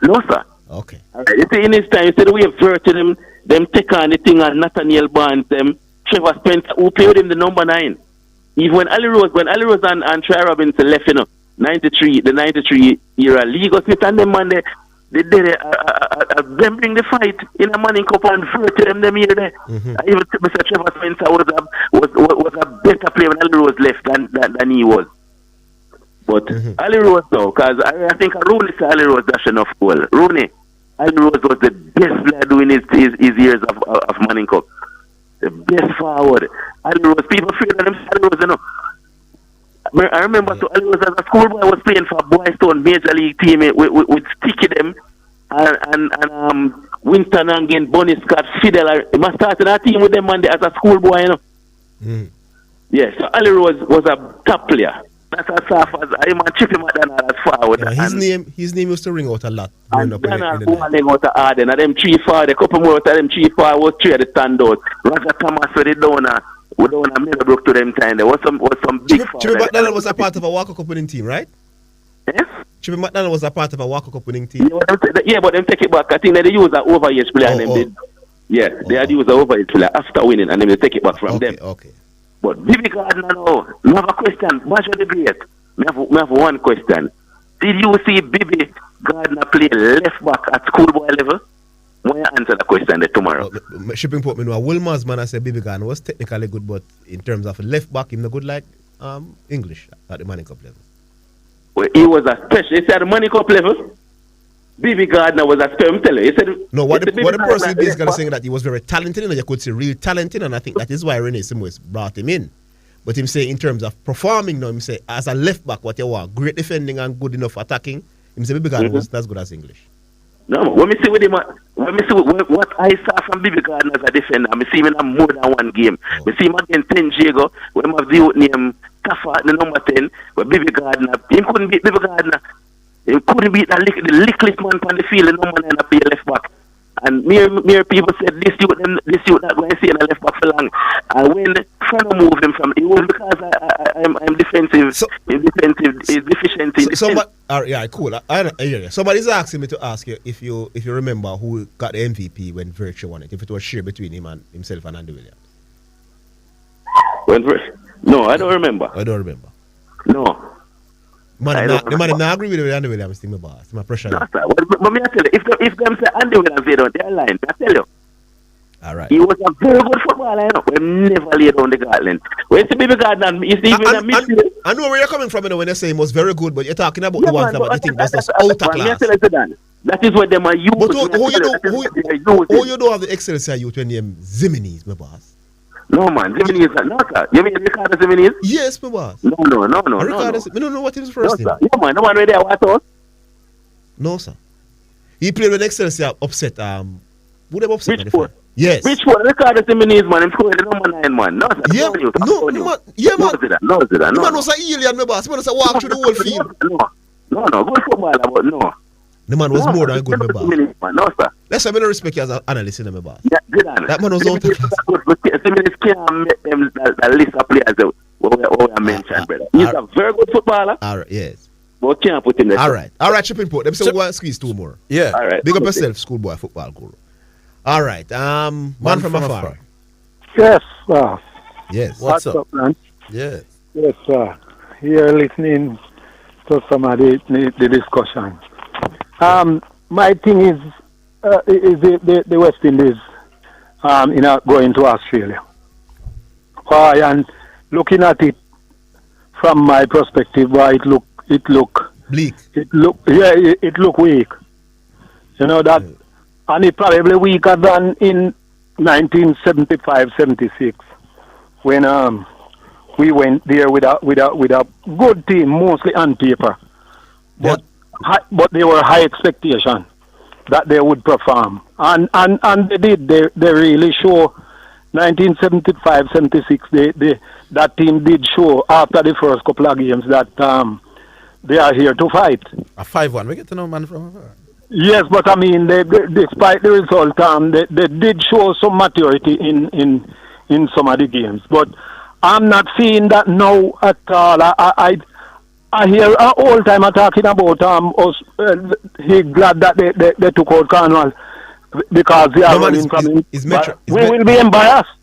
No, sir. Okay. You see, in his time, you see the way of virtuing them take on the thing and Nathaniel Barnes, Trevor Spencer, who played with him the number 9. Even when Ali Rose and Troy Robinson left, the 93 era, Lego Smith and them man, they did them bring the fight in a Manning Cup and virtue them here there. Even Mr. Trevor Spencer was a better player when Ali Rose left than he was. But Ali Rose though, because I think Rooney said Ali Rose dash enough goal. Ali Rose was the best player doing his years of Manning Cup. The best forward. Ali Rose, people fear them Ali Rose, I remember Ali Rose as a schoolboy was playing for Boystone Major League team with Sticky them and Winston and again, Bonnie Scott, Fidel. He must start in a team with them man as a schoolboy, you know. Yeah, so Ali Rose was a top player. That's as soft as I man Chippy McDonald as forward. Yeah, his name used to ring out a lot. And Donald Bowling out of Arden, and them 3-4, a couple more of them 3-4 was 3 at the standout. Roger Thomas with the donor, we don't want to Middlebrook to them time. There was some big. Chippy McDonald was a part of a Walker Cup winning team, right? Yes. Chippy McDonald was a part of a Walker Cup winning team. Yeah, but them take it back. I think they use an overage player and them did. Yeah, they had used an overage player after winning, and then they take it back from them. Okay. But Bibi Gardner, no. I have a question. Basho the Great. I have one question. Did you see Bibi Gardner play left back at schoolboy level? When you answer the question tomorrow. Shipping put me know. Wilmer's man, I said Bibi Gardner was technically good, but in terms of left back, him not good like English at the Money Cup level. Well, he was a special. He said at the Money Cup level. Bibi Gardner was a special. He said. No, what the person is basically saying that he was very talented, and you could see real talented, and I think that is why Rene Simwes brought him in. But him say in terms of performing, no, him say as a left back, what you want, great defending and good enough attacking. Him say Bibi Gardner was as good as English. No, when me see with him, what I saw from Bibi Gardner as a defender, I see him in more than one game. We see him against 10 Jago, when I have the name Tafa, the number 10, but Bibi Gardner, he couldn't beat Bibi Gardner. He couldn't beat the lickless man on the field, the number 9 up here left back. And mere people said this youth not going to see in a left back for long. And when trying to move him from, it was because I'm defensive. Is deficient. Yeah, cool. I hear you. Somebody's asking me to ask you if you remember who got the MVP when Virtue won it. If it was shared between himself and Andy Williams. No, I don't remember. No. The man not agree with Andy Williams thing, my boss. My pressure. No, sir. But me I tell you, if them say Andy Williams lay down, they're lying. I tell you. All right. He was a very good footballer, you know. We never laid down the Gardland. When you see Bibi Gardner, you see even a midfield. I know where you're coming from, you know, when you say he was very good, but you're talking about the ones that you think was just out of class. That is what them are used. But who you don't have the excellency of youth when you name Ziminis, my boss? No, man. Ziminis, no, sir. You mean Ricardo Ziminis? Yes, my boss. No. Ricardo, I don't know what his first name. No, man. No one right there. What else? No, sir. He played with Excelsior upset. Who they upset? Bridgeport. Yes. Bridgeport. Ricardo Ziminis, man. He's scoring the number 9, man. No, sir. Yeah, man. Yeah, man. No, The man was an alien, my boss. The man was a walk through the whole field. No. Good footballer, but no. The man was more than good, my boss. No, sir. That's why I don't respect you as an analyst, my boss. Yeah, good on. That man was out of class. Ziminis can't make them the list of players what I mentioned, brother. He's a very good footballer. All right, yes. But can't put him there. All right, Chipping Port. Them say we want to squeeze 2 more. Yeah. All right. Big up yourself, schoolboy football guru. All right, man from afar. Yes, sir. Yes. What's up, man? Yeah. Yes, sir. Here listening to some of the discussion. My thing is the West Indies, going to Australia. And looking at it from my perspective, it look bleak. It look weak. You know that, and it probably weaker than in 1975-76 when we went there with a good team, mostly on paper, but they were high expectation that they would perform, and they did. They really show. 1975-76, that team did show after the first couple of games that they are here to fight. A 5-1. We get to know man from afar. Yes, but I mean, despite the result, they did show some maturity in some of the games. But I'm not seeing that now at all. I hear all time talking about us. He glad that they took out Cornwall because they are running from him. We will be embarrassed.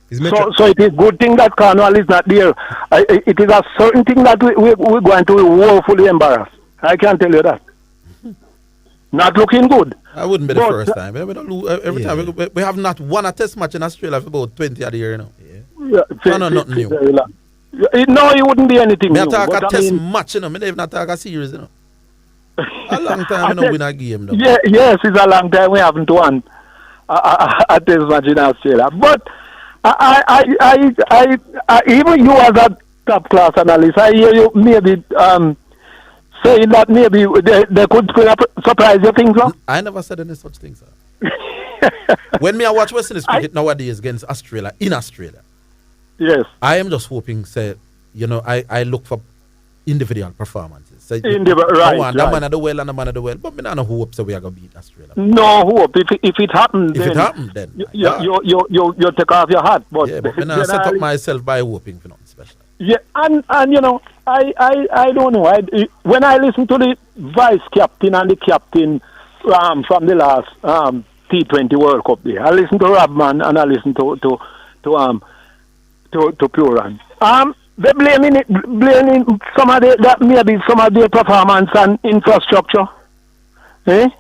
So it is good thing that Cornwall is not there. It is a certain thing that we're going to be woefully embarrassed. I can tell you that. Not looking good. I wouldn't be the first time. We don't lose every time. We have not won a test match in Australia for about 20 of the year, you know. Nothing new. No, it wouldn't be anything new. I talk a test match, you know. I don't even talk a series, you know. A long time we don't win a game, though. Yes, it's a long time we haven't won a test match in Australia. But I even you as a top class analyst, I hear you maybe saying that maybe they could surprise you things, sir? I never said any such thing, sir. When me I watch West Indies cricket nowadays against Australia, in Australia, yes, I am just hoping, say, I look for individual performances. So, right. The man of the well and the man of the well, but me not no hope so we are gonna beat Australia. No hope. If it happens, then you take off your hat. But yeah, but me not set up myself by hoping for nothing special. Yeah, and I don't know. When I listen to the vice captain and the captain from the last T20 World Cup day, I listen to Robman and I listen to Puran. They're blaming some of their performance and infrastructure. Eh?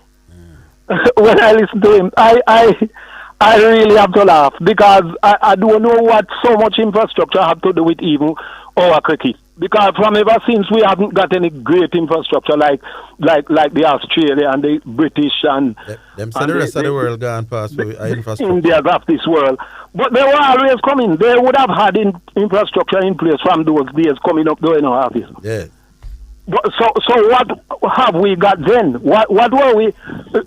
When I listen to him, I really have to laugh because I don't know what so much infrastructure have to do with even our cricket. Because from ever since we haven't got any great infrastructure like the Australia and the British and them say the rest of the world gone past infrastructure. India of this world. But they were always coming. They would have had infrastructure in place from those days coming up during our office. Yeah. But so what have we got then? What were we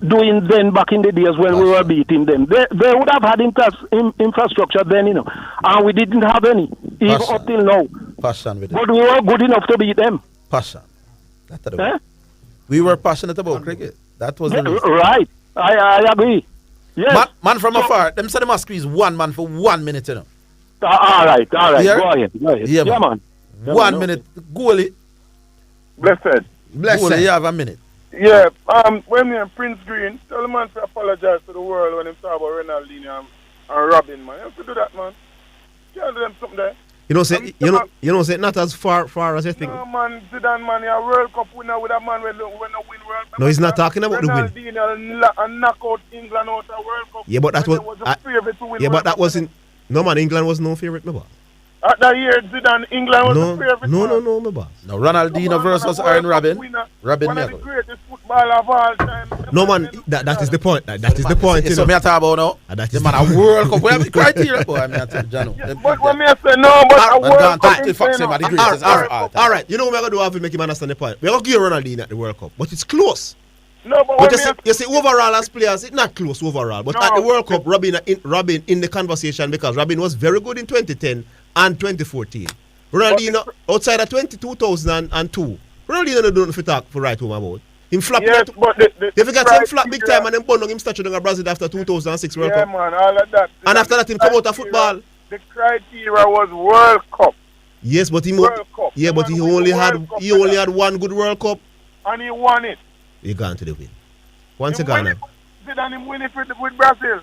doing then back in the days when we were beating them? They would have had infrastructure then, and we didn't have any, even up till now. Passion with it. But we were good enough to beat them. Passion. We were passionate about cricket. That was the reason. Right. I agree. Yes. Man from afar, them say they must squeeze one man for 1 minute, All right. Here? Go ahead. Yeah, man. 1 minute. Goalie. Blessed. Goalie, you have a minute. Yeah, when me and Prince Green, tell the man to apologize to the world when he talk about Ronaldinho and Robin, man. You have to do that, man. You have to do them something there. Say not as far as you think. No, man, Zidane, man, you're a World Cup winner with a man when no win World Cup. No, he's not talking about the win. Ronaldinho knock out England out of World Cup. Yeah, but that was favorite to win. Yeah, but that wasn't. No, man, England was no favorite, my boss. At that year, Zidane, England was the favorite. No, my boss. No, Ronaldinho versus Iron Robin. Robin one never. of the greatest footballer of all time. No, man, that is the point. That is the point. So me I talk about now. That the man a World Cup. We have criteria, boy. I mean, I tell Jano. But when me say no, but a World Cup. All right, you know what we're going to do to make him understand the point. We're going to give Ronaldinho at the World Cup, but it's close. No, but you see, overall as players, it's not close overall. But at the World Cup, Robin in the conversation because Robin was very good in 2010 and 2014. Ronaldinho, outside of 2002, Ronaldinho don't fit talk for right home about. Him flop. Yes, but if you get him flop big time and then burn on him statue in Brazil after 2006 World Cup. Yeah, man, all of that. And after that, him come out of football. The criteria was World Cup. Yes, but he only had one good World Cup. And he won it. He gone to the win. Once again. Didn't him win it with Brazil?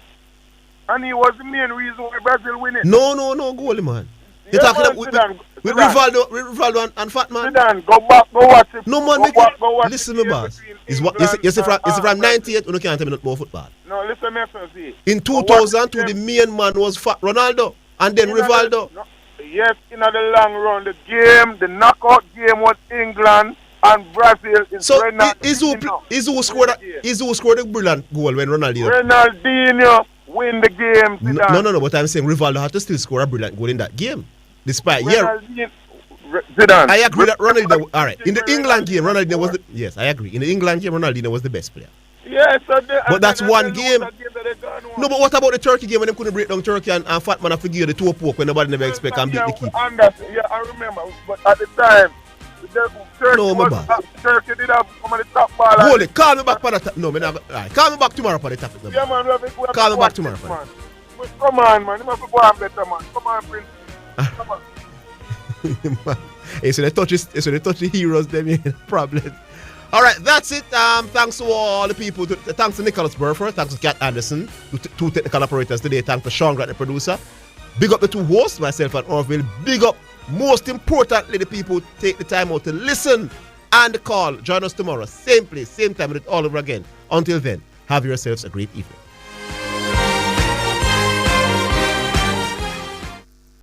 And he was the main reason why Brazil win it. No, goalie, man. You're talking about with Rivaldo and Fat Man. Zidane, go watch it. No, man, listen to me, boss. You see from 98, you can't tell me nothing about football. No, listen to me. In 2002, the main man was Fat Ronaldo and then Rivaldo. Yes, in the long run, the knockout game was England and Brazil. So is who scored a brilliant goal when Ronaldinho win the game. No, but I'm saying Rivaldo had to still score a brilliant goal in that game. Despite Zidane. I agree that Ronaldinho. All right, in the England game, Ronaldinho was yes, I agree. In the England game, Ronaldinho was the best player. Yes, but that's one game. No, but what about the Turkey game when they couldn't break down Turkey and Fat Man have to give the toe poke when nobody never expect and beat the keeper? Yeah, I remember. But at the time, Turkey did have some of the top ball. Hold it, call me back for the top. No, call me back tomorrow for the topic. Yeah, man, call me back tomorrow. Come on, man. You must go on better, man. Come on, Prince. Come on. So they touch the heroes, them in problem. All right, that's it. Thanks to all the people. Thanks to Nicholas Burford. Thanks to Kat Anderson, two technical operators today. Thanks to Sean Grant, the producer. Big up the two hosts, myself and Orville. Big up, most importantly, the people who take the time out to listen and call. Join us tomorrow, same place, same time, and it all over again. Until then, have yourselves a great evening.